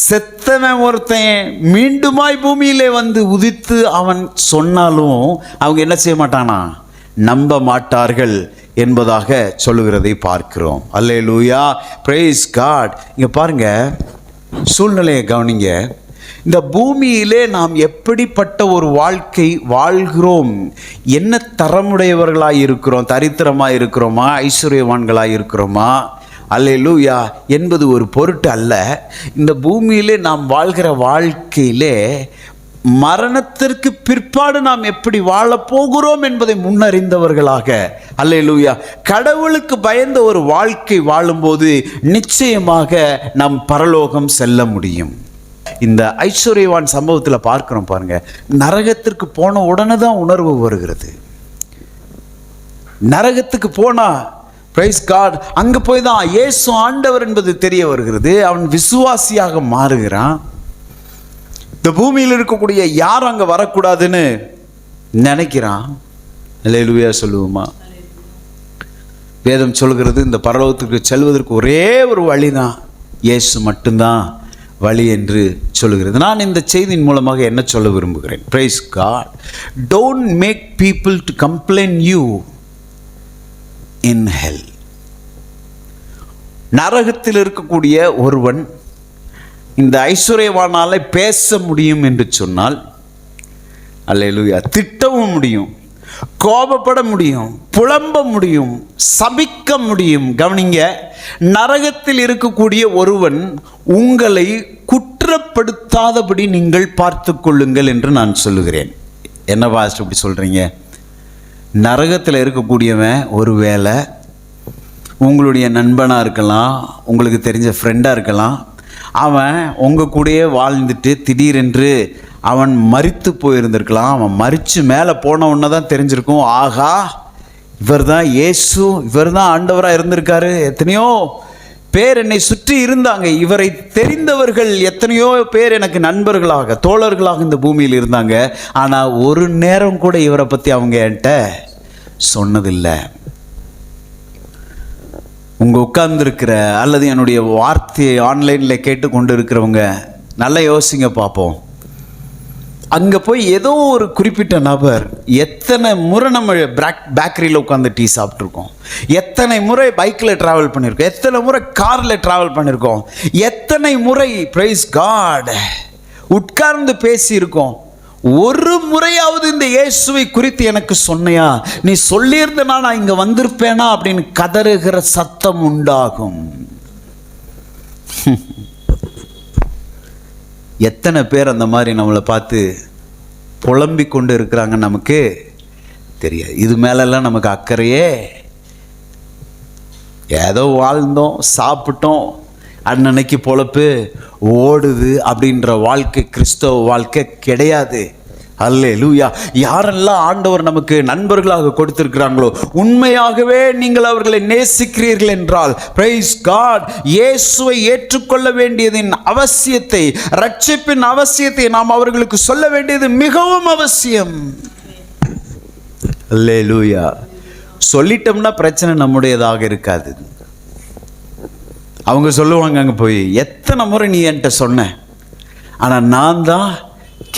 செத்தவன் ஒருத்தன் மீண்டுமாய் பூமியிலே வந்து உதித்து அவன் சொன்னாலும் அவங்க என்ன செய்ய மாட்டானா, நம்ப மாட்டார்கள் என்பதாக சொல்லுகிறதை பார்க்கிறோம். அல்லேலூயா, பிரைஸ் காட். இங்கே பாருங்க, சூழ்நிலையை கவனிங்க. இந்த பூமியிலே நாம் எப்படிப்பட்ட ஒரு வாழ்க்கை வாழ்கிறோம், என்ன தரமுடையவர்களாக இருக்கிறோம், தரித்திரமாக இருக்கிறோமா, ஐஸ்வர்யவான்களாக இருக்கிறோமா, அல்லேலூயா என்பது ஒரு பொருட்டு அல்ல. இந்த பூமியிலே நாம் வாழ்கிற வாழ்க்கையிலே மரணத்திற்கு பிற்பாடு நாம் எப்படி வாழப் போகிறோம் என்பதை முன்னறிந்தவர்களாக, அல்லேலூயா, கடவுளுக்கு பயந்த ஒரு வாழ்க்கை வாழும்போது நிச்சயமாக நாம் பரலோகம் செல்ல முடியும். இந்த ஐஸ்வர்யவான் சம்பவத்தில் பார்க்கிறோம் பாருங்க, நரகத்திற்கு போன உடனே தான் உணர்வு வருகிறது. நரகத்துக்கு போனா பிரைஸ் காட், அங்கே போய் தான் இயேசு ஆண்டவர் என்பது தெரிய வருகிறது. அவன் விசுவாசியாக மாறுகிறான். இந்த பூமியில் இருக்கக்கூடிய யாரும் அங்கே வரக்கூடாதுன்னு நினைக்கிறான். அல்லேலூயா சொல்லுவோமா? வேதம் சொல்கிறது, இந்த பரலோகத்துக்கு செல்வதற்கு ஒரே ஒரு வழி தான், இயேசு மட்டும்தான் வழி என்று சொல்லுகிறது. நான் இந்த செய்தியின் மூலமாக என்ன சொல்ல விரும்புகிறேன்? Praise God, don't make people to complain you in hell. நரகத்தில் இருக்கக்கூடிய ஒருவன் இந்த ஐஸ்வர்யவானால பேச முடியும் என்று சொன்னால், அல்லேலூயா, திட்டவும் முடியும், கோபப்பட முடியும், புலம்ப முடியும், சபிக்க முடியும். கவனிங்க, நரகத்தில் இருக்கக்கூடிய ஒருவன் உங்களை குற்றப்படுத்தாதபடி நீங்கள் பார்த்து கொள்ளுங்கள் என்று நான் சொல்லுகிறேன். என்ன பாஸ்டர் இப்படி சொல்கிறீங்க? நரகத்தில் இருக்கக்கூடியவன் ஒருவேளை உங்களுடைய நண்பனாக இருக்கலாம், உங்களுக்கு தெரிஞ்ச ஃப்ரெண்டாக இருக்கலாம். அவன் உங்கள் கூடயே வாழ்ந்துட்டு திடீரென்று அவன் மரித்து போயிருந்திருக்கலாம். அவன் மரித்து மேலே போன உடனே தான் தெரிஞ்சிருக்கும், ஆகா இவர் தான் இயேசு, இவர் தான் ஆண்டவராக இருந்திருக்காரு. எத்தனையோ பேர் என்னை சுற்றி இருந்தாங்க, இவரை தெரிந்தவர்கள் எத்தனையோ பேர் எனக்கு நண்பர்களாக தோழர்களாக இந்த பூமியில் இருந்தாங்க. ஆனால் ஒரு நேரம் கூட இவரை பற்றி அவங்க என்கிட்ட சொன்னதில்லை. உங்கள் உட்கார்ந்துருக்கிற அல்லது என்னுடைய வார்த்தையை ஆன்லைனில் கேட்டுக்கொண்டு இருக்கிறவங்க நல்லா யோசிங்க பார்ப்போம். அங்கே போய் ஏதோ ஒரு குறிப்பிட்ட நபர் எத்தனை முறை நம்ம பேக்கரியில் உட்காந்து டீ சாப்பிட்ருக்கோம், எத்தனை முறை பைக்கில் ட்ராவல் பண்ணியிருக்கோம், எத்தனை முறை காரில் ட்ராவல் பண்ணியிருக்கோம், எத்தனை முறை பிரைஸ் காட் உட்கார்ந்து பேசியிருக்கோம். ஒரு முறையாவது இந்த இயேசுவை குறித்து எனக்கு சொன்னையா, நீ சொல்லியிருந்தனா நான் இங்கே வந்திருப்பேனா அப்படின்னு கதறுகிற சத்தம் உண்டாகும். எத்தனை பேர் அந்த மாதிரி நம்மளை பார்த்து புலம்பிக் கொண்டு இருக்கிறாங்க நமக்கு தெரியாது. இது மேலெல்லாம் நமக்கு அக்கறையே, ஏதோ வாழ்ந்தோம், சாப்பிட்டோம், அன்னன்னைக்கு பொழப்பு ஓடுது அப்படின்ற வாழ்க்கை கிறிஸ்தவ வாழ்க்கை கிடையாது. அல்லேலூயா. யாரெல்லாம் ஆண்டவர் நமக்கு நண்பர்களாக கொடுத்திருக்கிறாங்களோ, உண்மையாகவே நீங்கள் அவர்களை நேசிக்கிறீர்கள் என்றால், பிரைஸ் காட், இயேசுவை ஏற்றுக்கொள்ள வேண்டியதின் அவசியத்தை, ரட்சிப்பின் அவசியத்தை நாம் அவர்களுக்கு சொல்ல வேண்டியது மிகவும் அவசியம். அல்லேலூயா. சொல்லிட்டோம்னா பிரச்சனை நம்முடையதாக இருக்காது. அவங்க சொல்லுவாங்க அங்கே போய், எத்தனை முறை நீ என்கிட்ட சொன்ன, ஆனால் நான் தான்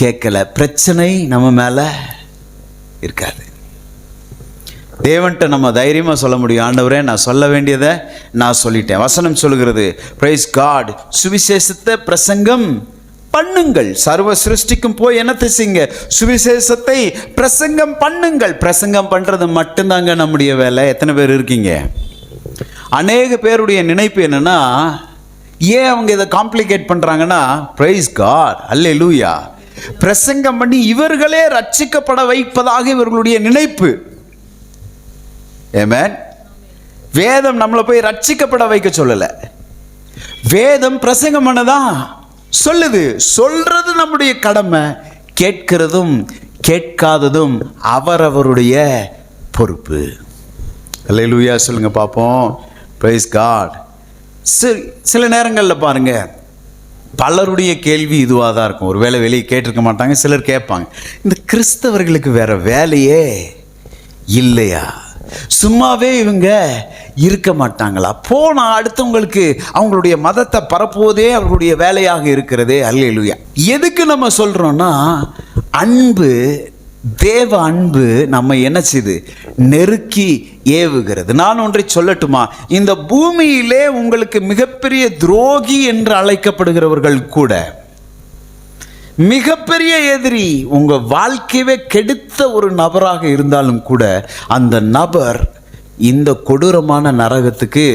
கேட்கல. பிரச்சனை நம்ம மேலே இருக்காது. தேவன்கிட்ட நம்ம தைரியமாக சொல்ல முடியும், ஆண்டவரே நான் சொல்ல வேண்டியதை நான் சொல்லிட்டேன். வசனம் சொல்லுகிறது, பிரைஸ் காட், சுவிசேஷத்தை பிரசங்கம் பண்ணுங்கள். சர்வ சிருஷ்டிக்கும் போய் என்னத்தை செய்யுங்க? சுவிசேஷத்தை பிரசங்கம் பண்ணுங்கள். பிரசங்கம் பண்ணுறது மட்டும்தாங்க நம்முடைய வேலை. எத்தனை பேர் இருக்கீங்க? அநேக பேருடைய நினைப்பு என்னன்னா, ஏன் அவங்க இதை காம்ப்ளிகேட் பண்ணுறாங்கன்னா, பிரைஸ் காட், அல்லேலூயா, பிரசங்கம் பண்ணி இவர்களே ரட்சிக்கப்பட வைப்பதாக இவர்களுடைய நினைப்பு. ஆமென். வேதம் நம்மளை போய் ரட்சிக்கப்பட வைக்க சொல்லலை. வேதம் பிரசங்கம் பண்ணதான் சொல்லுது. சொல்றது நம்முடைய கடமை, கேட்கிறதும் கேட்காததும் அவரவருடைய பொறுப்பு. அல்லேலூயா சொல்லுங்க பார்ப்போம். Praise God. சில நேரங்களில் பாருங்க, பலருடைய கேள்வி இதுவாக தான் இருக்கும். ஒரு வேளை வெளியே கேட்டிருக்க மாட்டாங்க, சிலர் கேட்பாங்க, இந்த கிறிஸ்தவர்களுக்கு வேற வேலையே இல்லையா? சும்மாவே இவங்க இருக்க மாட்டாங்களா? போனால் அடுத்தவங்களுக்கு அவங்களுடைய மதத்தை பரப்புவதே அவர்களுடைய வேலையாக இருக்கிறதே. அல்லேலூயா. எதுக்கு நம்ம சொல்கிறோன்னா, அன்பு, தேவ அன்பு நம்ம என்ன செய்து நெருக்கி ஏவுகிறது. நான் ஒன்றை சொல்லட்டுமா? இந்த பூமியிலே உங்களுக்கு மிகப்பெரிய துரோகி என்று அழைக்கப்படுகிறவர்கள் கூட, மிகப்பெரிய எதிரி, உங்க வாழ்க்கையவே கெடுத்த ஒரு நபராக இருந்தாலும் கூட, அந்த நபர் இந்த கொடூரமான நரகத்துக்கு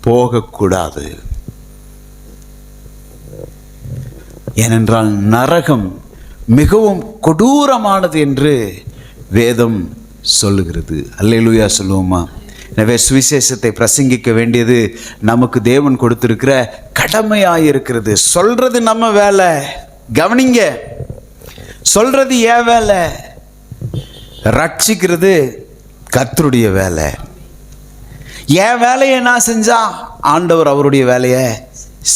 போகக்கூடாது. ஏனென்றால் நரகம் மிகவும் கொடூரமானது என்று வேதம் சொல்லுகிறது. அல்லேலூயா சொல்லுவோமா? எனவே சுவிசேஷத்தை பிரசங்கிக்க வேண்டியது நமக்கு தேவன் கொடுத்திருக்கிற கடமையாயிருக்கிறது. சொல்றது நம்ம வேலை, கவனிங்க, சொல்றது ஏன் வேலை, ரட்சிக்கிறது கர்த்தருடைய வேலை. என் வேலையை நான் செஞ்சா ஆண்டவர் அவருடைய வேலையை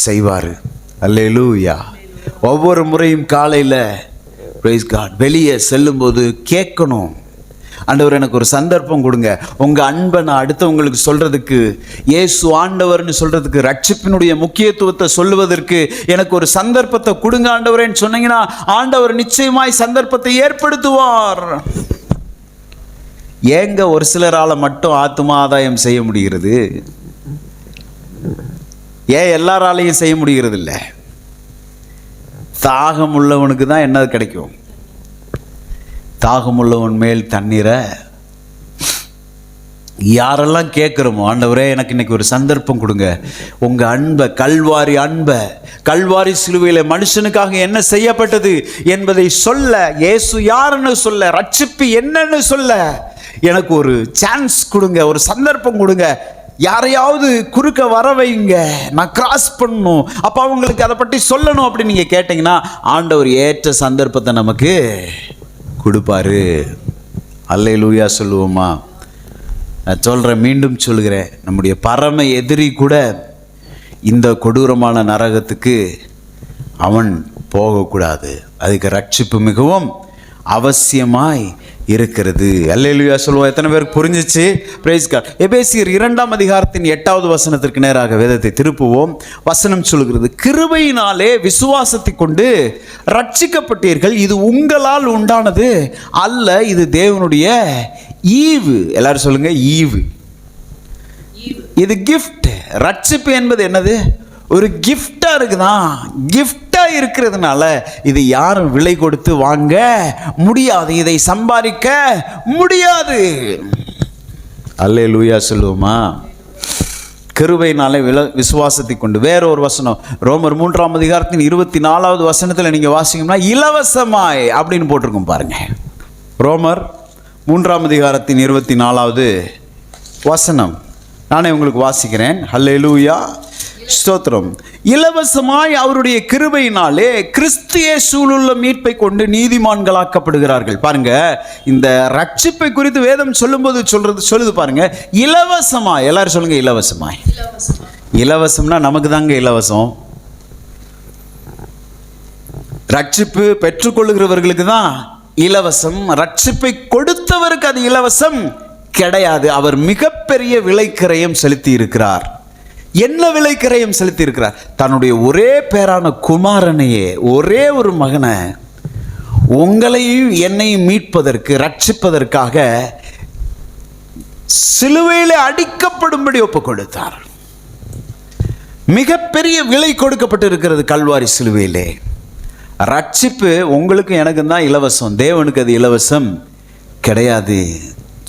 செய்வார். அல்லேலூயா. ஒவ்வொரு முறையும் காலையில் பிரைஸ் காட் வெளியே செல்லும்போது கேட்கணும், ஆண்டவர் எனக்கு ஒரு சந்தர்ப்பம் கொடுங்க, உங்கள் அன்பை நான் அடுத்தவங்களுக்கு சொல்கிறதுக்கு, இயேசு ஆண்டவர்னு சொல்கிறதுக்கு, ரட்சிப்பினுடைய முக்கியத்துவத்தை சொல்லுவதற்கு எனக்கு ஒரு சந்தர்ப்பத்தை கொடுங்க ஆண்டவரேன்னு சொன்னீங்கன்னா, ஆண்டவர் நிச்சயமாய் சந்தர்ப்பத்தை ஏற்படுத்துவார். ஏங்க ஒரு சிலரால் மட்டும் ஆத்தும ஆதாயம் செய்ய முடிகிறது? ஏன் எல்லாராலையும் செய்ய முடிகிறது இல்லை? தாகம் உள்ளவனுக்கு தான் என்ன கிடைக்கும்? தாகம் உள்ளவன் மேல் தண்ணீரை யாரெல்லாம் கேட்குறோமோ, ஆண்டவரே எனக்கு இன்னைக்கு ஒரு சந்தர்ப்பம் கொடுங்க, உங்கள் அன்பை, கல்வாரி சிலுவையில் மனுஷனுக்காக என்ன செய்யப்பட்டது என்பதை சொல்ல, இயேசு யாருன்னு சொல்ல, ரட்சிப்பு என்னன்னு சொல்ல எனக்கு ஒரு சான்ஸ் கொடுங்க, ஒரு சந்தர்ப்பம் கொடுங்க, யாரையாவது குறுக்க வர வைங்க, நான் கிராஸ் பண்ணணும், அப்போ அவங்களுக்கு அதை பற்றி சொல்லணும் அப்படின்னு நீங்கள் கேட்டிங்கன்னா, ஆண்டவர் ஏற்ற சந்தர்ப்பத்தை நமக்கு கொடுப்பாரு. அல்லேலூயா சொல்லுவோமா? நான் சொல்கிறேன், மீண்டும் சொல்கிறேன், நம்முடைய பரம எதிரி கூட இந்த கொடூரமான நரகத்துக்கு அவன் போகக்கூடாது. அதுக்கு ரட்சிப்பு மிகவும் அவசியமாய் இருக்கிறது. அல்லேலூயா சொல்லுவோம். எத்தனை பேருக்கு புரிஞ்சிச்சு? Praise God. எபேசியர் 2ஆம் அதிகாரத்தின் 8வது வசனத்திற்கு நேராக வேதத்தை திருப்புவோம். வசனம் சொல்கிறது, கிருபையினாலே விசுவாசத்தை கொண்டு ரட்சிக்கப்பட்டீர்கள், இது உங்களால் உண்டானது அல்ல, இது தேவனுடைய ஈவு. எல்லாரும் சொல்லுங்க, ஈவு. இது கிஃப்ட். ரட்சிப்பு என்பது என்னது? ஒரு கிஃப்டா இருக்குதான். கிஃப்டா இருக்கிறதுனால இது யாரும் விலை கொடுத்து வாங்க முடியாது, இதை சம்பாதிக்க முடியாது. அல்லேலூயா சொல்லுவோமா? கிருபையினாலே விசுவாசத்தை கொண்டு. வேற ஒரு வசனம், ரோமர் 3ஆம் அதிகாரத்தின் 24வது வசனத்தில் நீங்க வாசிக்கணும்னா, இலவசமாய் அப்படின்னு போட்டிருக்கும் பாருங்க. ரோமர் 3ஆம் அதிகாரத்தின் 24வது வசனம் நானே உங்களுக்கு வாசிக்கிறேன். அல்லேலூயா ஸ்தோத்திரம். இலவசமாய் அவருடைய கிருபையினாலே கிறிஸ்து இயேசுவுள்ள மீட்பை கொண்டு நீதிமான்களாக்கப்படுகிறார்கள். பாருங்க, இந்த ரட்சிப்பை குறித்து வேதம் சொல்லும்போது சொல்லுது பாருங்க, இலவசமாய். எல்லாரும் சொல்லுங்க, இலவசமாய். இலவசம்னா நமக்கு தாங்க இலவசம். ரட்சிப்பு பெற்றுக்கொள்ளுகிறவர்களுக்கு தான் இலவசம். ரட்சிப்பை கொடுத்தவருக்கு அது இலவசம் கிடையாது. அவர் மிகப்பெரிய விலைக்கிரயம் செலுத்தி இருக்கிறார். என்ன விலைக்கிரயம் செலுத்தி இருக்கிறார்? தன்னுடைய ஒரே பேரான குமாரனையே, ஒரே ஒரு மகனை உங்களையும் என்னையும் மீட்பதற்கு, ரட்சிப்பதற்காக சிலுவையிலே அடிக்கப்படும்படி ஒப்பு கொடுத்தார். மிகப்பெரிய விலை கொடுக்கப்பட்டு இருக்கிறது கல்வாரி சிலுவையிலே. ரட்சிப்பு உங்களுக்கு எனக்கு தான் இலவசம், தேவனுக்கு அது இலவசம் கிடையாது.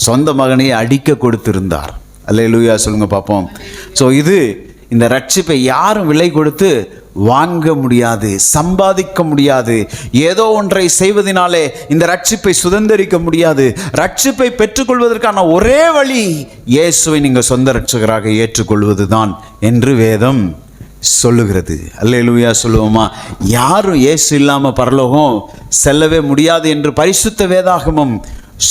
சொந்த மகனையே அடிக்க கொடுத்திருந்தார். அல்லேலூயா சொல்லுங்க பார்ப்போம். ஸோ இந்த ரட்சிப்பை யாரும் விலை கொடுத்து வாங்க முடியாது, சம்பாதிக்க முடியாது. ஏதோ ஒன்றை செய்வதனாலே இந்த ரட்சிப்பை சுதந்திரிக்க முடியாது. ரட்சிப்பை பெற்றுக்கொள்வதற்கான ஒரே வழி இயேசுவை நீங்கள் சொந்த ரட்சகராக ஏற்றுக்கொள்வது தான் என்று வேதம் சொல்லுகிறது. அல்லேலூயா சொல்லுவோமா? யாரும் இயேசு இல்லாமல் பரலோகம் செல்லவே முடியாது என்று பரிசுத்த வேதாகமம்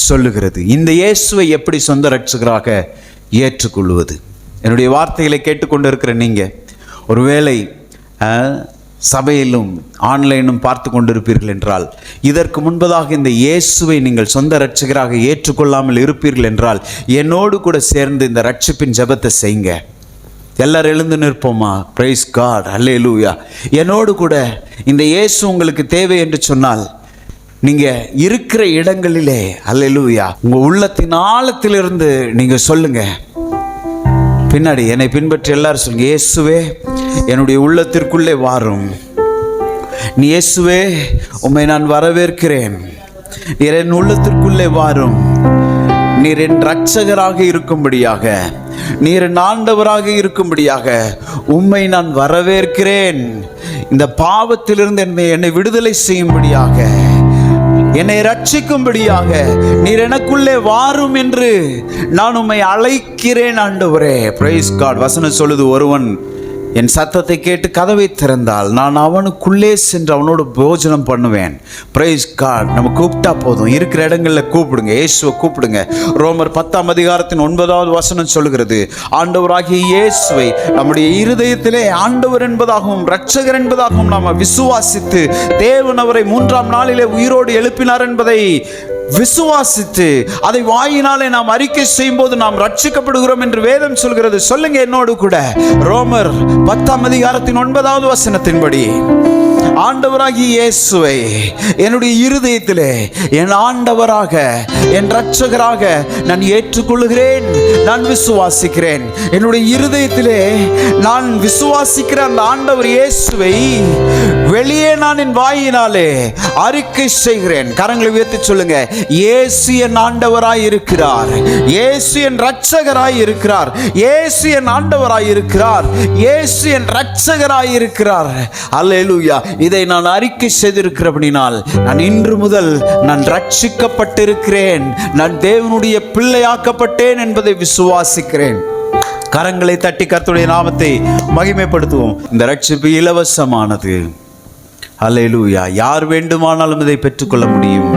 சொல்லுகிறது. இந்த இயேசுவை எப்படி சொந்த ரட்சகராக ஏற்றுக்கொள்வது? என்னுடைய வார்த்தைகளை கேட்டுக்கொண்டு இருக்கிற நீங்கள் ஒருவேளை சபையிலும் ஆன்லைனும் பார்த்து கொண்டிருப்பீர்கள் என்றால், இதற்கு முன்பதாக இந்த இயேசுவை நீங்கள் சொந்த இரட்சகராக ஏற்றுக்கொள்ளாமல் இருப்பீர்கள் என்றால், என்னோடு கூட சேர்ந்து இந்த ரட்சிப்பின் ஜெபத்தை செய்யுங்க. எல்லாரும் எழுந்து நிற்போமா? பிரைஸ் காட், அல்லேலூயா. என்னோடு கூட இந்த இயேசு உங்களுக்கு தேவை என்று சொன்னால், நீங்கள் இருக்கிற இடங்களிலே அல்லேலூயா உங்கள் உள்ளத்தின் ஆழத்திலிருந்து நீங்கள் சொல்லுங்க. பின்னாடி என்னை பின்பற்றி எல்லாரும் சொல்லுங்க, இயேசுவே என்னுடைய உள்ளத்திற்குள்ளே வாரும். நீ இயேசுவே உம்மை நான் வரவேற்கிறேன். நீர் என் உள்ளத்திற்குள்ளே வாரும். நீர் என் இரட்சகராக இருக்கும்படியாக, நீர் என் ஆண்டவராக இருக்கும்படியாக உம்மை நான் வரவேற்கிறேன். இந்த பாவத்திலிருந்து என்னை விடுதலை செய்யும்படியாக, என்னை ரட்சிக்கும்படியாக நீர் எனக்குள்ளே வாரும் என்று நான் உம்மை அழைக்கிறேன் ஆண்டவரே. Praise God. வசனம் சொல்லுது, ஒருவன் என் சத்தத்தை கேட்டு கதவை திறந்தால் நான் அவனுக்குள்ளே சென்று அவனோடு போஜனம் பண்ணுவேன். Praise God. நம்ம கூப்பிட்டா போதும். இருக்கிற இடங்களில் கூப்பிடுங்க, இயேசுவை கூப்பிடுங்க. ரோமர் 10:9 வசனம் சொல்லுகிறது, ஆண்டவராகிய இயேசுவை நம்முடைய இருதயத்திலே ஆண்டவர் என்பதாகவும் இரட்சகர் என்பதாகவும் நாம் விசுவாசித்து, தேவன் அவரை 3ஆம் நாளிலே உயிரோடு எழுப்பினார் என்பதை விசுவாசித்து அதை வாயினாலே நாம் அறிக்கை செய்யும் போது நாம் ரட்சிக்கப்படுகிறோம் என்று வேதம் சொல்கிறது. சொல்லுங்க என்னோடு கூட. ரோமர் 10:9 வசனத்தின்படி, ஆண்டவராகிய இயேசுவை என்னுடைய இருதயத்திலே என் ஆண்டவராக என் இரட்சகராக நான் ஏற்றுக்கொள்கிறேன், நான் விசுவாசிக்கிறேன். என்னுடைய இருதயத்திலே நான் விசுவாசிக்கிற அந்த ஆண்டவர் இயேசுவை வெளியே நான் என் வாயினாலே அறிக்கை செய்கிறேன். கரங்களை உயர்த்தி சொல்லுங்க, இயேசு என் ஆண்டவராய் இருக்கிறார், இயேசு என் இரட்சகராய் இருக்கிறார், இயேசு என் ஆண்டவராய் இருக்கிறார், இயேசு என் இரட்சகராய் இருக்கிறார். அல்லேலூயா. இதை நான் அறிக்கை செய்திருக்கிறபடினால் நான் இன்று முதல் நான் ரட்சிக்கப்பட்டிருக்கிறேன், நான் தேவனுடைய பிள்ளையாக்கப்பட்டேன் என்பதை விசுவாசிக்கிறேன். கரங்களை தட்டி கர்த்தருடைய நாமத்தை மகிமைப்படுத்துவோம். இந்த ரட்சிப்பு இலவசமானது. அல்லேலூயா. யார் வேண்டுமானாலும் இதை பெற்றுக்கொள்ள முடியும்.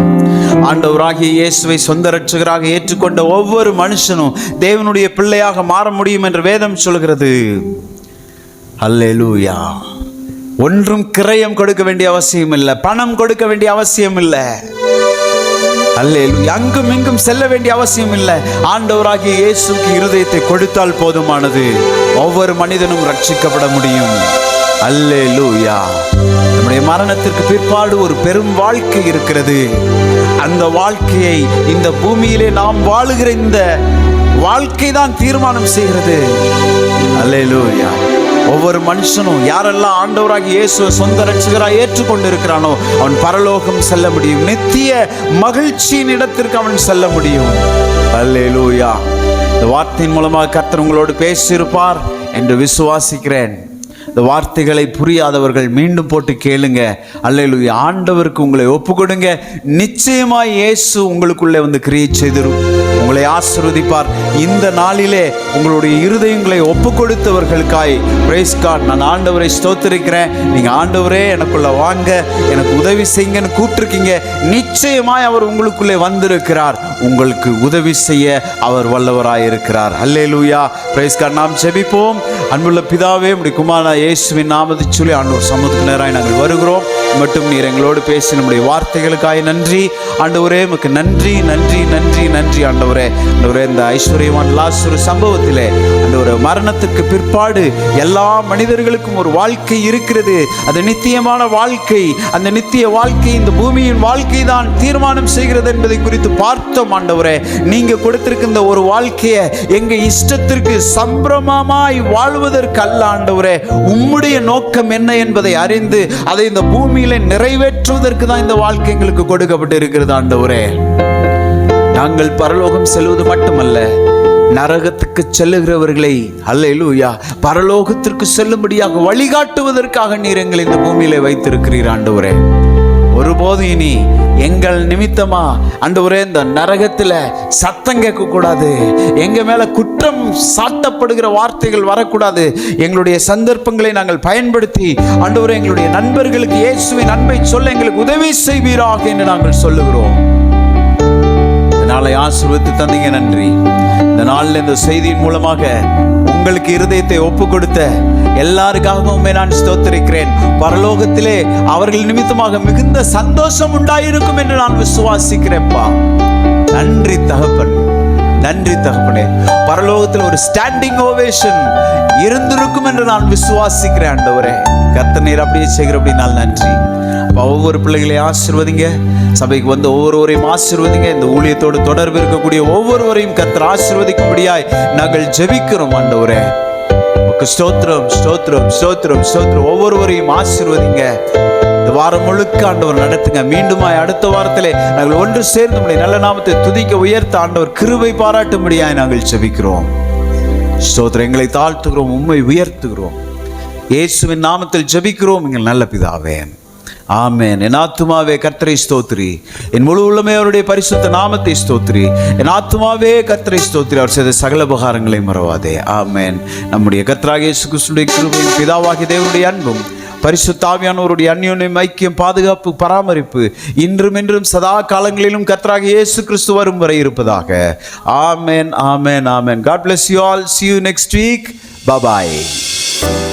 ஆண்டவராகிய இயேசுவை சொந்த இரட்சகராக ஏற்றுக்கொண்ட ஒவ்வொரு மனுஷனும் தேவனுடைய பிள்ளையாக மாற முடியும் என்று வேதம் சொல்கிறது. அல்லேலூயா. ஒன்றும் கிரயம் கொடுக்க வேண்டிய அவசியம் இல்லை, பணம் கொடுக்க வேண்டிய அவசியம் இல்லை. அல்லேலூயா. அங்கும் இங்கும் செல்ல வேண்டிய அவசியம் இல்லை. ஆண்டவராகிய இயேசுக்கு இருதயத்தை கொடுத்தால் போதுமானது. ஒவ்வொரு மனிதனும் ரட்சிக்கப்பட முடியும். அல்லேலூயா. நம்முடைய மரணத்திற்கு பிற்பாடு ஒரு பெரும் வாழ்க்கை இருக்கிறது. அந்த வாழ்க்கையை இந்த பூமியிலே நாம் வாழுகிற இந்த வாழ்க்கை தான் தீர்மானம் செய்கிறது. அல்லேலூயா. ஒவ்வொரு மனுஷனும் யாரெல்லாம் ஆண்டவராகிய இயேசுவை சொந்த இரட்சகராய் ஏற்றுக்கொண்டு இருக்கிறானோ அவன் பரலோகம் செல்ல முடியும். நித்திய மகிழ்ச்சியின் இடத்திற்கு அவன் செல்ல முடியும். அல்லேலூயா. இந்த வார்த்தையின் மூலமாக கர்த்தர் உங்களோடு பேசியிருப்பார் என்று விசுவாசிக்கிறேன். இந்த வார்த்தைகளை புரியாதவர்கள் மீண்டும் போட்டு கேளுங்க. அல்லேலூயா. ஆண்டவருக்கு உங்களை ஒப்பு கொடுங்க. நிச்சயமாய் இயேசு உங்களுக்குள்ளே வந்து கிரியை செய்திரும், உங்களை ஆசீர்வதிப்பார். இந்த நாளிலே உங்களுடைய இருதயங்களை ஒப்பு கொடுத்தவர்களுக்காய் பிரைஸ் காட். நான் ஆண்டவரை ஸ்தோத்திரிக்கிறேன். நீங்கள் ஆண்டவரே எனக்குள்ள வாங்க, எனக்கு உதவி செய்யுங்கன்னு கூப்பிட்டுருக்கீங்க. நிச்சயமாய் அவர் உங்களுக்குள்ளே வந்திருக்கிறார். உங்களுக்கு உதவி செய்ய அவர் வல்லவராய் இருக்கிறார். அல்லேலூயா. Praise God. நாம் ஜெபிப்போம். அன்புள்ள பிதாவே, உம்முடைய குமாரனாகிய இயேசுவின் நாமத்தை சொல்லி ஆண்டவர் சமூகத்துக்கு நேராய் நாங்கள் வருகிறோம். மட்டும் நீர் எங்களோடு பேசி நம்முடைய வார்த்தைகளுக்காய் நன்றி ஆண்டவரே. உமக்கு நன்றி நன்றி நன்றி நன்றி ஆண்டவரே. ஆண்டவரே, இந்த ஐஸ்வர்யவான் லாசரு சம்பவத்திலே ஆண்டவரே, மரணத்துக்கு பிற்பாடு எல்லா மனிதர்களுக்கும் ஒரு வாழ்க்கை இருக்கிறது. அது நித்தியமான வாழ்க்கை. அந்த நித்திய வாழ்க்கை இந்த பூமியின் வாழ்க்கை தான் தீர்மானம் செய்கிறது என்பதை குறித்து பார்த்தோம் ஆண்டவரே. நீங்க கொடுத்திருக்கின்ற ஒரு வாழ்க்கையை எங்க இஷ்டத்திற்கு சம்பிரமமாய் வாழ்வதற்கு அல்ல ஆண்டவரே. உம்முடைய நோக்கம் என்ன என்பதை அறிந்து அதை இந்த பூமியில நிறைவேற்றுவதற்கு தான் இந்த வாழ்க்கை எங்களுக்கு கொடுக்கப்பட்டு இருக்கிறது ஆண்டவரே. நாங்கள் பரலோகம் செல்வது மட்டுமல்ல, நரகத்துக்கு செல்லுகிறவர்களை அல்லேலூயா பரலோகத்திற்கு செல்லும்படியாக வழிகாட்டுவதற்காக நீர் எங்களை இந்த பூமியிலே வைத்திருக்கிறீர் ஆண்டவரே. ஒருபோதும் இனி எங்கள் நிமித்தமா ஆண்டவரே இந்த நரகத்தில் சத்தம் கேட்கக்கூடாது. எங்க மேல குற்றம் சாட்டப்படுகிற வார்த்தைகள் வரக்கூடாது. எங்களுடைய சந்தர்ப்பங்களை நாங்கள் பயன்படுத்தி ஆண்டவரே எங்களுடைய நண்பர்களுக்கு இயேசுவின் அன்பை சொல்ல எங்களுக்கு உதவி செய்வீராக என்று நாங்கள் சொல்லுகிறோம். நாளை ஆசீர்வதித்து தந்தீங்க, நன்றி. இந்த நாளில் இந்த செய்தியின் மூலமாக உங்களுக்கு இருதயத்தை ஒப்பு கொடுத்த எல்லாருக்காகவும் நான் ஸ்தோத்திரிக்கிறேன். பரலோகத்திலே அவர்கள் நிமித்தமாக மிகுந்த சந்தோஷம் உண்டாயிருக்கும் என்று நான் விசுவாசிக்கிறேன்ப்பா. நன்றி தகப்பன், நன்றி தகப்பனே. பரலோகத்தில் ஒரு ஸ்டாண்டிங் ஓவேஷன் இருந்திருக்கும் என்று நான் விசுவாசிக்கிறேன். ஆண்டவரே, கர்த்தர் நீர் அப்படியே செய்கிற அப்படினால் நன்றி. ஒவ்வொரு பிள்ளைகளையும் ஆசீர்வதிங்க, சபைக்கு வந்து ஒவ்வொருவரையும் ஆசீர்வதிங்க. இந்த ஊழியத்தோடு தொடர்பு இருக்கக்கூடிய ஒவ்வொருவரையும் கர்த்தர் ஆசீர்வதிக்கும்படியாய் நாங்கள் ஜெபிக்கிறோம். ஆண்டவரே, ஸ்தோத்திரம் ஸ்தோத்திரம் ஸ்தோத்திரம் ஸ்தோத்திரம். ஒவ்வொருவரையும் ஆசீர்வதிங்க. இந்த வாரம் முழுக்க ஆண்டவர் நடத்துங்க. மீண்டுமாய் அடுத்த வாரத்திலே நாங்கள் ஒன்று சேர்ந்து உம்முடைய நல்ல நாமத்தை துதிக்க உயர்த்த ஆண்டவர் கிருபை பாராட்டும்படியாய் நாங்கள் ஜெபிக்கிறோம். ஸ்தோத்திரம். எங்களை தாழ்த்துகிறோம், உம்மை உயர்த்துகிறோம். இயேசுவின் நாமத்தில் ஜெபிக்கிறோம் எங்கள் நல்ல பிதாவே, ஆமென். என் ஆத்துமாவே கர்த்தரை ஸ்தோத்திரி, என் முழு உள்ளமே அவருடைய பரிசுத்த நாமத்தை ஸ்தோத்திரி. என் ஆத்துமாவே கர்த்தரை ஸ்தோத்திரி, அவர் செய்த சகல உபகாரங்களை மறவாதே. ஆமென். நம்முடைய கர்த்தராகிய இயேசு கிறிஸ்துவின் கிருபையும் பிதாவாகிய தேவனுடைய அன்பும் பரிசுத்த ஆவியானவருடைய அந்யோன்யம், ஐக்கியம், பாதுகாப்பு, பராமரிப்பு இன்றும் என்றும் சதா காலங்களிலும் கர்த்தராகிய இயேசு கிறிஸ்து வரும் வரை இருப்பதாக. ஆமென், ஆமென், ஆமென். God bless you all. See you next week. Bye bye.